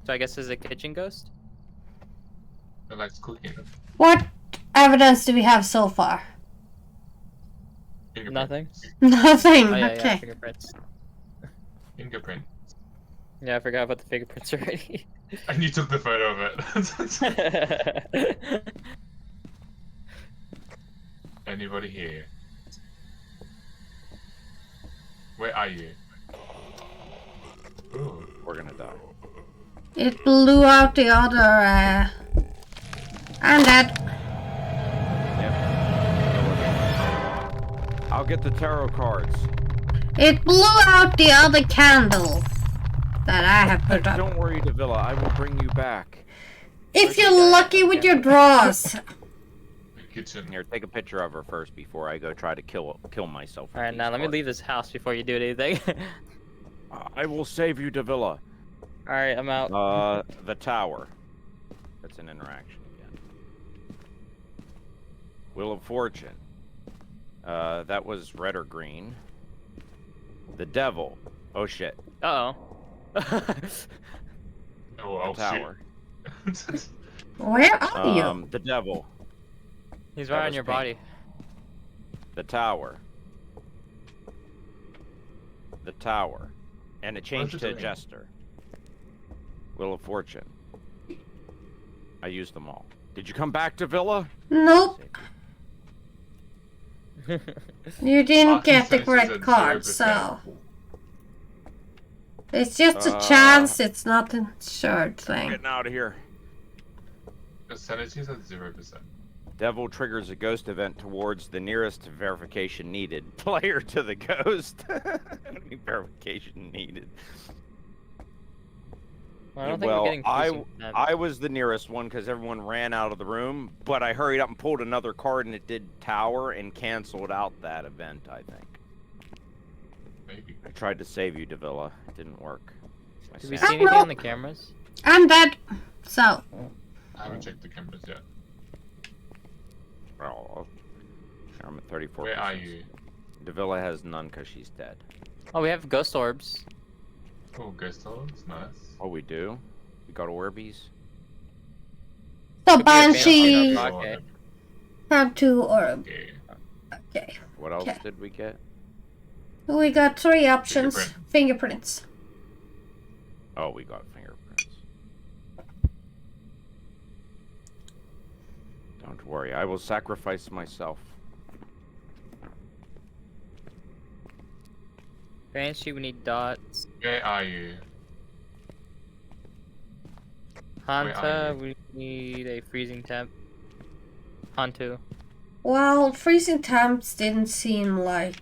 So I guess it's a kitchen ghost? It likes cooking. What evidence do we have so far? Nothing. Nothing. Oh, yeah, okay. yeah, fingerprints. Fingerprint. Yeah, I forgot about the fingerprints already. And you took the photo of it. Anybody here? Where are you? Ooh. We're gonna die. It blew out the other. I'm dead. Yep. I'll get the tarot cards. It blew out the other candle that I have put up. Don't worry, Davila. I will bring you back. If you're lucky with your draws. The kitchen. Here, take a picture of her first before I go try to kill myself. with Alright, these now let me cards. leave this house before you do anything. I will save you, Davila. Alright, I'm out. The tower. That's an interaction again. Wheel of Fortune. That was red or green. The devil. Oh shit. Uh-oh. Oh, I'll The tower. shoot. Where are you? The devil. He's That right on was your pink. body. The tower. The tower. And it changed it to a doing? jester. Wheel of Fortune. I used them all. Did you come back to Villa? Nope. You didn't Marking get the senses correct at card, 0%. so it's just a Uh, chance. It's not a sure thing. Getting out of here. The sanity is at 0%. Devil triggers a ghost event towards the nearest verification needed player to the ghost. I mean, verification needed. I don't think we're getting freezing temps. I was the nearest one because everyone ran out of the room, but I hurried up and pulled another card and it did tower and canceled out that event, I think. Maybe. I tried to save you, Davila. It didn't work. My Did we sanity- see anything on the cameras? I'm dead. So I haven't checked the cameras yet. Oh, I'm at 34. Where are you? Davila has none because she's dead. Oh, we have ghost orbs. Oh, ghost orbs, nice. Oh, we do? We got Orbeez? the Could be a fan Banshee on our pocket. have 2 orbs. Okay. Okay. What else Okay. did we get? We got 3 options. Fingerprint. Fingerprints. Oh, we got fingerprints. Don't worry, I will sacrifice myself. Banshee, we need dots. Where are you? Hanta, we need a freezing temp. Hantu. Well, freezing temps didn't seem like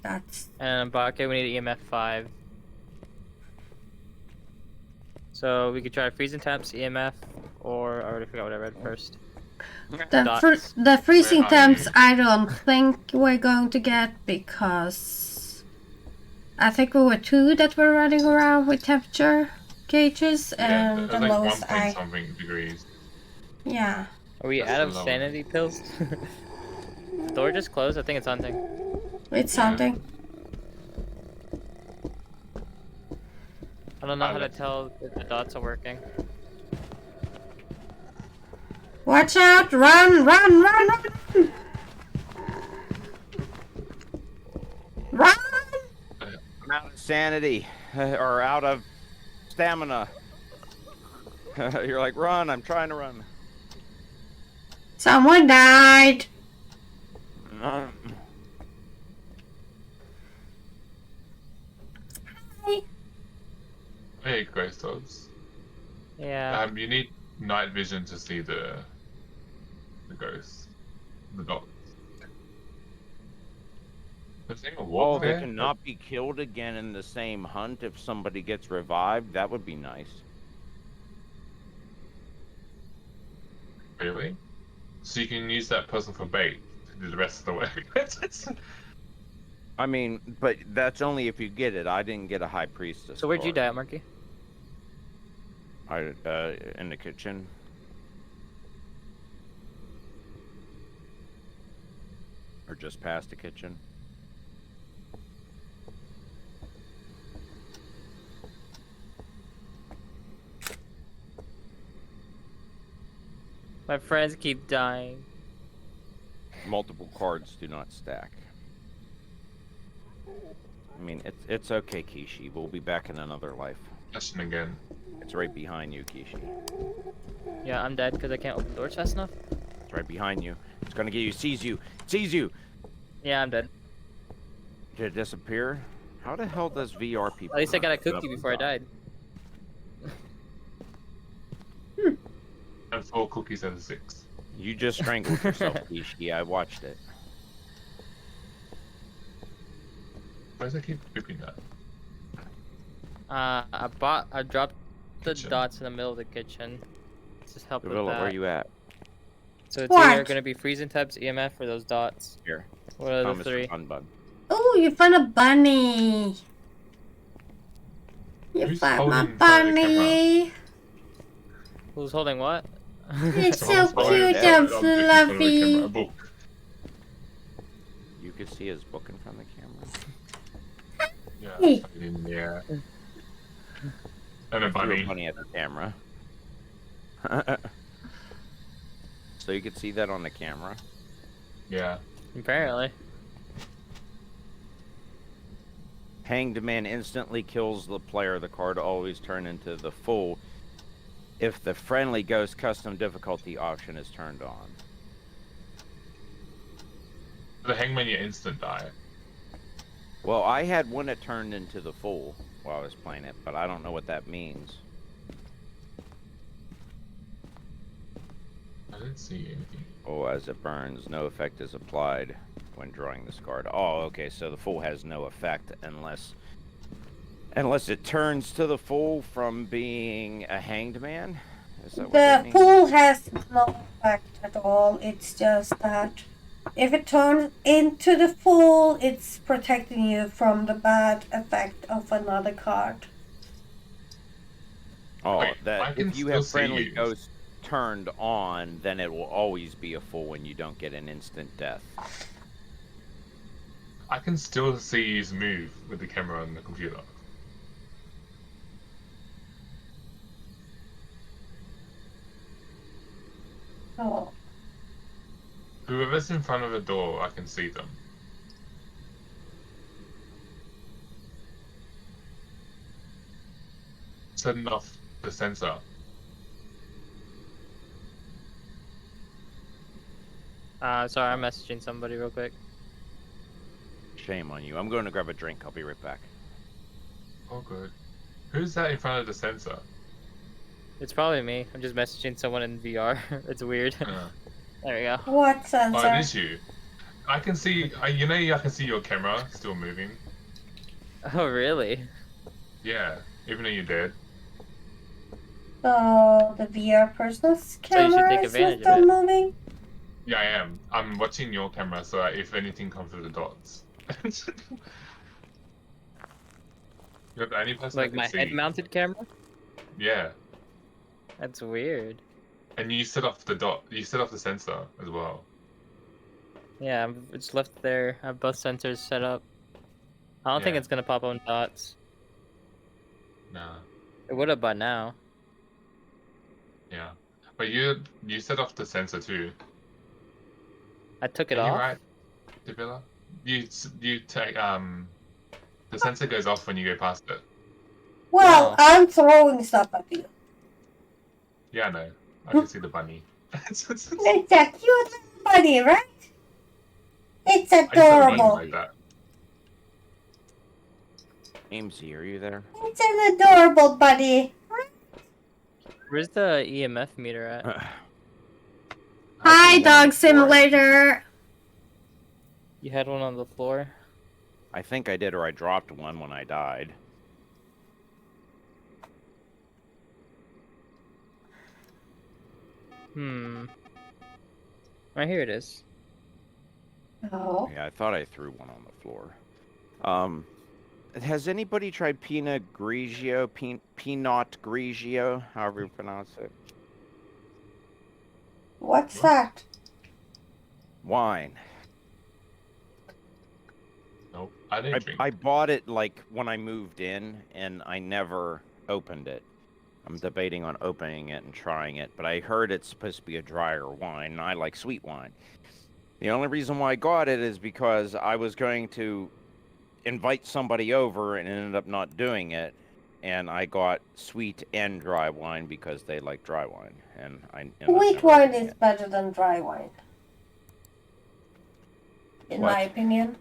that's. And Mbake, we need EMF 5. So we could try freezing temps, EMF, or I already forgot what I read first. Dots. The freezing Where are temps you? I don't think we're going to get because I think we were 2 that were running around with temperature gauges Yeah, and it the was like lowest 1 I. point something degrees. Yeah. Are we That's out of the low. sanity pills? The door just closed? I think it's hunting. It's Yeah. something. I don't know I how to like- tell if the dots are working. Watch out! Run! Run! Run! Run! Run! I'm out of sanity, or out of stamina. You're like, run, I'm trying to run. Someone died. Um, Hey, ghost orbs. Yeah. You need night vision to see the ghosts, the dots. There's even a Well, wall they there. cannot be killed again in the same hunt if somebody gets revived. That would be nice. Really? So you can use that person for bait to do the rest of the work. I mean, but that's only if you get it. I didn't get a high priestess. So where'd you card. die at, Marky? In the kitchen. Or just past the kitchen. My friends keep dying. Multiple cards do not stack. I mean, it's okay, Kishi. We'll be back in another life. Question again. It's right behind you, Kishi. Yeah, I'm dead because I can't open doors fast enough. It's right behind you. It's gonna get you. Sees you. Sees you. Yeah, I'm dead. Did it disappear? How the hell does VR people? At least I not got a get up cookie and before I die? died. And 4 cookies out of 6. You just strangled yourself, Kishi. I watched it. Why does I keep doing that? I dropped the Kitchen. dots in the middle of the kitchen. Just help with Davila, that. where you at? So it's What? either gonna be freezing temps, EMF, or those dots. Here. What are the Thomas 3? Funbug. Oh, you found a bunny. You Who's found my holding in front of the bunny. Who's holding what? It's so Someone's holding cute it and in front of the camera, fluffy. a book. You could see his book in front of the camera. Yeah, Hey. stuck it in there. And a I threw a bunny. bunny at the camera. So you could see that on the camera. Yeah. Apparently. Hanged man instantly kills the player. The card always turn into the fool if the friendly ghost custom difficulty option is turned on. The hangman, you instant die. Well, I had one that turned into the fool while I was playing it, but I don't know what that means. I didn't see anything. Oh, as it burns, no effect is applied when drawing this card. Oh, okay, so the fool has no effect unless it turns to the fool from being a hanged man? Is that what that The means? pool has no effect at all. It's just that if it turns into the fool, it's protecting you from the bad effect of another card. Oh, Wait, I that can if you still have see friendly you. ghost turned on, then it will always be a fool when you don't get an instant death. I can still see you move with the camera on the computer. Oh, Whoever's in front of the door, I can see them. Setting off the sensor. Sorry, I'm messaging somebody real quick. Shame on you. I'm going to grab a drink. I'll be right back. Oh, good. Who's that in front of the sensor? It's probably me. I'm just messaging someone in VR. It's weird. There we go. what Oh, it sensor? is you. I can see. You know, I can see your camera still moving. Oh, really? Yeah, even though you're dead. So the VR person's So you should camera take is advantage of still it. moving? Yeah, I am. I'm watching your camera, so that if anything comes through the dots. You're the only person I Like can my see. head-mounted camera? Yeah, That's weird. and you set off the dot. You set off the sensor as well. Yeah, it's left there. I have both sensors set up. I don't think Yeah. it's gonna pop on dots. Nah. It would have by now. Yeah. But you set off the sensor too. I took it Are you off. right, Devilla? You take the sensor goes off when you go past it. Well, No. I'm throwing stuff at you. Yeah, I know. I can see the bunny. It's a cute little bunny, right? It's I used to have a bunny adorable. like that. Amesy, are you there? It's an adorable bunny. Where's the EMF meter at? Hi, I think one on Dog the floor. Simulator. You had one on the floor. I think I did, or I dropped one when I died. Right here it is. Oh. Yeah, I thought I threw one on the floor. Has anybody tried Pinot Grigio? Pinot Grigio, however you pronounce it. What's that? Wine. Nope. I didn't drink. I bought it like when I moved in, and I never opened it. I'm debating on opening it and trying it, but I heard it's supposed to be a drier wine, and I like sweet wine. The only reason why I got it is because I was going to invite somebody over and ended up not doing it, and I got sweet and dry wine because they like dry wine, and I ended up Sweet never wine opening is it. better than dry wine. In What? my opinion.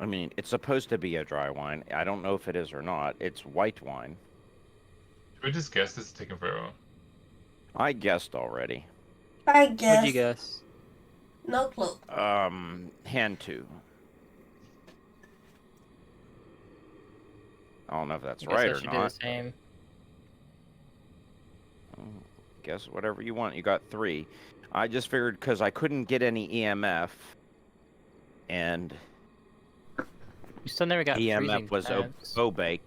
I mean, it's supposed to be a dry wine. I don't know if it is or not. It's white wine. Should we just guess this is taking forever? I guessed already. I What'd guess. you guess? No clue. Hand 2. I don't know if that's I guess right I or should do the not. same. Guess whatever you want. You got 3. I just figured because I couldn't get any EMF, and You still never got freezing EMF was temps. Obake.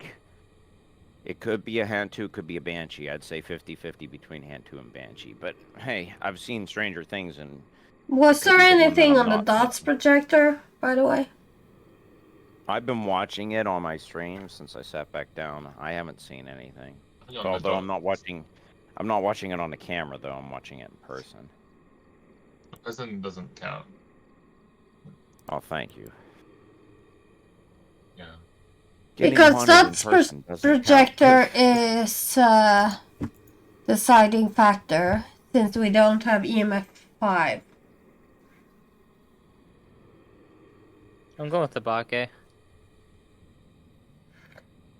It could be a hand 2, could be a Banshee. I'd say 50-50 between hand 2 and Banshee. But hey, I've seen stranger things, and Was there Could be the one that anything I'm on the not dots thinking. projector, by the way? I've been watching it on my stream since I sat back down. I haven't seen anything. Hang on, the Although I'm dot. not watching it on the camera though. I'm watching it in person. The person doesn't count. Oh, thank you. Yeah. Getting Because haunted in that person doesn't count. projector is deciding factor since we don't have EMF 5. I'm going with the Bake.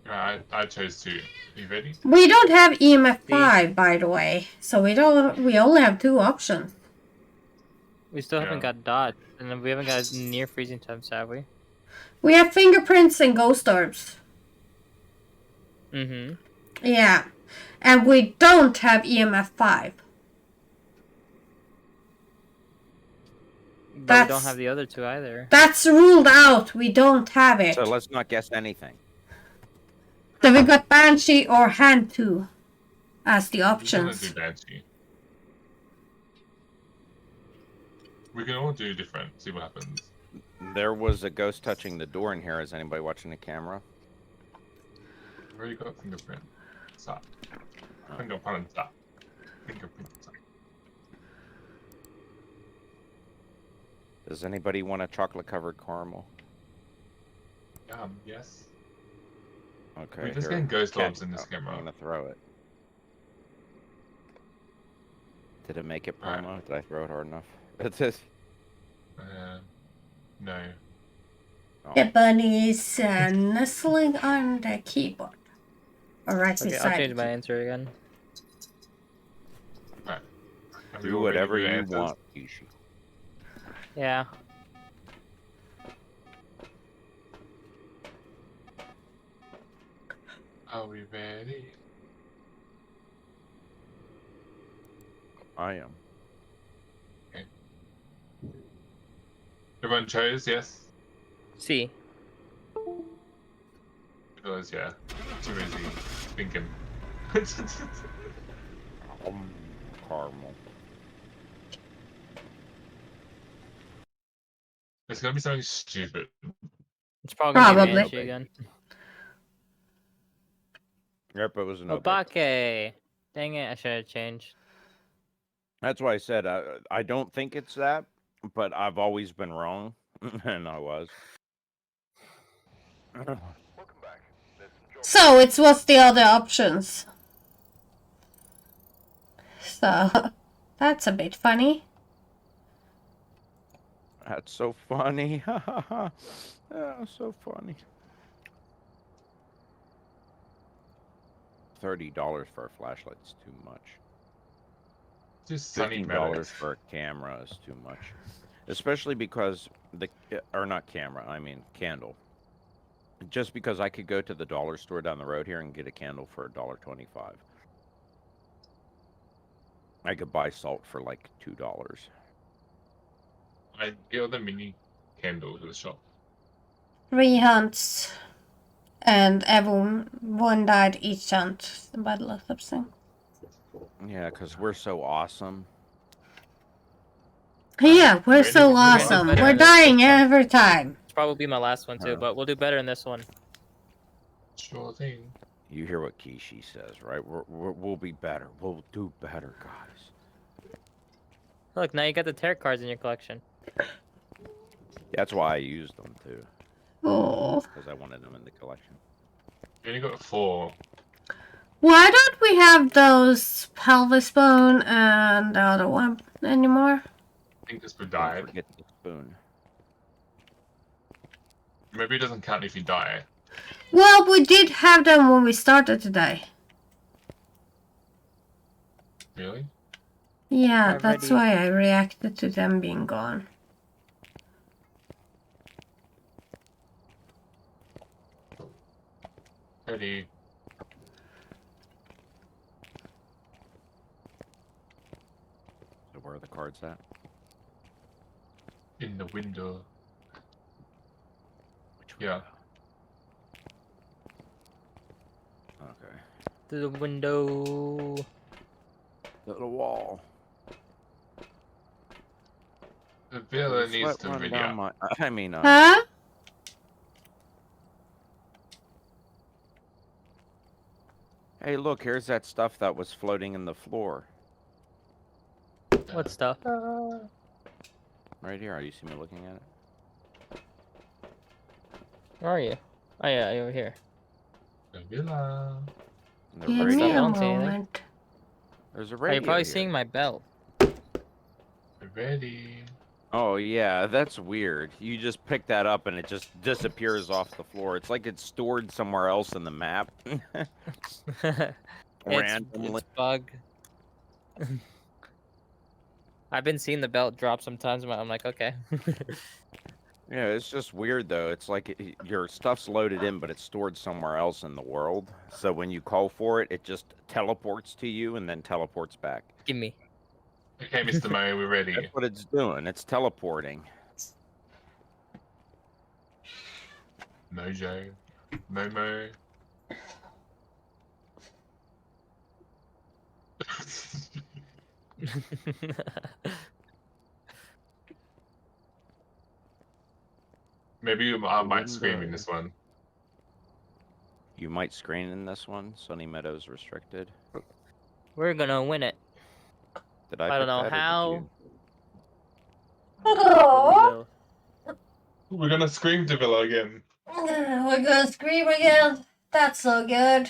I chose 2. Are you ready? We don't have EMF See? 5, by the way, so we only have 2 options. We still haven't Yeah. got dot, and then we haven't got near freezing temps, have we? We have fingerprints and ghost orbs. Mm-hmm. Yeah. And we don't have EMF 5. But we That's- don't have the other 2 either. That's ruled out. We don't have it. So let's not guess anything. So we got Banshee or Hand 2 as the I'm just gonna options. do Banshee. We can all do different, see what happens. There was a ghost touching the door in here. Is anybody watching the camera? We've already got fingerprint. Stop. Oh. Fingerprint stop. Fingerprint stop. Does anybody want a chocolate covered caramel? Yes. Okay. We're just here. getting ghost Cat- orbs in this I'm camera. gonna throw it. Did it make it Alright. promo? Did I throw it hard enough? It's just. No. Oh. The bunny is nestling on the keyboard. Or right Okay, beside I'll change it. my answer again. Are we Do all ready whatever for the you answers? want, Kishi. Yeah. Are we ready? I am. Everyone chose, yes? C. Because, yeah. Too easy thinking. Caramel. It's gonna be something stupid. It's probably gonna be Probably. Banshee again. Yep, it was an Obake. Dang it, I should have changed. That's why I said I don't think it's that, but I've always been wrong, and I was. Welcome back. There's some jobs. So it's what's the other options. So that's a bit funny. That's so funny. Yeah, so funny. $30 for a flashlight's too much. Just sunny $15 medics. for a camera is too much, especially because or not camera, I mean candle. Just because I could go to the dollar store down the road here and get a candle for $1.25. I could buy salt for like $2. I get the mini candles at the shop. 3 hunts. And everyone died each hunt by the looks of things. Yeah, because we're so awesome. Yeah, we're Ready? so We're awesome. better We're than this dying one. every time. It's probably my last one too, Oh. but we'll do better in this one. Sure thing. You hear what Kishi says, right? We'll be better. We'll do better, guys. Look, now you got the tarot cards in your collection. That's why I used them too, Oh. because I wanted them in the collection. You only got 4. Why don't we have those pelvis bone and the other one anymore? I think this would Don't die. forget the spoon. Maybe it doesn't count if you die. Well, we did have them when we started today. Really? Yeah, I'm that's ready. why I reacted to them being gone. Ready? So where are the cards at? In the window. Which Yeah. Okay. To the window. The wall. The villa Sweat needs to run video. down my. I mean, Huh? Hey, look, here's that stuff that was floating in the floor. What stuff? Right here. You see me looking at it? Where are you? Oh yeah, over here. The villa. And the Give What's me up? I a radio. don't see anything. moment. There's a Oh, radio you're probably here. seeing my belt. Ready. Oh, yeah, that's weird. You just pick that up and it just disappears off the floor. It's like it's stored somewhere else in the map. Randomly. It's bug. I've been seeing the belt drop sometimes. I'm like, okay. Yeah, it's just weird, though. It's like your stuff's loaded in, but it's stored somewhere else in the world. So when you call for it, it just teleports to you and then teleports back. Give me. Okay, Mr. Mario, we're ready. That's what it's doing. It's teleporting. Mojo. Momo. Maybe I might scream in this one. You might screen in this one. Sunny Meadows restricted. We're gonna win it. Did I I don't pick know that, or did how. you? But we Oh, will. We're gonna scream to Villa again. we're gonna scream again. That's so good.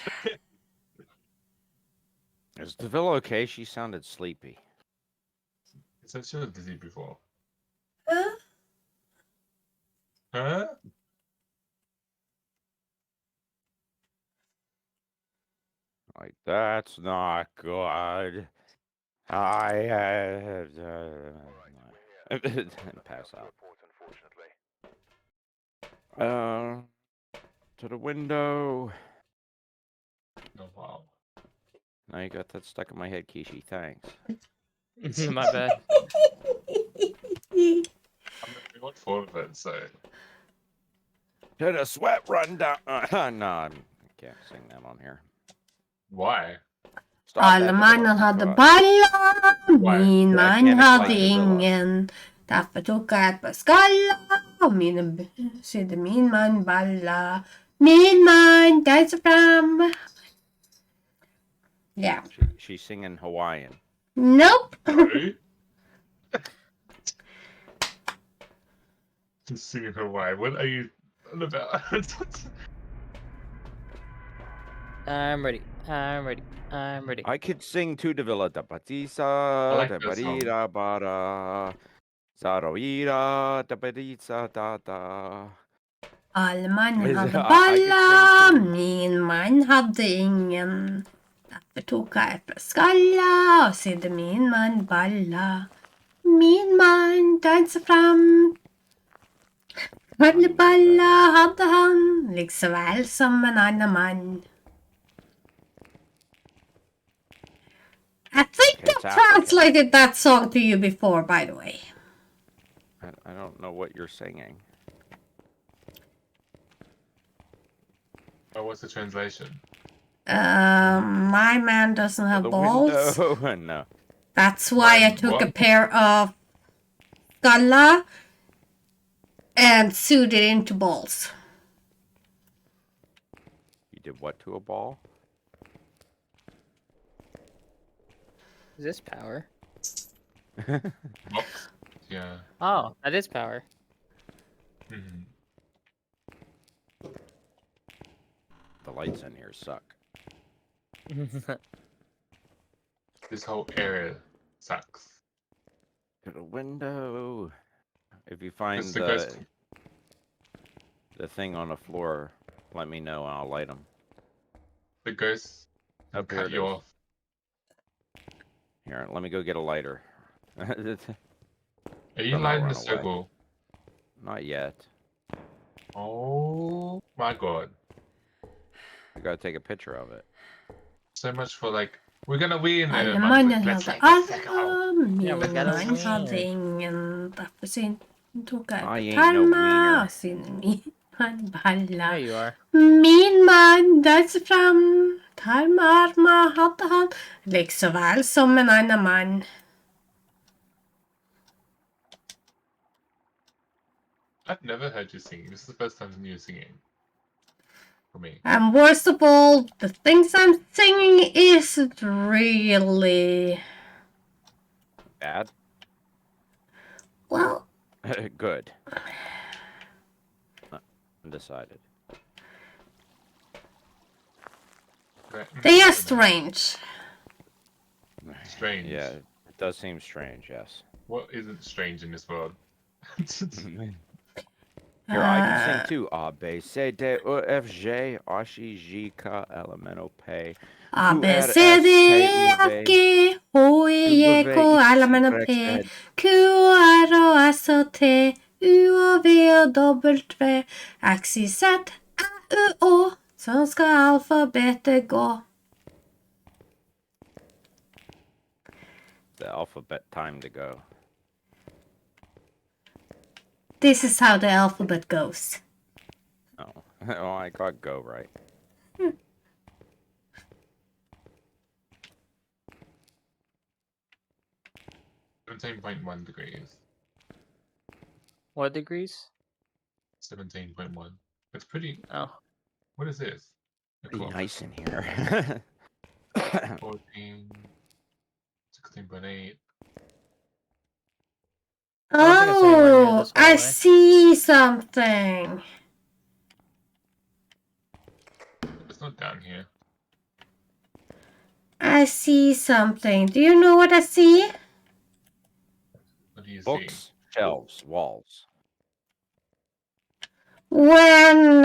Is Deville okay? She sounded sleepy. It said she was dizzy before. Huh? Huh? Like, that's not good. I pass out. To the window. Oh, wow. Now you got that stuck in my head, Kishi. Thanks. My bad. I mean, we got 4 of it, so. To the sweat run down. No, I can't sing that on here. Why? Stop that, Alle mannen Deville. hade God. ballar, min I man can't hade explain Deville. ingen. Därför tog jag ett par skallar och sydde min man balla. Min man dansar fram. Yeah. She's singing Hawaiian. Nope. No? Just singing Hawaii. What are you on about? I'm ready. I'm ready. I'm ready. I could sing to Deville. Da batisa, like da that song. barira bara. Zaroira, da barisa da da. Alle mannen Is- hade I could ballar, sing too. min man hade ingen. Därför tog jag ett par skallar och sydde min man balla. Min man dansar fram. Balla hade han, liksom väl som en annan man. I think Okay, I it's translated that song to you before, by the way. I don't know what you're singing. Oh, what's the translation? My man doesn't have The balls. window. No. That's why I Man, took a what? pair of skalla and sewed it into balls. You did what to a ball? Is this power? Box? Yeah. Oh, that is power. Mhm. The lights in here suck. This whole area sucks. To the window. If you find It's the ghost. the thing on the floor, let me know and I'll light them. The ghost will Up here cut it you is. off. Here, let me go get a lighter. Are you Don't lighting run the away. circle? Not yet. Oh my god. I gotta take a picture of it. So much for like, we're gonna win. Alle And Mom's mannen like, let's hade light the circle. alla, Yeah, we min gotta man win. hade ingen. Därför tog jag I ett ain't no tarma wiener. och sin min man balla. There you are. Min man dansar fram, tarmarma hade han, liksom väl som en annan man. I've never heard you singing. This is the first time you singing. for me. And worst of all, the things I'm singing isn't really... Bad? Well, Good. Undecided. they are strange. Strange. Yeah, it does seem strange, yes. What isn't strange in this world? Here, I can sing too. A, B, C, D, E, F, G, H, I, J, K, L, M, N, O, P, A, Q, B, R, C, S, D, T, E, U, F, V, G, H, I, J, K, W, L, X, M, N, O, Y, P, Z. Q, R, S, T, U, V, W, X, Y, Z, U, Å. Sånn skal alfabetet gå. The alphabet time to go. This is how the alphabet goes. Oh, oh, I got go right. 17.1 degrees. What degrees? 17.1. It's pretty. Oh. What is this? Pretty nice in here. 14. 16.8. I don't think it's anywhere near Oh, this I hallway. see something. It's not down here. I see something. Do you know what I see? What do you see? Books, shelves, walls. When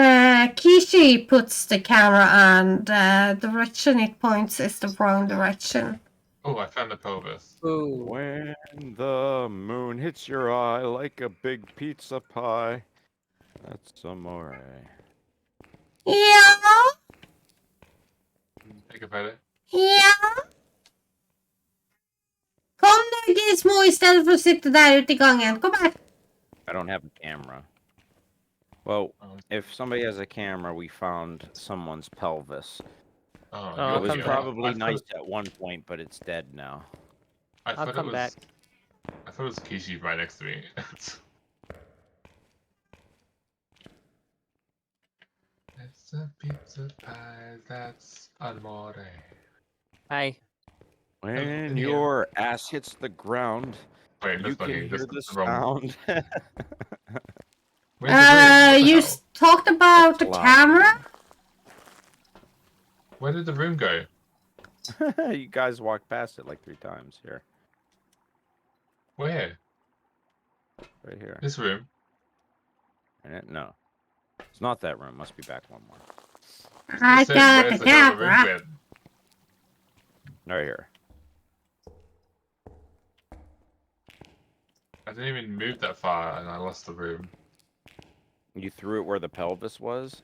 Kishi puts the camera on, the direction it points is the wrong direction. Oh, I found the pelvis. Ooh. When the moon hits your eye like a big pizza pie. That's amore. Ja, Take a better. ja. Kom nu Gizmo istället för att sitta där ute i gången. Kom här. I don't have a camera. Well, Oh, if somebody has a camera, we found someone's pelvis. oh, Oh, It was come back. probably I thought- nice at one point, but it's dead now. I I'll thought come it was. back. I thought it was Kishi right next to me. It's a pizza pie that's amore. Hi. When in here. your ass hits the ground, Wait, you that's not can here. hear That's the the wrong. sound. Where's the room? What the You hell? talked about the That's loud. camera? Where did the room go? You guys walked past it like 3 times here. Where? Right here. This room? No. It's not that room. Must be back one more. I It said, got where's the hell the room camera. went? Right here. I didn't even move that far and I lost the room. You threw it where the pelvis was?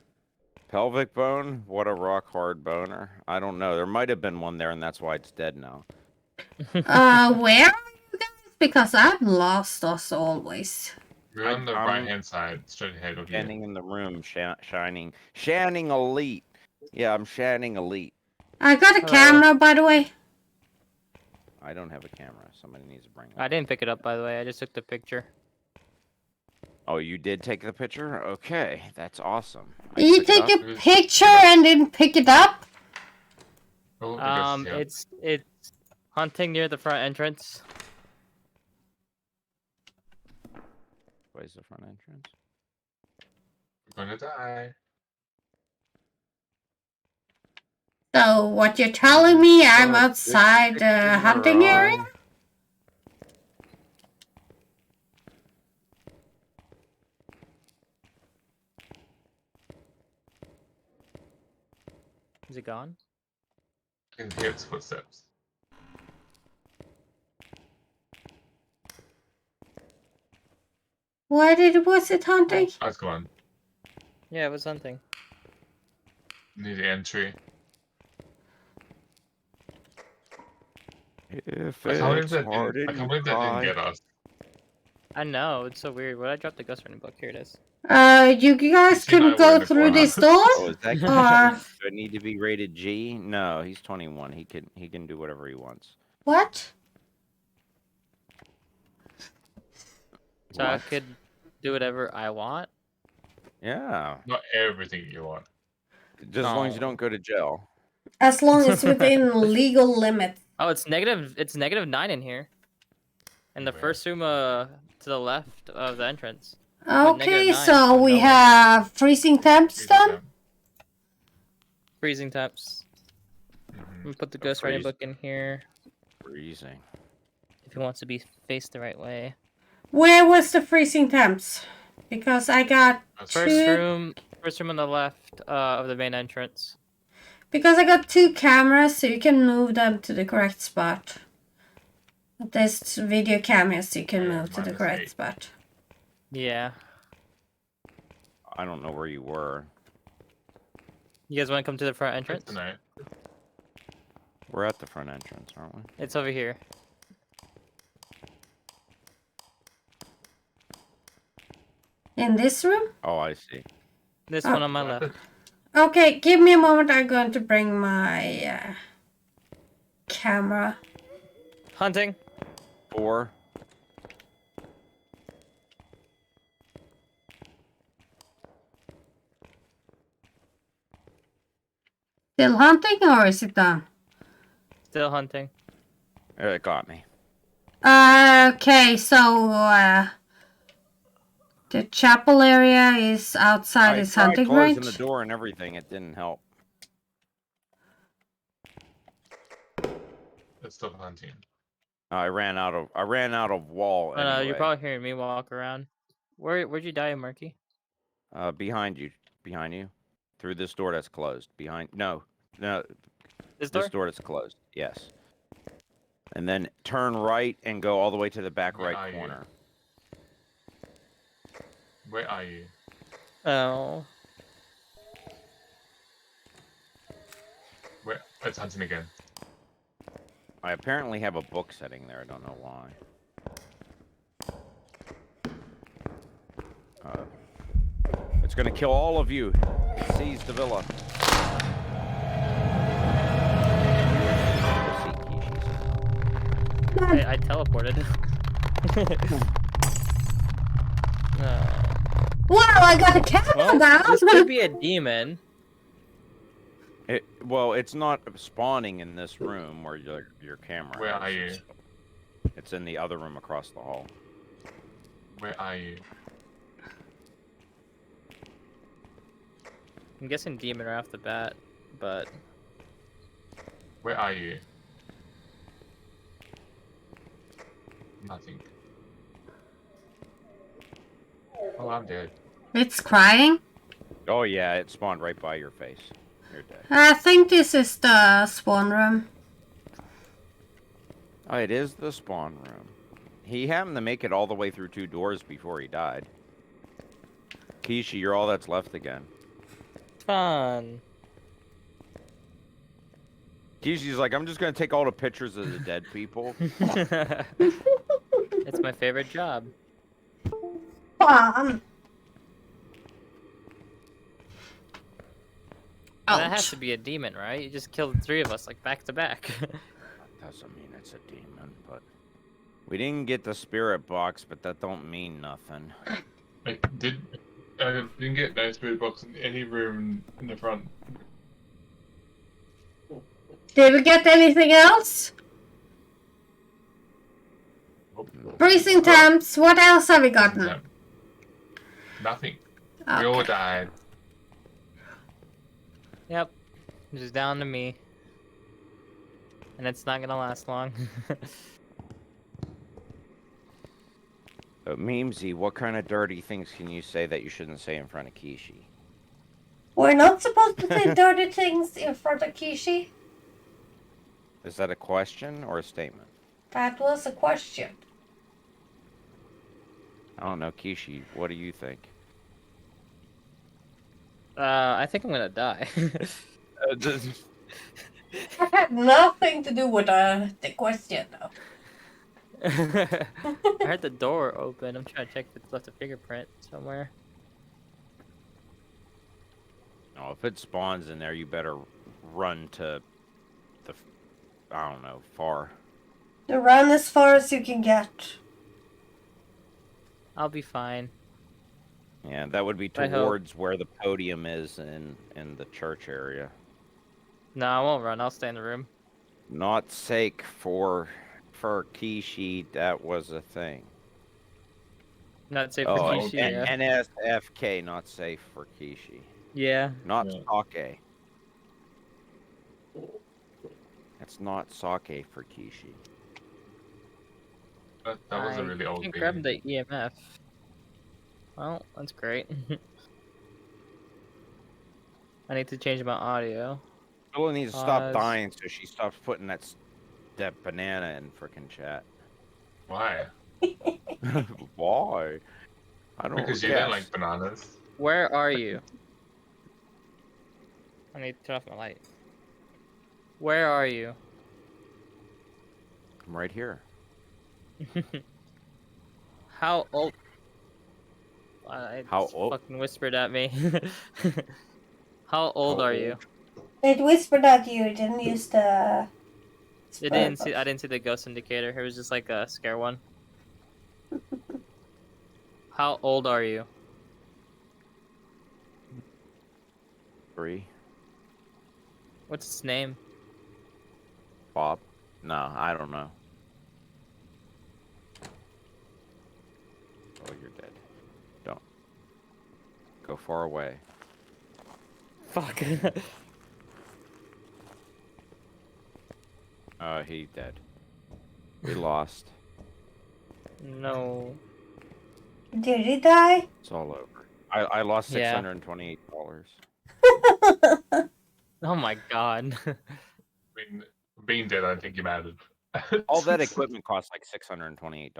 Pelvic bone? What a rock hard boner. I don't know. There might have been one there and that's why it's dead now. Where are you guys? Because I'm lost as always. We're on the I'm right hand side, straight ahead of you. Standing in the room, shining. Shanning Elite. Yeah, I'm Shanning Elite. I got a Hello. camera, by the way. I don't have a camera. Somebody needs to bring it. I didn't pick it up, by the way. I just took the picture. Oh, you did take the picture? Okay, that's awesome. I You pick it take up? a picture and didn't pick it up? Oh, I guess, yeah. It's hunting near the front entrance. Where's the front entrance? We're gonna die. So what you're telling me, I'm Oh, outside the hunting area? Is it gone? I can hear its footsteps. Was it hunting? Oh, it's gone. Yeah, it was hunting. Need entry. If I can't believe it's that hard didn't, I and can't you believe that didn't cry. get us. I know, it's so weird. Where did I drop the ghost running book? Here it is. You guys Christina couldn't were go in the through corner. this door? Oh, is that Or- guy do I need to be rated G? No, he's 21. He can do whatever he wants. What? So I What? could do whatever I want. Yeah. Not everything you want. Just as long as you No. don't go to jail. As long as within legal limits. Oh, it's -9 in here. In the Where? first room to the left of the entrance. Okay, -9 so out of we nowhere. have freezing temps Freezing then? temp. Freezing temps. Mhm. I'm gonna put the A ghost writing freeze. book in here Freezing. if he wants to be faced the right way. Where was the freezing temps? Because I got That's First two. room on the left of the main entrance. Because I got 2 cameras, so you can move them to the correct spot. There's video cameras, so you can Oh, yeah, move to the minus correct 8. spot. Yeah. I don't know where you were. You guys want to come to the front Good entrance? to know. We're at the front entrance, aren't we? It's over here. In this room? Oh, I see. This Oh. one on my What left. the- Okay, give me a moment. I'm going to bring my camera. Hunting. 4. Still hunting or is it done? Still hunting. It got me. Okay, so the chapel area is outside I his tried hunting closing range. the door and everything. It didn't help. It's still hunting. I ran out of wall Oh, no, anyway. you're probably hearing me walk around. Where'd you die, Marky? Behind you. Through this door that's closed. No, This this door? door that's closed. Yes. And then turn right and go all the way to the back Where are right you? corner. Where are you? Oh. Where? It's hunting again. I apparently have a book sitting there. I don't know why. It's gonna kill all of you. Seize the villa. I teleported. Wow, I got a camera Well, down! this could be a demon. Well, it's not spawning in this room where your camera Where is. are you? It's in the other room across the hall. Where are you? I'm guessing demon right off the bat, but Where are you? Nothing. Oh, I'm dead. It's crying. Oh yeah, it spawned right by your face. You're dead. I think this is the spawn room. Oh, it is the spawn room. He happened to make it all the way through 2 doors before he died. Kishi, you're all that's left again. fun. Kishi's like, I'm just gonna take all the pictures of the dead people. It's my favorite job. Fun. That has Ouch. to be a demon, right? You just killed 3 of us, like, back to back. Doesn't mean it's a demon, but we didn't get the spirit box, but that don't mean nothing. I didn't get no spirit box in any room in the front. Did we get anything else? Oh, Freezing temps. What else have we gotten? no. Nothing. We Okay. all died. Yep. It's just down to me. And it's not gonna last long. Memesy, what kind of dirty things can you say that you shouldn't say in front of Kishi? We're not supposed to say dirty things in front of Kishi. Is that a question or a statement? That was a question. I don't know, Kishi, what do you think? I think I'm gonna die. That had nothing to do with the question, though. I heard the door open. I'm trying to check if it's left a fingerprint somewhere. No, if it spawns in there, you better run to the, I don't know, far. You run as far as you can get. I'll be fine. Yeah, that would be I hope. towards where the podium is in the church area. No, I won't run. I'll stay in the room. Not safe for Kishi. That was a thing. Not safe for Oh, Kishi, yeah. NSFK, not safe for Kishi. Yeah. Not Yeah. sake. It's not sake for Kishi. That was a really I old can't game. grab the EMF. Well, that's great. I need to change my audio. Phila needs to stop Pause. dying so she stops putting that banana in frickin' chat. Why? Why? I don't Because you guess. don't like bananas. Where are you? I need to turn off my light. Where are you? I'm right here. How old? How It old? fucking whispered at me. How old How are you? It whispered at you. It didn't use the. It didn't see. I didn't see the ghost indicator. It was just like a scare one. How old are you? 3. What's its name? Bob? No, I don't know. Oh, you're dead. Don't. Go far away. Fuck. He dead. We lost. No. Did he die? It's all over. I lost Yeah. $628. Oh my god. I mean, being dead, I don't think you mattered. All that equipment costs like $628.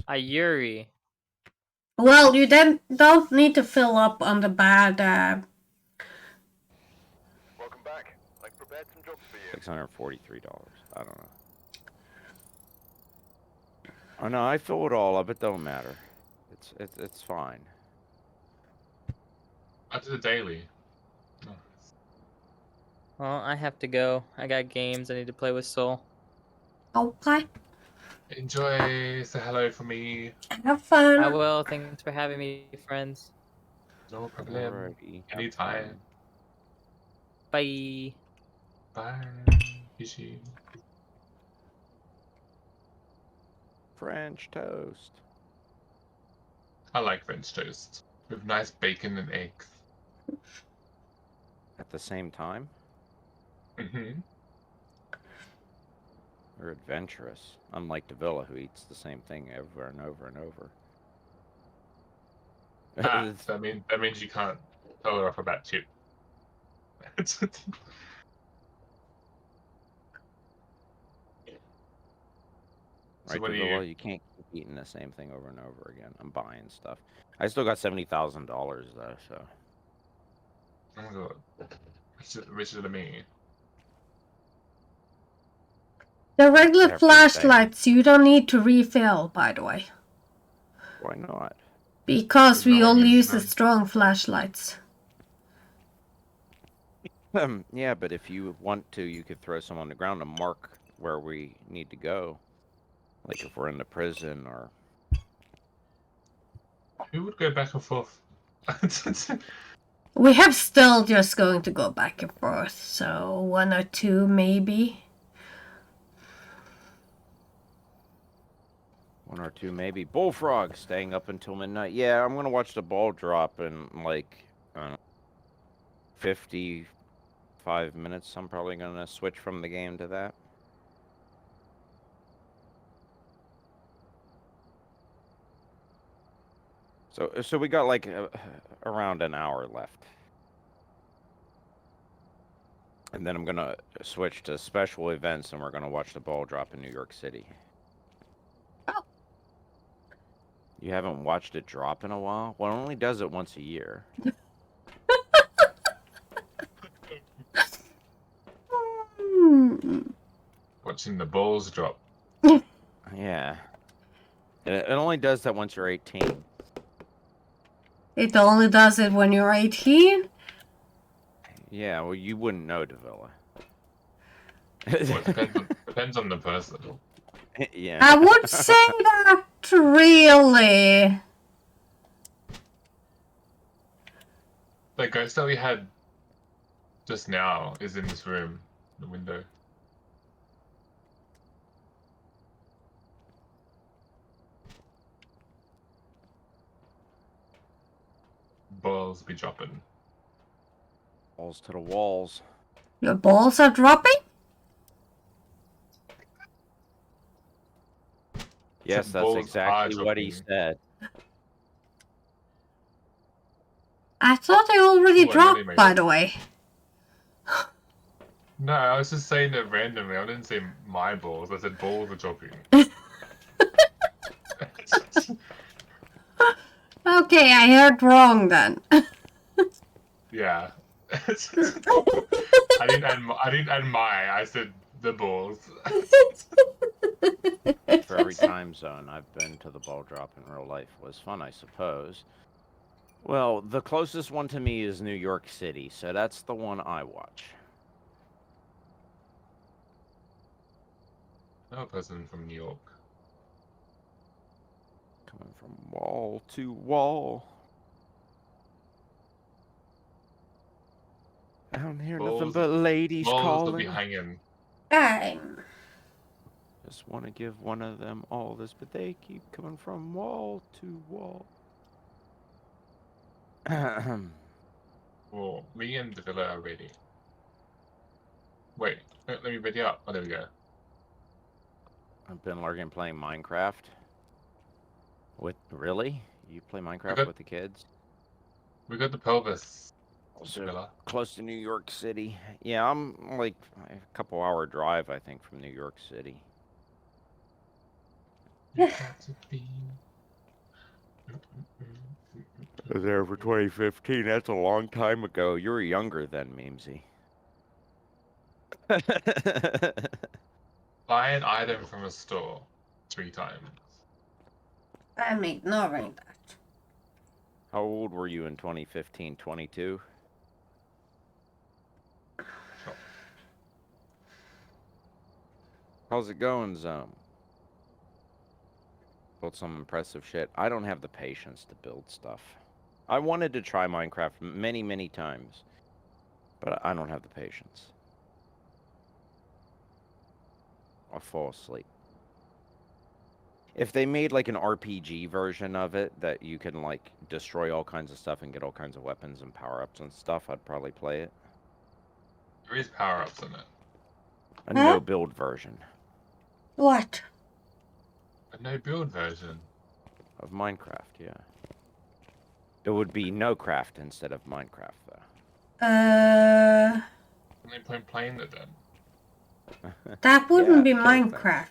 Ayuri. Well, you then don't need to fill up on the bad. Welcome back. I've prepared some jobs for you. $643. I don't know. Oh no, I fill it all up. It don't matter. It's fine. I did a daily. Oh. Well, I have to go. I got games I need to play with Soul. Okay. Enjoy. Say hello for me. Have fun. I will. Thanks for having me, friends. No problem. Alrighty. have Anytime. fun. Bye. Bye. Kishi. French toast. I like French toast with nice bacon and eggs. At the same time? Mm-hmm. We're adventurous. Unlike Davila, who eats the same thing over and over and over. That means you can't tell her off about chip. Right, what do Davila? you? You can't keep eating the same thing over and over again. I'm buying stuff. I still got $70,000 though, so. Oh my god. Richer than me. The regular Everything. flashlights you don't need to refill, by the way. Why not? Because we No, only it's use the not. strong flashlights. Yeah, but if you want to, you could throw some on the ground to mark where we need to go. Like if we're in the prison or... Who would go back and forth? We have still just going to go back and forth, so 1 or 2 maybe. 1 or 2 maybe. Bullfrog staying up until midnight. Yeah, I'm gonna watch the ball drop in like 55 minutes. I'm probably gonna switch from the game to that. So we got like around an hour left. And then I'm gonna switch to special events and we're gonna watch the ball drop in New York City. Oh. You haven't watched it drop in a while? Well, it only does it once a year. Watching the balls drop. Yeah. It only does that once you're 18. It only does it when you're 18? Yeah, well, you wouldn't know, Davila. Well, it depends on the person. Yeah. I would say that really. The ghost that we had just now is in this room, the window. Balls be dropping. Balls to the walls. Your balls are dropping? Yes, that's Balls exactly are what he dropping. said. I thought they already Ooh, I nearly dropped, made by it. the way. No, I was just saying it randomly. I didn't say my balls. I said balls are dropping. Okay, I heard wrong then. Yeah. I didn't add. I didn't add my. I said the balls. For every time zone I've been to the ball drop in real life was fun, I suppose. Well, the closest one to me is New York City, so that's the one I watch. No person from New York. Coming from wall to wall. I don't hear nothing Balls, but ladies balls will be calling. hanging. I'm... Just want to give one of them all this, but they keep coming from wall to wall. Well, me and Davila are ready. Wait, let me ready up. Oh, there we go. I've been lurking playing Minecraft. Really? You play Minecraft got- with the kids? We got the pelvis. Also Davila. close to New York City. Yeah, I'm like a couple hour drive, I think, from New York City. You got to be. I was there for 2015. That's a long time ago. You were younger then, Memesy. Buy an item from a store 3 times. I'm ignoring that. How old were you in 2015? 22? Sure. How's it going, Zome? Built some impressive shit. I don't have the patience to build stuff. I wanted to try Minecraft many, many times, but I don't have the patience. I'll fall asleep. If they made like an RPG version of it that you can like destroy all kinds of stuff and get all kinds of weapons and power-ups and stuff, I'd probably play it. There is power-ups in it. A Huh? no-build version What? A no-build version. of Minecraft, yeah. It would be no-craft instead of Minecraft, though. Can they point playing it then? That wouldn't be kill things. Minecraft.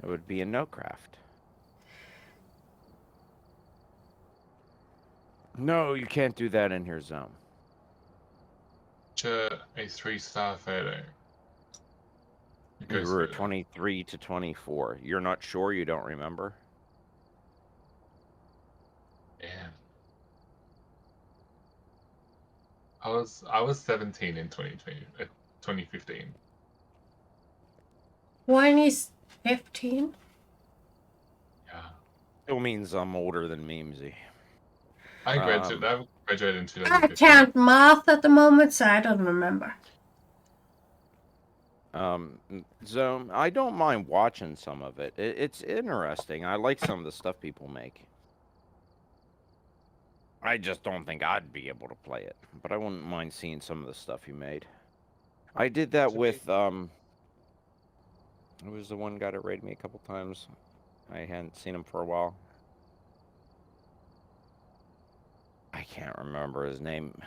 It would be a no-craft. No, you can't do that in your zone. A 3-star photo. It You goes were through 23 to 24. You're not sure? You don't remember? Damn. I was 17 in 2015. When is 15? Yeah. Still means I'm older than Memesy. I graduated in I 2015. can't math at the moment, so I don't remember. Zone, I don't mind watching some of it. It's interesting. I like some of the stuff people make. I just don't think I'd be able to play it, but I wouldn't mind seeing some of the stuff you made. I did that with, who was the one guy that raided me a couple times? I hadn't seen him for a while. I can't remember his name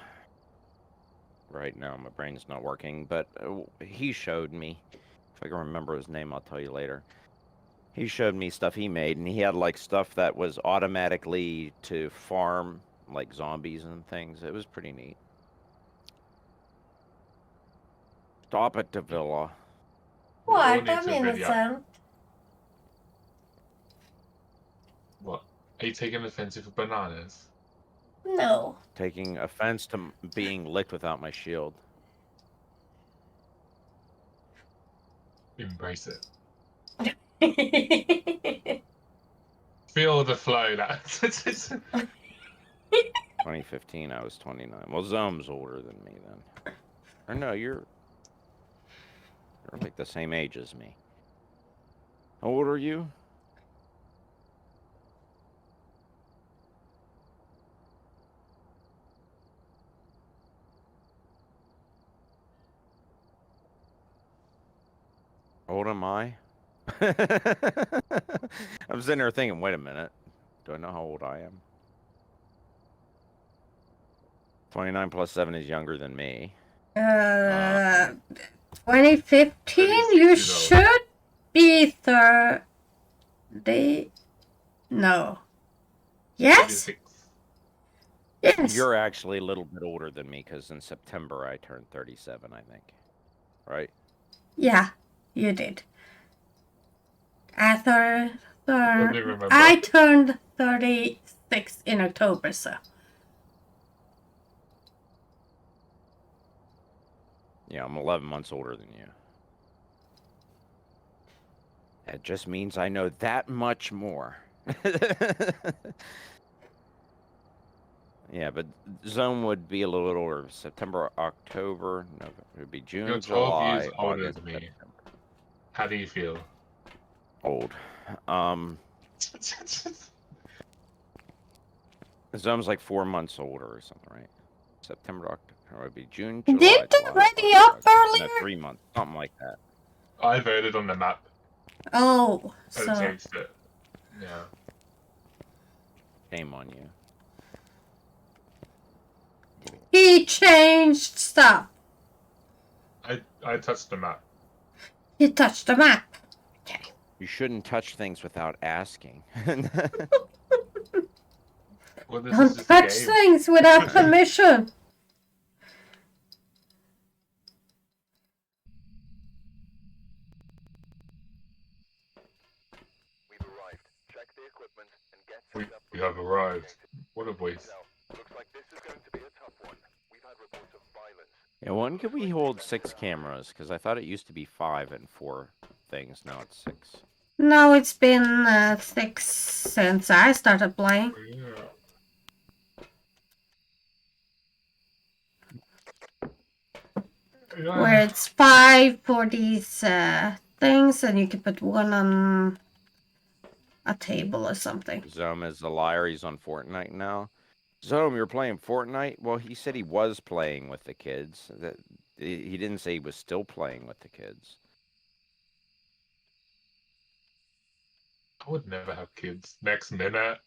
right now. My brain's not working, but he showed me. If I can remember his name, I'll tell you later. He showed me stuff he made, and he had like stuff that was automatically to farm like zombies and things. It was pretty neat. Stop it, Davila. We all What? need I'm to ready up. innocent. What? Are you taking offensive for bananas? No. Taking offense to being licked without my shield. Embrace it. Feel the flow, lads. 2015, I was 29. Well, Zome's older than me then. Or no, you're like the same age as me. How old are you? How old am I? I'm sitting there thinking, wait a minute. Do I know how old I am? 29 plus 7 is younger than me. 2015, 36 you years old. should be 30. No. Yes? 36. Yes. You're actually a little bit older than me because in September I turned 37, I think. Right? Yeah, you did. Doesn't remember. I turned 36 in October, so. Yeah, I'm 11 months older than you. That just means I know that much more. Yeah, but Zone would be a little bit older. September, October, no, it would be June, You're 12 July, years older August, than me. September. How do you feel? Old. Zone's like 4 months older or something, right? September, October would be June, July, Didn't July, ready up August. No, earlier? 3 months, something like that. I voted on the map. Oh, So so. changed it. Yeah. Shame on you. He changed stuff. I touched the map. He touched the map. Okay. You shouldn't touch things without asking. Well, this is Don't just touch a game. things without permission. We've arrived. Check the equipment and get We set up. have arrived. What a voice. Now, looks like this is going to be a tough one. We've had reports of violence. Yeah, when could we hold 6 cameras? Because I thought it used to be 5 and 4 things. Now it's 6. No, it's been 6 since I started playing. Yeah. Where it's 5 for these things, and you can put one on a table or something. Zome is a liar. He's on Fortnite now. Zome, you're playing Fortnite? Well, he said he was playing with the kids. That he didn't say he was still playing with the kids. I would never have kids. Next minute.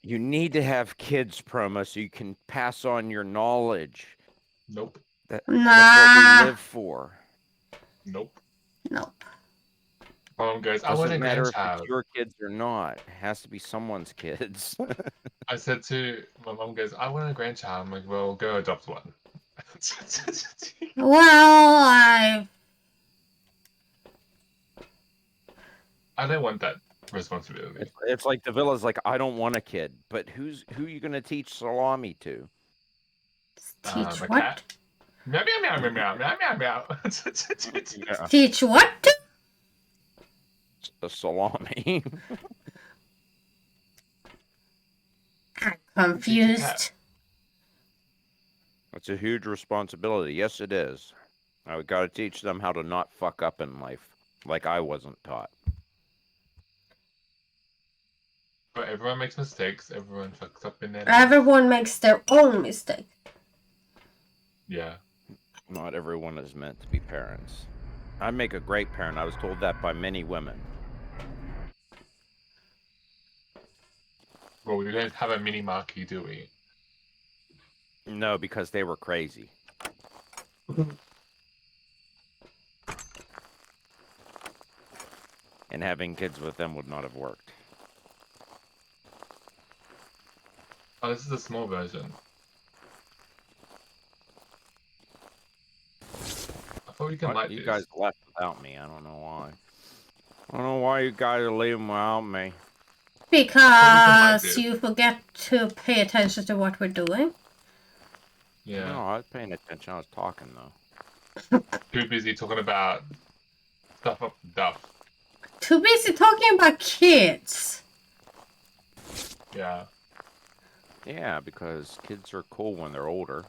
You need to have kids, Promo, so you can pass on your knowledge. Nope. That's Nah. what we live for. Nope. Nope. Mom goes, I want a Doesn't matter if it's grandchild. your kids or not. It has to be someone's kids. I said to my mom goes, I want a grandchild. I'm like, well, go adopt one. Well, I don't want that responsibility. It's like the villa's like, I don't want a kid, but who are you gonna teach salami to? teach A what? cat. Meow meow meow meow meow meow meow. Yeah, Teach what? a salami. I'm confused. It's a huge responsibility. Yes, it is. I got to teach them how to not fuck up in life, like I wasn't taught. But everyone makes mistakes. Everyone fucks up in their life. Everyone makes their own mistake. Yeah. Not everyone is meant to be parents. I make a great parent. I was told that by many women. Well, we don't have a mini marquee, do we? No, because they were crazy. And having kids with them would not have worked. Oh, this is a small version. I thought we can light You this. guys left without me. I don't know why. I don't know why you guys are leaving without me. Because you forget to pay attention to what we're doing. Yeah. No, I was paying attention. I was talking, though. Too busy talking about stuff up the duff. Too busy talking about kids. Yeah. Yeah, because kids are cool when they're older.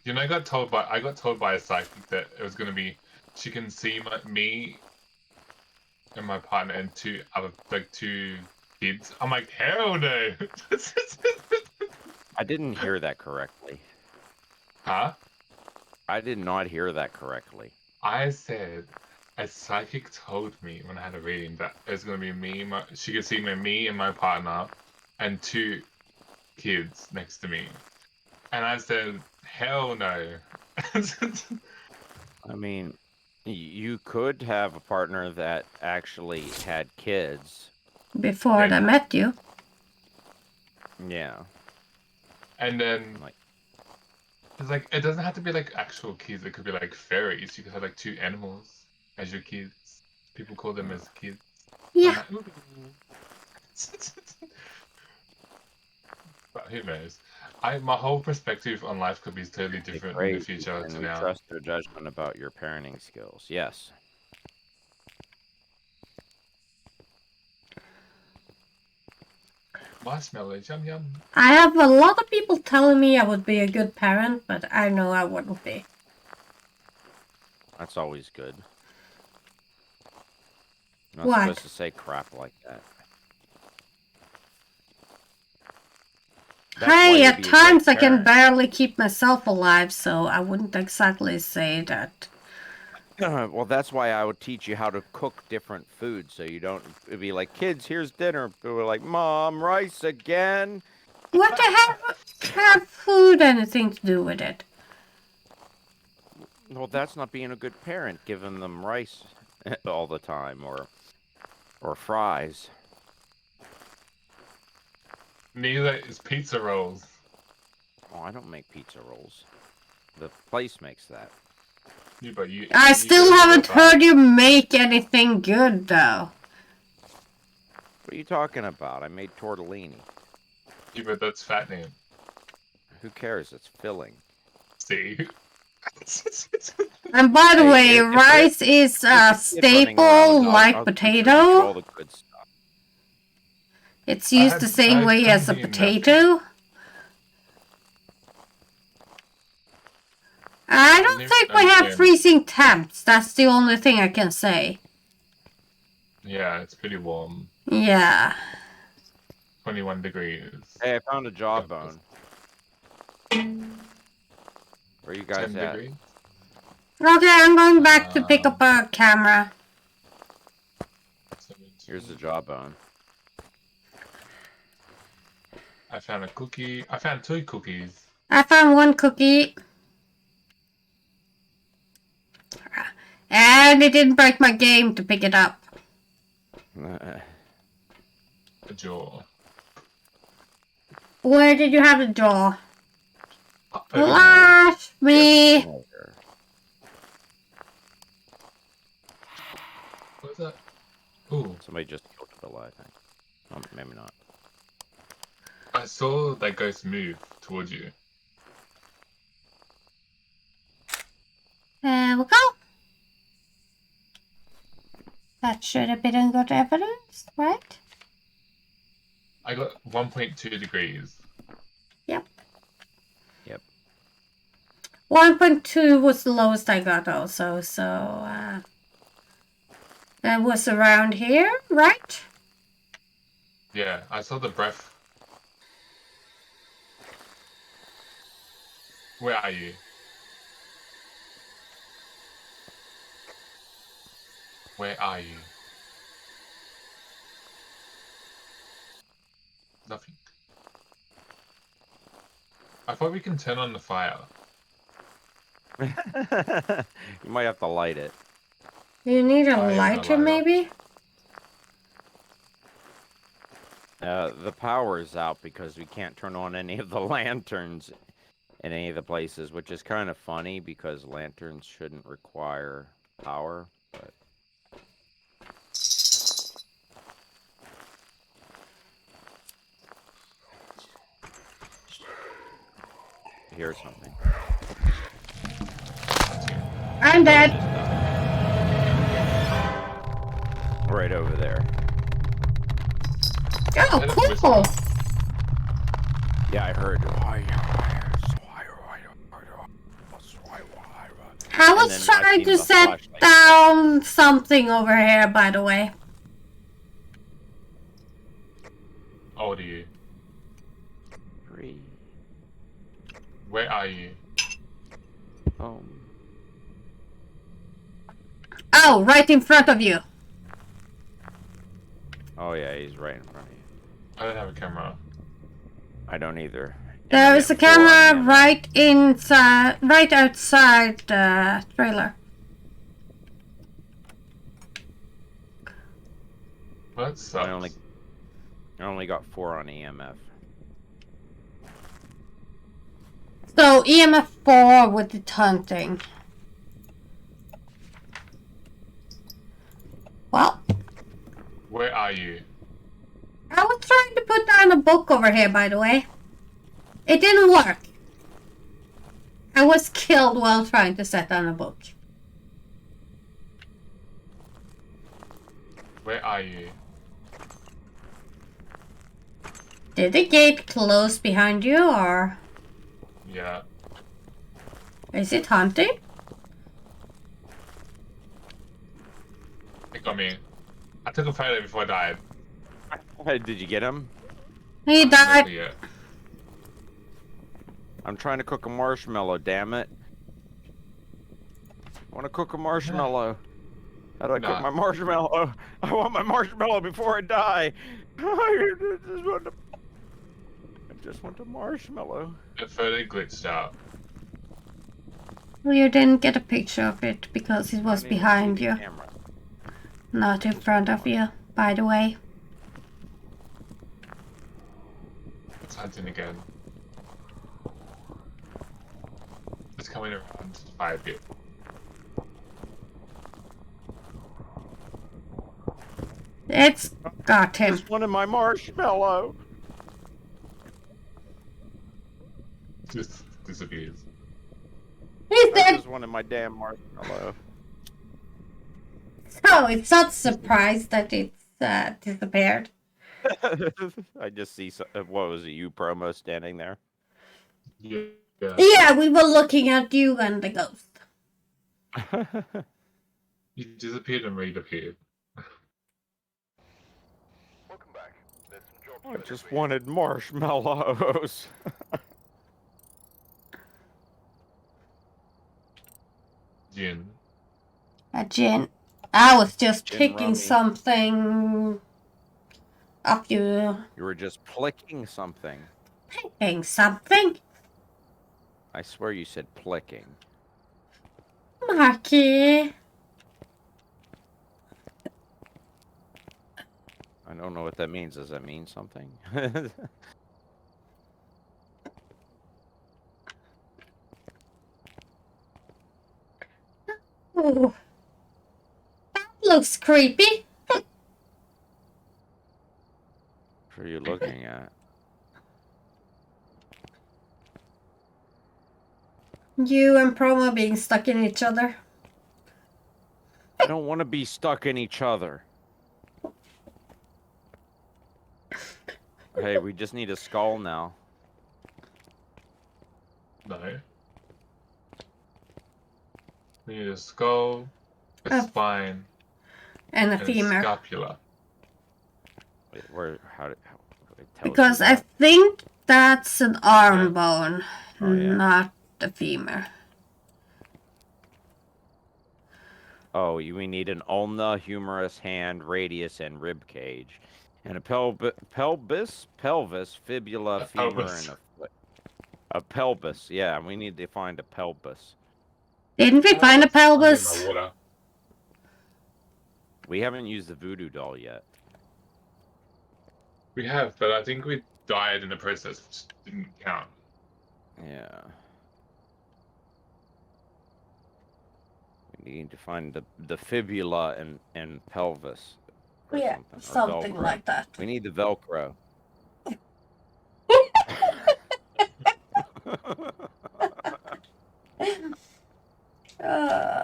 You know, I got told by a psychic that it was gonna be she can see me and my partner and two kids. I'm like, hell no. I didn't hear that correctly. Huh? I did not hear that correctly. I said a psychic told me when I had a reading that it was gonna be she could see me and my partner and two kids next to me. And I said, hell no. I mean, you could have a partner that actually had kids. Before they met you. Yeah. And then Like, it's like it doesn't have to be like actual kids. It could be like fairies. You could have like two animals as your kids. People call them as kids. Yeah. I'm like, ooh. But who knows? My whole perspective on life could be totally different in the great, future and to we now. trust their judgment about your parenting skills. Yes. Marshmallow, yum yum. I have a lot of people telling me I would be a good parent, but I know I wouldn't be. That's always good. You're not What? supposed to say crap like that. That's why Hey, you'd at be a times great I can parent. barely keep myself alive, so I wouldn't exactly say that. Well, that's why I would teach you how to cook different foods, so you don't it'd be like, kids, here's dinner. People are like, Mom, rice again. What the hell have food anything to do with it? Well, that's not being a good parent, giving them rice all the time, or fries. Neither is pizza rolls. Oh, I don't make pizza rolls. The place makes that. Yeah, but you. I you still do it all haven't the time. heard you make anything good, though. What are you talking about? I made tortellini. Yeah, but that's fattening. Who cares? It's filling. See. And by the Hey, way, if rice is a If you're running around, staple like I'll teach you all potato. the good stuff. It's used the same way as a potato. I don't think we have freezing temps. That's the only thing I can say. Yeah, it's pretty warm. Yeah. 21 degrees. Hey, I found a jawbone. Where you guys 10 at? degrees. Okay, I'm going back to pick up a camera. 17. Here's the jawbone. I found a cookie. I found 2 cookies. I found one cookie. And it didn't break my game to pick it up. A jaw. Where did you have the jaw? Over here. Lash me! What's that? Ooh, Somebody just killed Phila, I think. Oh, maybe not. I saw that ghost move towards you. There we go. That should have been good evidence, right? I got 1.2 degrees. Yep. Yep. 1.2 was the lowest I got also, so that was around here, right? Yeah, I saw the breath. Where are you? Where are you? Nothing. I thought we can turn on the fire. You might have to light it. You need a I am lighter, alive. maybe? The power is out because we can't turn on any of the lanterns in any of the places, which is kind of funny because lanterns shouldn't require power, but here's something. I'm dead. Right over there. Oh, heard a cool. whistle. Yeah, I heard. I And was then I trying seen to the set flashlight. down something over here, by the way. How old are you? 3. Where are you? Home. Oh, right in front of you. Oh yeah, he's right in front of you. I don't have a camera. I don't either. And There I'm is a getting 4 on camera EMF. right inside, right outside the trailer. Well, that sucks. I only got 4 on EMF. So EMF 4 with the hunting. Well, Where are you? I was trying to put down a book over here, by the way. It didn't work. I was killed while trying to set down a book. Where are you? Did the gate close behind you, or Yeah. is it hunting? It got me. I took a photo before I died. Did you get him? He died. Yeah. I'm trying to cook a marshmallow, damn it. I want to cook a marshmallow. How do I cook Nah. my marshmallow? I want my marshmallow before I die. I just want a marshmallow. The photo glitched out. Well, you didn't get a picture of it because it was I don't even behind see the you, camera. not in front of you, by the way. It's hunting again. It's coming around to 5 you. It's got him. Just wanted my marshmallow. Just disappears. He's I dead. just wanted my damn marshmallow. So it's not surprised that it's disappeared. I just see, what was it, you promo standing there? Yeah. Yeah, we were looking at you and the ghost. You disappeared and reappeared. Welcome back. There's some jobs I ready just for you. wanted marshmallows. Jin. A gin. I was just Gin picking rummy. something up you. You were just plicking something. Picking something? I swear you said plicking. Marky. I don't know what that means. Does that mean something? Ooh. That looks creepy. What are you looking at? You and Promo being stuck in each other. I don't want to be stuck in each other. Hey, we just need a skull now. No. We need a skull, a Oh. spine, And a and a femur. scapula. Wait, where? How did? How, it tells Because you I that? think that's an arm bone, Oh, yeah. not a femur. Oh, we need an ulna, humerus, hand, radius, and rib cage, and a pelvis, fibula, A femur, pelvis. and a foot. A pelvis. Yeah, we need to find a pelvis. Didn't we find a I'm in pelvis? my water. We haven't used the voodoo doll yet. We have, but I think we died in the process, which didn't count. Yeah. We need to find the fibula and pelvis. Or Yeah, or something Velcro. like that. We need the Velcro.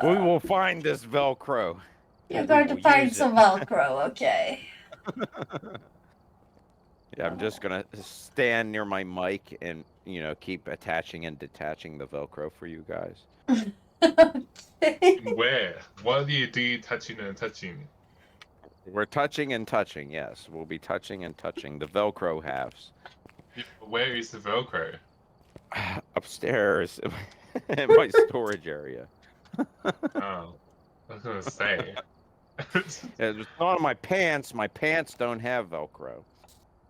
We will find this Velcro. You're We going to will find use some it. Velcro, okay. I'm just gonna stand near my mic and keep attaching and detaching the Velcro for you guys. Where? What do you do touching and touching? We're touching and touching. Yes, we'll be touching and touching the Velcro halves. Yeah, where is the Velcro? Upstairs in my storage area. Oh, I was gonna say. It's not on my pants. My pants don't have Velcro.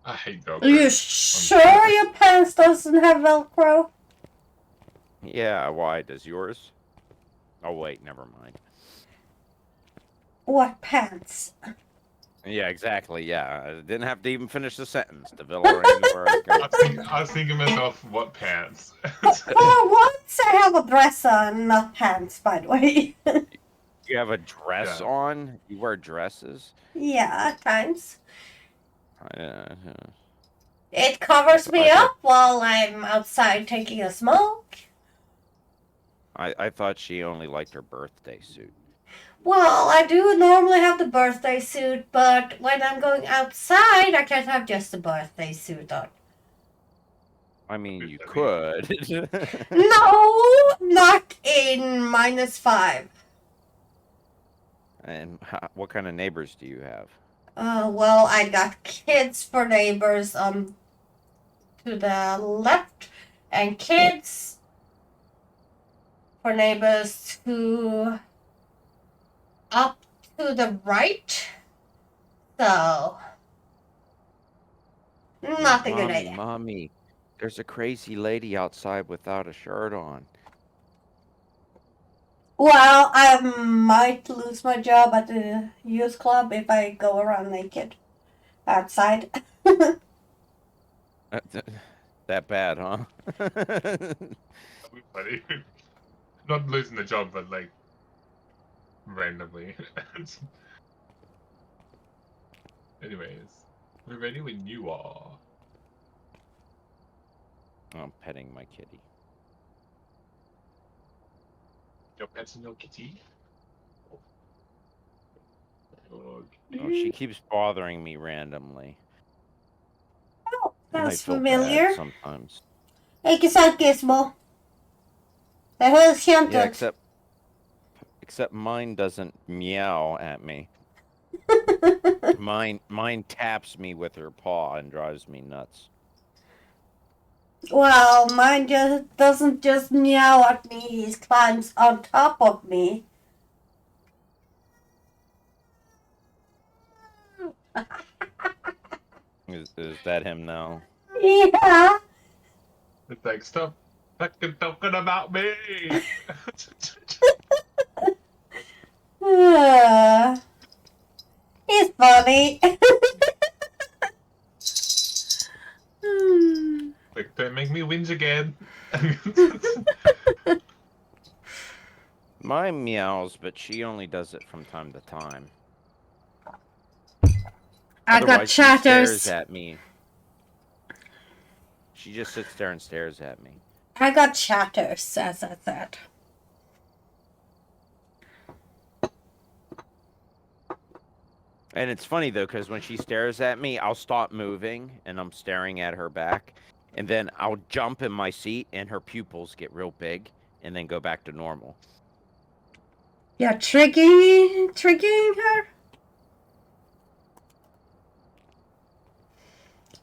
I hate Velcro. Are you sure your pants doesn't have Velcro? Yeah, why? Does yours? Oh, wait, never mind. What pants? Yeah, exactly. Yeah, I didn't have to even finish the sentence. The Villa already knew where I was going. I was thinking to myself, what pants? For once, I have a dress on, not pants, by the way. You have a dress Yeah. on? You wear dresses? Yeah, at times. Uh, It covers me I thought- up while I'm outside taking a smoke. I thought she only liked her birthday suit. Well, I do normally have the birthday suit, but when I'm going outside, I can't have just the birthday suit on. I mean, you Birthday. could. No, not in -5. And what kind of neighbors do you have? Well, I got kids for neighbors to the left, and kids for neighbors up to the right. So, not a good Mommy, idea. Mommy, there's a crazy lady outside without a shirt on. Well, I might lose my job at the youth club if I go around naked outside. That bad, huh? That'd be funny. Not losing the job, but like randomly. Anyways, we're ready when you are. I'm petting my kitty. Your pet's in your kitty. Oh, she keeps bothering me randomly. Oh, And I that's feel familiar. bad sometimes. Ikke sant, Gizmo? Det hörs kjent Yeah, ut. except mine doesn't meow at me. Mine taps me with her paw and drives me nuts. Well, mine just doesn't just meow at me, he climbs on top of me. Is that him now? Yeah. It's like, stop fucking talking about me! He's funny. Hmm. Like, don't make me whinge again. Mine meows, but she only does it from time to time. I got Otherwise, she chatters. stares at me. She just sits there and stares at me. I got chatters, as I said. And it's funny though, because when she stares at me, I'll stop moving and I'm staring at her back. And then I'll jump in my seat and her pupils get real big and then go back to normal. You're triggering her?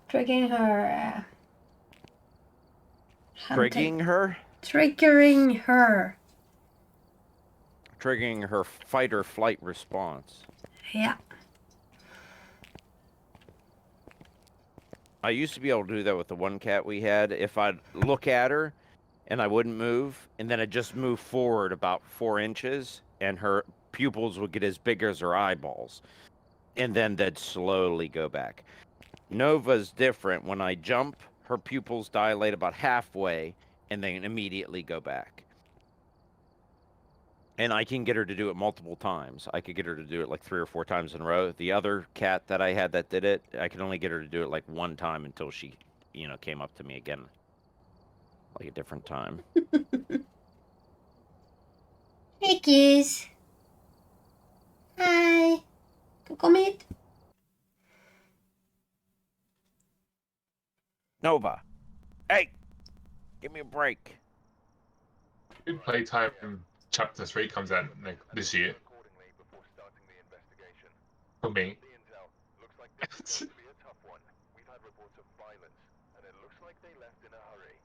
Triggering her, Triggering her? Triggering her. Triggering her fight or flight response. Yeah. I used to be able to do that with the one cat we had. If I'd look at her and I wouldn't move, and then I'd just move forward about 4 inches, and her pupils would get as big as her eyeballs. And then they'd slowly go back. Nova's different. When I jump, her pupils dilate about halfway, and then immediately go back. And I can get her to do it multiple times. I could get her to do it like 3 or 4 times in a row. The other cat that I had that did it, I could only get her to do it like 1 time until she, came up to me again. Like a different time. Hey, kids. Hi. Kom hit. Nova. Hey, give me a break. Playtime Chapter 3 comes out this year. Accordingly before starting the investigation. For me. The intel looks like this is going to be a tough one. We've had reports of violence, and it looks like they left in a hurry.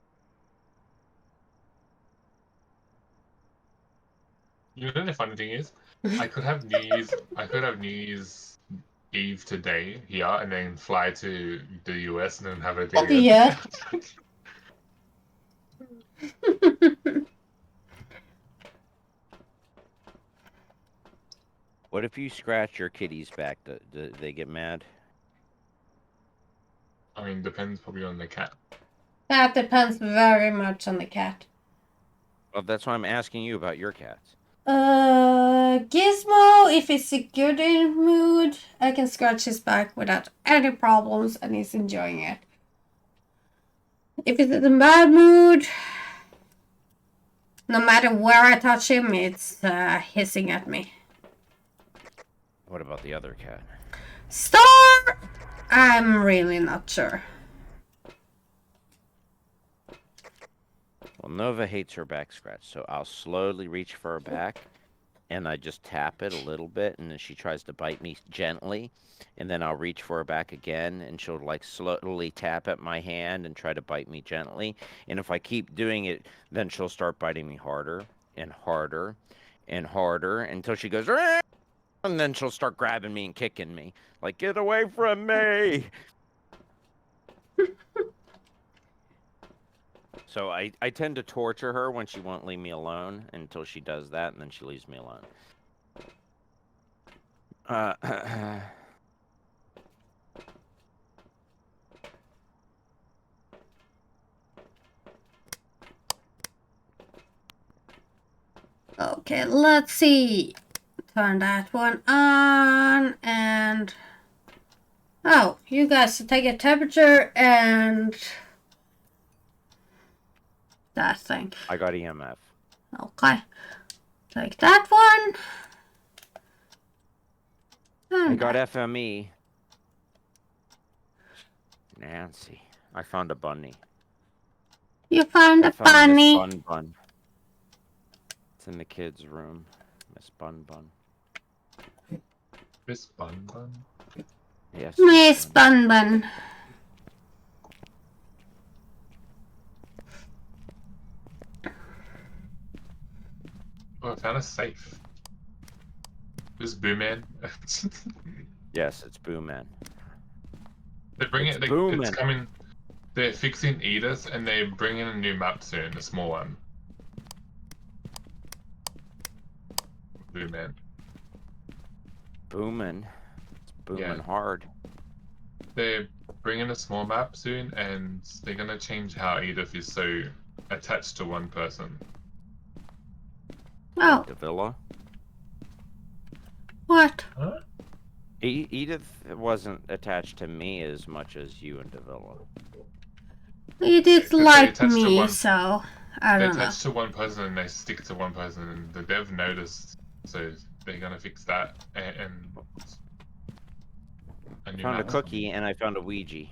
You know the funny thing is, I could have New Year's Eve today here, and then fly to the US and then have a thing. Yeah. What if you scratch your kitty's back? Do they get mad? I mean, depends probably on the cat. That depends very much on the cat. Well, that's why I'm asking you about your cats. Gizmo, if he's a good in mood, I can scratch his back without any problems and he's enjoying it. If he's in a bad mood, no matter where I touch him, it's hissing at me. What about the other cat? Star! I'm really not sure. Well, Nova hates her back scratch, so I'll slowly reach for her back, and I just tap it a little bit, and then she tries to bite me gently, and then I'll reach for her back again, and she'll like slowly tap at my hand and try to bite me gently. And if I keep doing it, then she'll start biting me harder and harder and harder until she goes, "Rah!" And then she'll start grabbing me and kicking me, like, get away from me. So I tend to torture her when she won't leave me alone until she does that, and then she leaves me alone. Okay, let's see. Turn that one on and... Oh, you guys take a temperature and... that thing. I got EMF. Okay. Take that one. I And got FME. Nancy. I found a bunny. you found I a found Miss bunny. Bun Bun. It's in the kids' room. Miss Bun Bun. Miss Bun Bun? Yes. Miss Bun Bun. Oh, I found a safe. This is Boo Man. Yes, it's Boo Man. They bring It's it. Boo It's Man. coming. They're fixing Edith, and they're bringing a new map soon, a small one. Boo Man. Boomin'. It's booming Yeah. hard. They're bringing a small map soon, and they're gonna change how Edith is so attached to one person. Oh, The villa. what? Huh? Edith wasn't attached to me as much as you and Davila. You did Because they like attached to me, one- so I They don't know. attach to one person and they stick to one person, and the dev noticed, so they're gonna fix that and a I new found a map. cookie and I found a Ouija.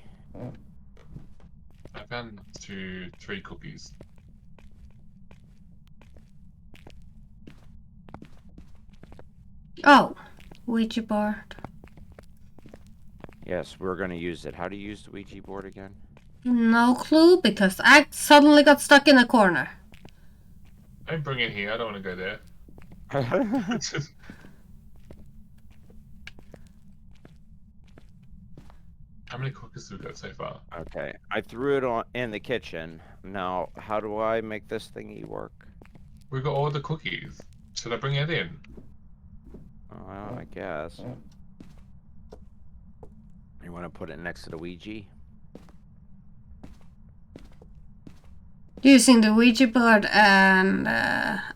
I found 3 cookies. Oh, Ouija board. Yes, we're gonna use it. How do you use the Ouija board again? No clue because I suddenly got stuck in a corner. Don't bring it here. I don't want to go there. How many cookies have we got so far? Okay, I threw it on in the kitchen. Now, how do I make this thingy work? We got all the cookies. Should I bring it in? Well, I guess. You want to put it next to the Ouija? Using the Ouija board and We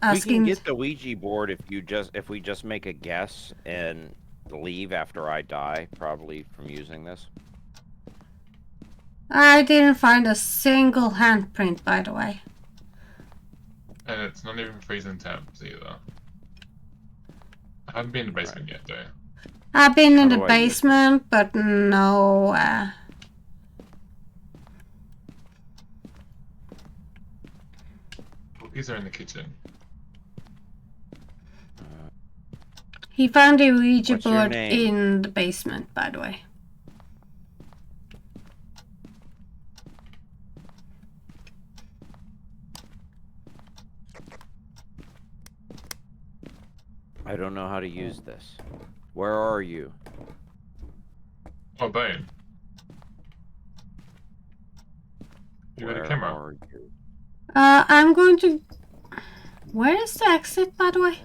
asking. can get the Ouija board if we just make a guess and leave after I die, probably from using this. I didn't find a single handprint, by the way. And it's not even freezing temps either. I haven't been in the basement yet, though. I've been in How the do I use basement, but no. These are in the kitchen. He found a Ouija What's your board name? in the basement, by the way. I don't know how to use this. Where are you? Oh, Bone. You got a Where camera? are you? I'm going to... Where is the exit, by the way?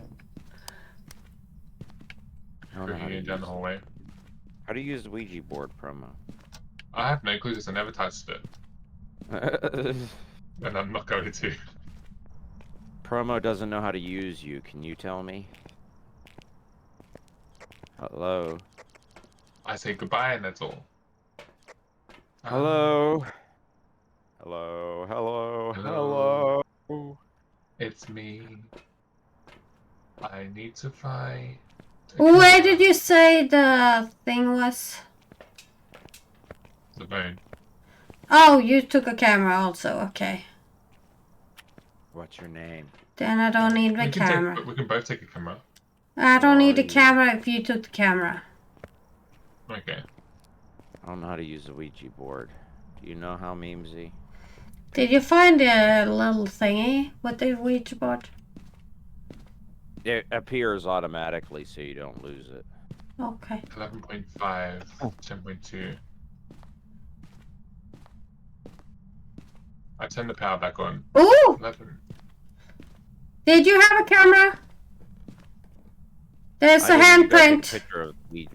I don't know Over how to here use down the it. hallway. How to use the Ouija board promo? I have no clue because I never touched it. And I'm not going to. Promo doesn't know how to use you. Can you tell me? Hello? I say goodbye and that's all. Hello? Hello? Hello? Hello? Hello? It's me. I need to find. Where did you say the thing was? The Bone. Oh, you took a camera also. Okay. What's your name? Then I don't need the camera. We can both take a camera. I don't Where need are the you? camera if you took the camera. Okay. I don't know how to use the Ouija board. Do you know how, Memesy? Did you find a little thingy with the Ouija board? It appears automatically so you don't lose it. Okay. 11.5, 10.2. I turned the power back on. Ooh! 11. Did you have a camera? There's a I didn't. You gotta take a handprint. picture of Ouija.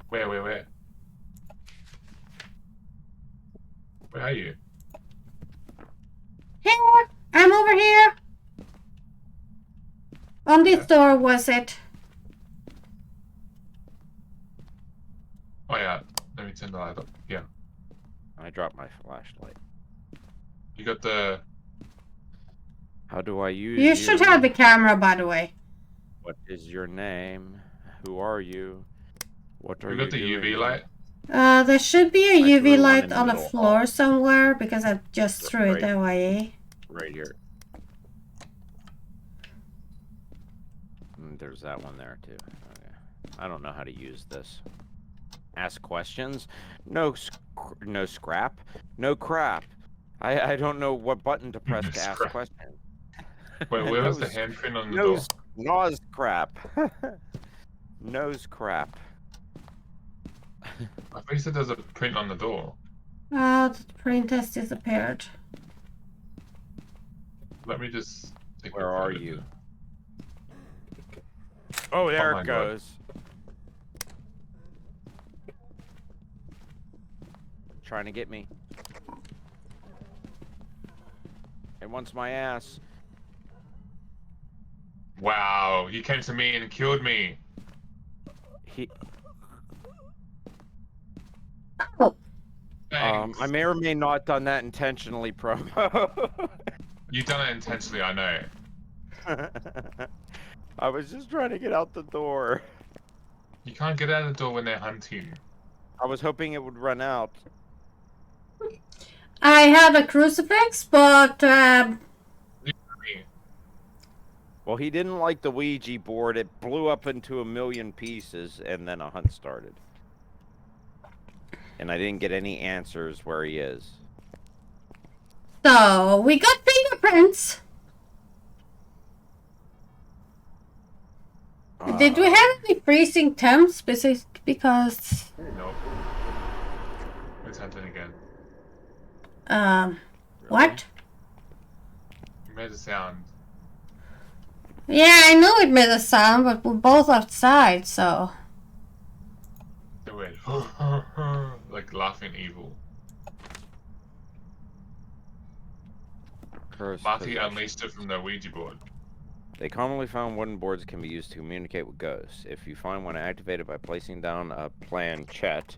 Where? Where are you? Here! I'm over here! On this door, was it? Oh yeah. Let me turn the light up. Yeah. I dropped my flashlight. You got the. How do I use You should have the camera, by the way. What is your name? Who are you? What are You you got the doing? UV light. There should be a I UV threw one light in the on the middle floor hall. somewhere because I just threw it Right. away. Right here. There's that one there too. Okay. I don't know how to use this. Ask questions? No, no scrap. No crap. I don't know what button to press to ask Scrap. questions. Wait, where was the Nose- handprint on the door? Nose crap. Nose crap. I thought you said there's a print on the door. Oh, the print has disappeared. Let me just take Where a are photo. you? Oh, there my it God. goes. Trying to get me. It wants my ass. Wow, you came to me and killed me. He. Oh, Thanks. I may or may not done that intentionally, promo. You done it intentionally, I know. I was just trying to get out the door. You can't get out of the door when they're hunting. I was hoping it would run out. I have a crucifix, but Well, he didn't like the Ouija board. It blew up into a million pieces, and then a hunt started. And I didn't get any answers where he is. so we got fingerprints. Did we have any freezing temps? Because Nope. It's hunting again. what? You made a sound. Yeah, I know it made a sound, but we're both outside, so. It went like laughing evil. Cursed Marty possession. unleashed it from the Ouija board. They commonly found wooden boards can be used to communicate with ghosts. If you find one activated by placing down a planchette,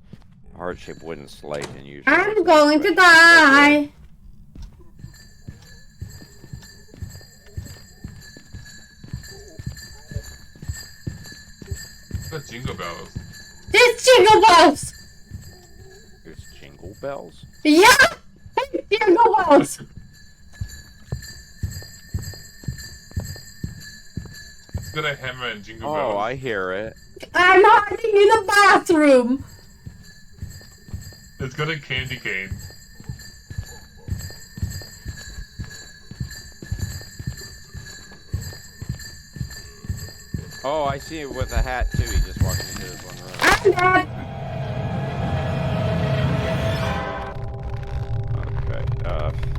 a heart-shaped wooden slate, and usually... I'm going to die! That's jingle bells. It's Jingle Bells! There's jingle bells? Yeah! Jingle Bells! got a hammer and jingle Oh, bells. I hear it. I'm hiding in the bathroom. It's got a candy cane. Oh, I see it with a hat too. He just walked into this one room. I'm dead. Okay.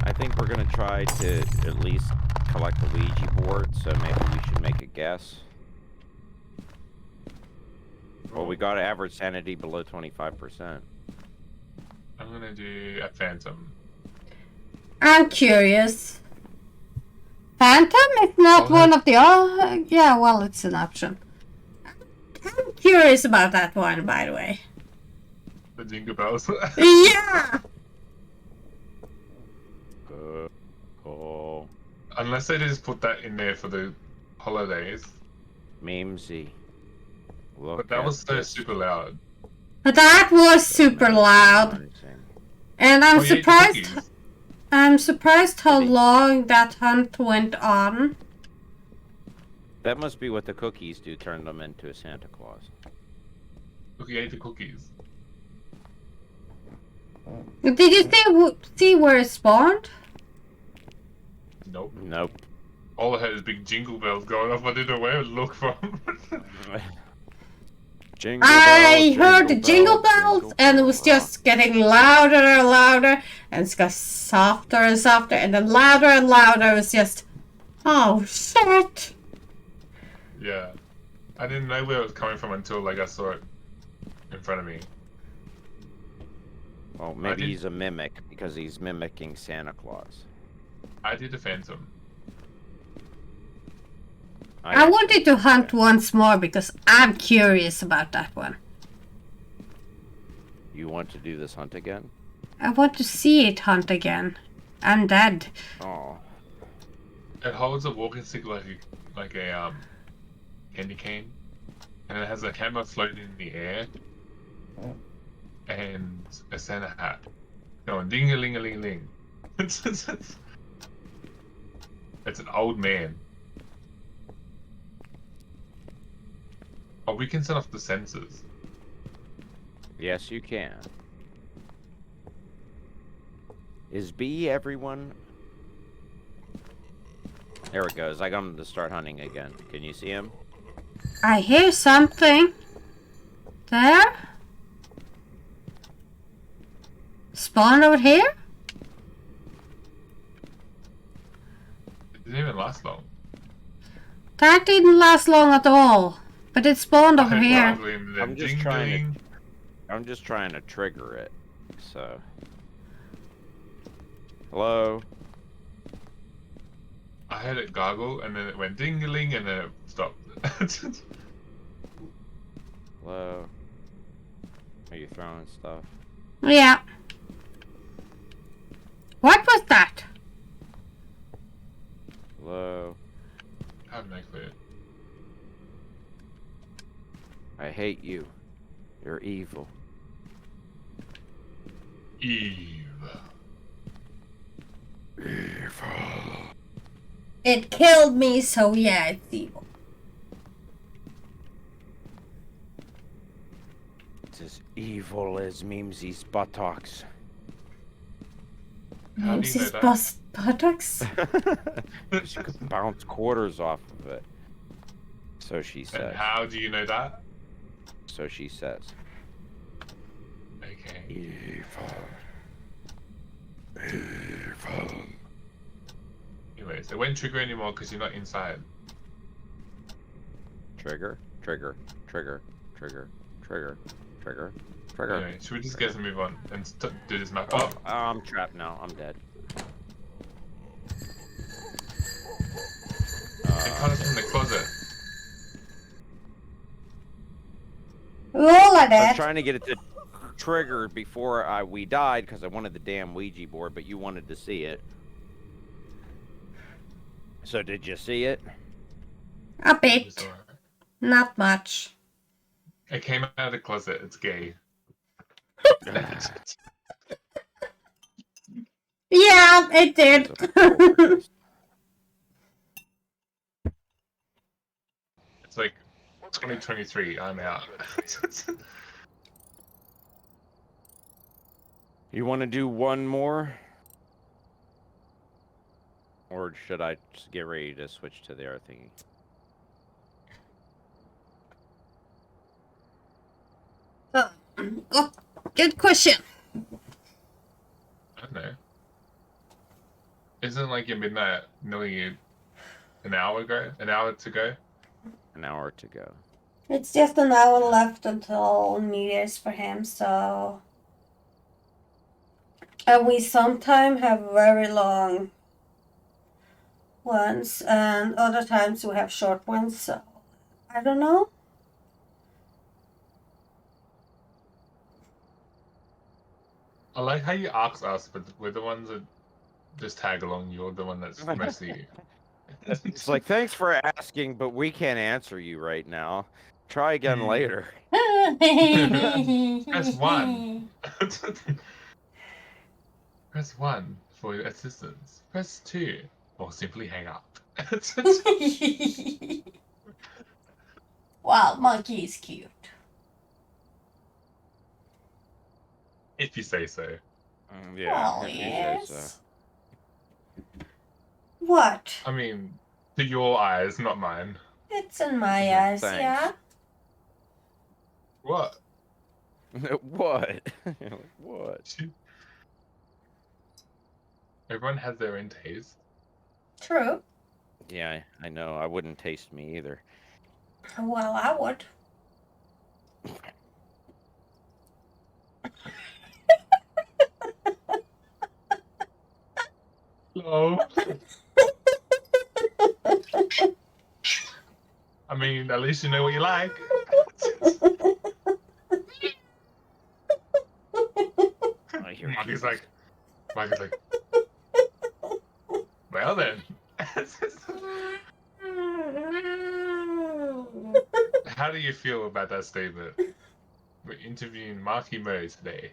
I think we're gonna try to at least collect the Ouija board. So maybe we should make a guess. Well, we got average sanity below 25%. I'm gonna do a phantom. I'm curious. Phantom is not one of the... yeah, well, it's an option. I'm curious about that one, by the way. The jingle bells. Yeah! Oh, Unless they just put that in there for the holidays. Memesy. Look But that at was so this. super loud. That was super loud. And I'm Oh, you ate the surprised... cookies? I'm surprised how Did he? long that hunt went on. That must be what the cookies do, turn them into a Santa Claus. Look, you ate the cookies. Did you see where it spawned? Nope. Nope. All I heard is big jingle bells going off. I didn't know where to look from. Jingle I bell, heard the jingle bells, jingle and it was bell. just getting louder and louder, and it got softer and softer, and then louder and louder. It was just, oh shit! Yeah. I didn't know where it was coming from until like I saw it in front of me. Well, maybe did- he's a mimic because he's mimicking Santa Claus. I did a phantom. I wanted to hunt once more because I'm curious about that one. You want to do this hunt again? I want to see it hunt again. I'm dead. Oh. It holds a walking stick like a candy cane, and it has a hammer floating in the air, and a Santa hat going ding-a-ling-a-ling-ling. It's an old man. Oh, we can set off the sensors. Yes, you can. Is B everyone? There it goes. I got him to start hunting again. Can you see him? I hear something. There? Spawn over here? It didn't even last long. That didn't last long at all. But it spawned over here. I'm just trying to. I'm just trying to trigger it. So. Hello. I heard it gargle, and then it went ding-a-ling, and then it stopped. Hello. Are you throwing stuff? Yeah. What was that? Hello. How did I clear it? I hate you. You're evil. Eve. Evil. It killed me, so yeah, it's evil. It's as evil as Memesy's buttocks. How do Names you know his that? buttocks. She could bounce quarters off of it. So she And says. how do you know that? So she says. Okay. Evil. Evil. Anyways, it won't trigger anymore because you're not inside. Trigger, trigger, trigger, trigger, trigger, trigger, trigger. Anyway, should we just get to move on and do this map? Oh, I'm trapped now. I'm dead. It comes from the closet. Roll at I was it. trying to get it to trigger before we died because I wanted the damn Ouija board, but you wanted to see it. So did you see it? A bit. Not much. It came out of the closet. It's gay. Yeah, it did. It's like 2023. I'm out. You want to do one more? Or should I just get ready to switch to the other thingy? Good question. I don't know. Isn't like your midnight nearly an hour to go? An hour to go. It's just an hour left until New Year's for him, so. And we sometimes have very long ones, and other times we have short ones, so. I don't know. I like how you ask us, but we're the ones that just tag along. You're the one that's mostly. It's like, thanks for asking, but we can't answer you right now. Try again later. Press 1. Press 1 for assistance. Press 2, or simply hang up. Wow, monkey is cute. If you say so. Yeah, Well, if you say yes. so. What? I mean, to your eyes, not mine. It's in my Yeah, eyes, thanks. yeah. What? What? What? Everyone has their own taste. True. Yeah, I know. I wouldn't taste me either. Well, I would. Hello. I mean, at least you know what you like. I hear Marcus keys. like, well then. How do you feel about that statement? We're interviewing Marky Mo today.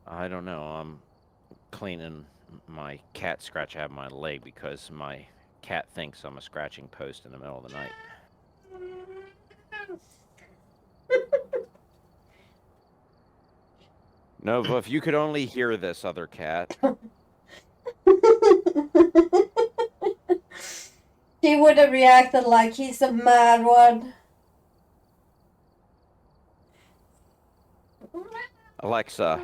I don't know. I'm cleaning my cat scratch I have on my leg because my cat thinks I'm a scratching post in the middle of the night. Nova, if you could only hear this, other cat. He would have reacted like he's a mad one. Alexa,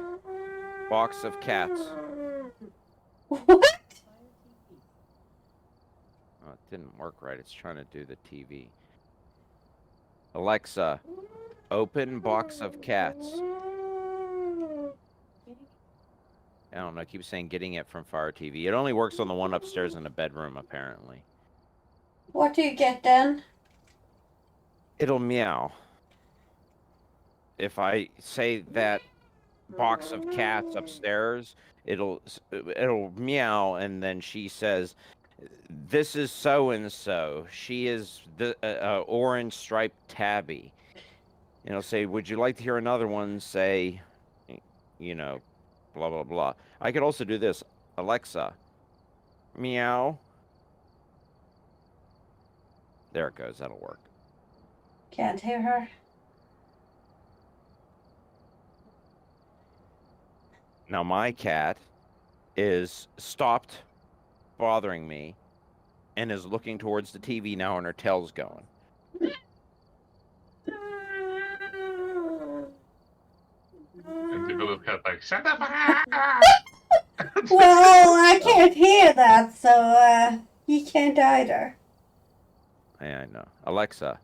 box of cats. What? Oh, it didn't work right. It's trying to do the TV. Alexa, open box of cats. I don't know. I keep saying getting it from Fire TV. It only works on the one upstairs in the bedroom, apparently. What do you get then? It'll meow. If I say that box of cats upstairs, it'll meow, and then she says, "This is so and so. She is the orange striped tabby." And it'll say, "Would you like to hear another one?" Say, you know, blah blah blah. I could also do this. Alexa, meow. There it goes. That'll work. Can't hear her. Now my cat is stopped bothering me and is looking towards the TV now, and her tail's going. And the little cat's like, shut the fuck up! Well, I can't hear that, so he can't either. Yeah, I know. Alexa,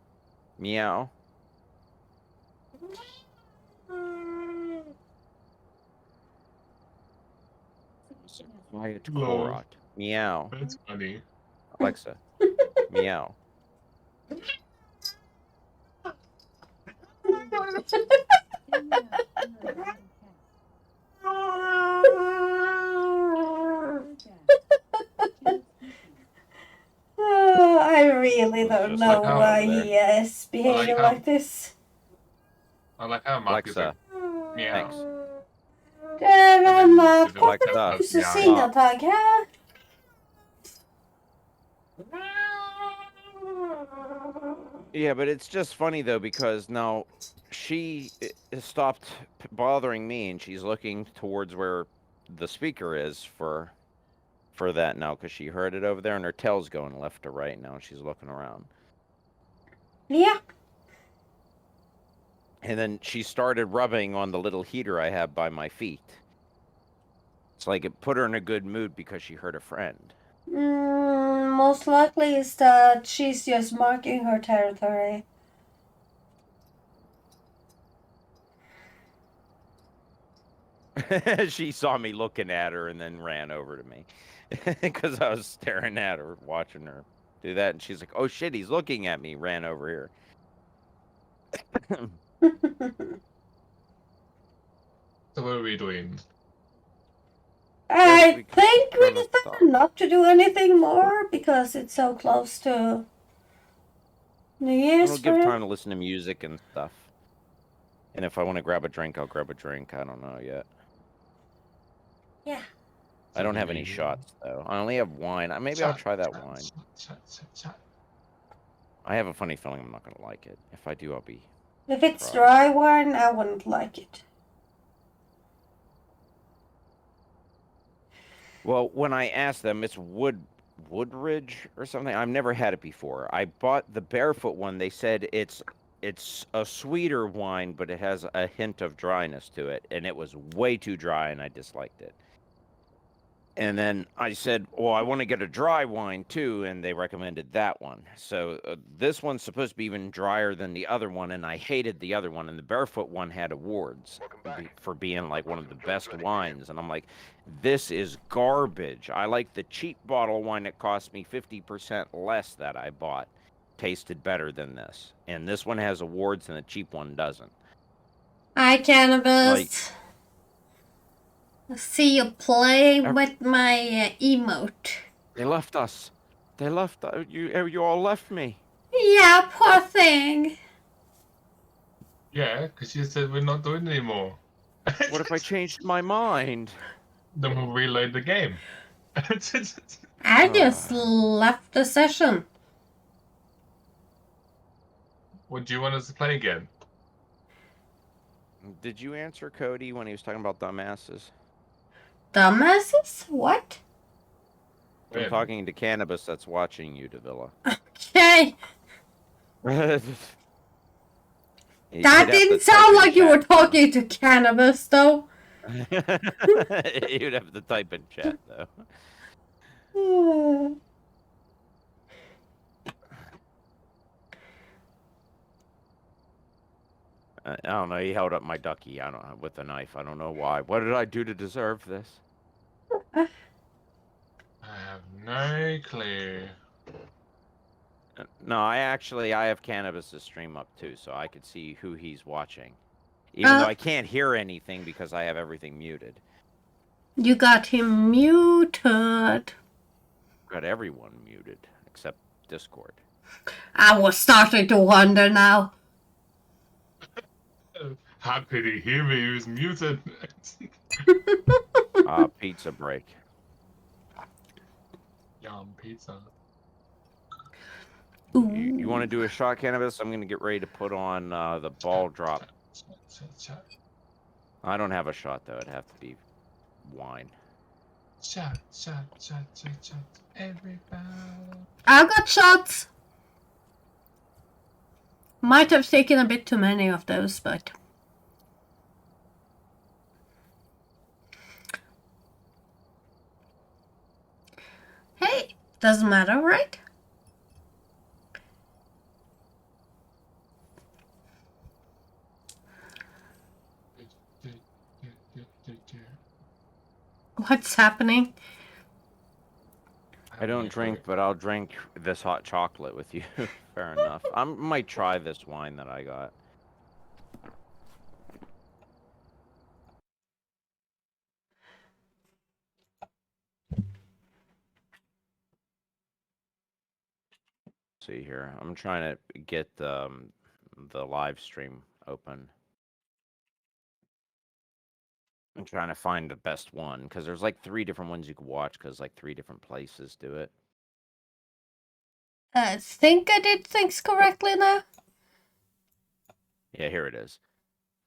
meow. Quiet Lol. Korat. Meow. That's funny. Alexa, meow. Oh, I really It's don't just know like how why over he is behaving how- like this. I like how Mark is Alexa, like, meow. thanks. Men then vad det var kommer Alexa, du så meow. sina tag här? Yeah, but it's just funny though because now she has stopped bothering me and she's looking towards where the speaker is for that now because she heard it over there and her tail's going left to right now and she's looking around. Yeah. And then she started rubbing on the little heater I have by my feet. It's like it put her in a good mood because she heard a friend. Most likely is that she's just marking her territory. She saw me looking at her and then ran over to me because I was staring at her, watching her do that. And she's like, "Oh shit, he's looking at me." Ran over here. So what are we doing? I we can think we turn the decided stop. not to do anything more because it's so close to New Year's It'll give for time to listen to music and stuff. And if I want to grab a drink, I'll grab a drink. I don't know yet. Yeah. I don't have any shots though. I only have wine. Maybe I'll try that wine. Shot. I have a funny feeling I'm not gonna like it. If I do, I'll be. If it's Right. dry wine, I wouldn't like it. Well, when I asked them, it's Woodridge or something. I've never had it before. I bought the Barefoot one. They said it's a sweeter wine, but it has a hint of dryness to it, and it was way too dry, and I disliked it. And then I said, "Well, I want to get a dry wine too," and they recommended that one. So this one's supposed to be even drier than the other one, and I hated the other one. And the Barefoot one had awards for being like one of the best wines, and I'm like, this is garbage. I like the cheap bottle wine that cost me 50% less that I bought. Tasted better than this, and this one has awards, and the cheap one doesn't. I cannabis. Like- See you play with my emote. They left us. They left you all left me. Yeah, poor thing. Yeah, because you said we're not doing anymore. What if I changed my mind? Then we'll reload the game. I just left the session. What do you want us to play again? Did you answer Cody when he was talking about dumbasses? Dumbasses? What? I'm talking to Cannabis that's watching you, Davila. Okay. That That didn't sound like you were talking to Cannabis, though. You'd have to type in chat, though. I don't know. He held up my ducky. I don't know, with a knife. I don't know why. What did I do to deserve this? I have no clue. No, I have Cannabis's stream up too, so I could see who he's watching. Even though I can't hear anything because I have everything muted. You got him muted. Got everyone muted except Discord. I was starting to wonder now. How could he hear me? He was muted. Pizza break. Yum, pizza. You want to do a shot, Cannabis? I'm going to get ready to put on the ball drop. Shot. I don't have a shot, though. It'd have to be wine. Shot. Everybody. I got shots. Might have taken a bit too many of those, but... Hey, doesn't matter, right? What's happening? I don't drink, but I'll drink this hot chocolate with you. Fair enough. I might try this wine that I got. See here. I'm trying to get the live stream open. I'm trying to find the best one because there's like 3 different ones you can watch because like 3 different places do it. I think I did things correctly now. Yeah, here it is.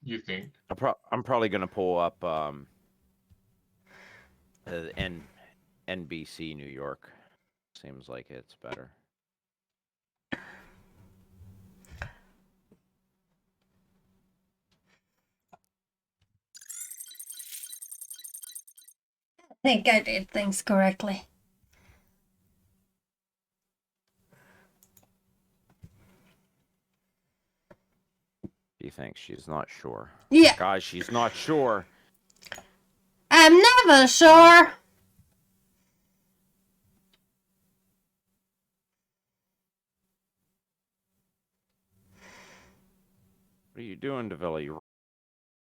You think? I'm probably gonna pull up NBC New York. Seems like it's better. I think I did things correctly. She thinks she's not sure. Yeah, Guys, she's not sure. I'm never sure. What are you doing, Davila? You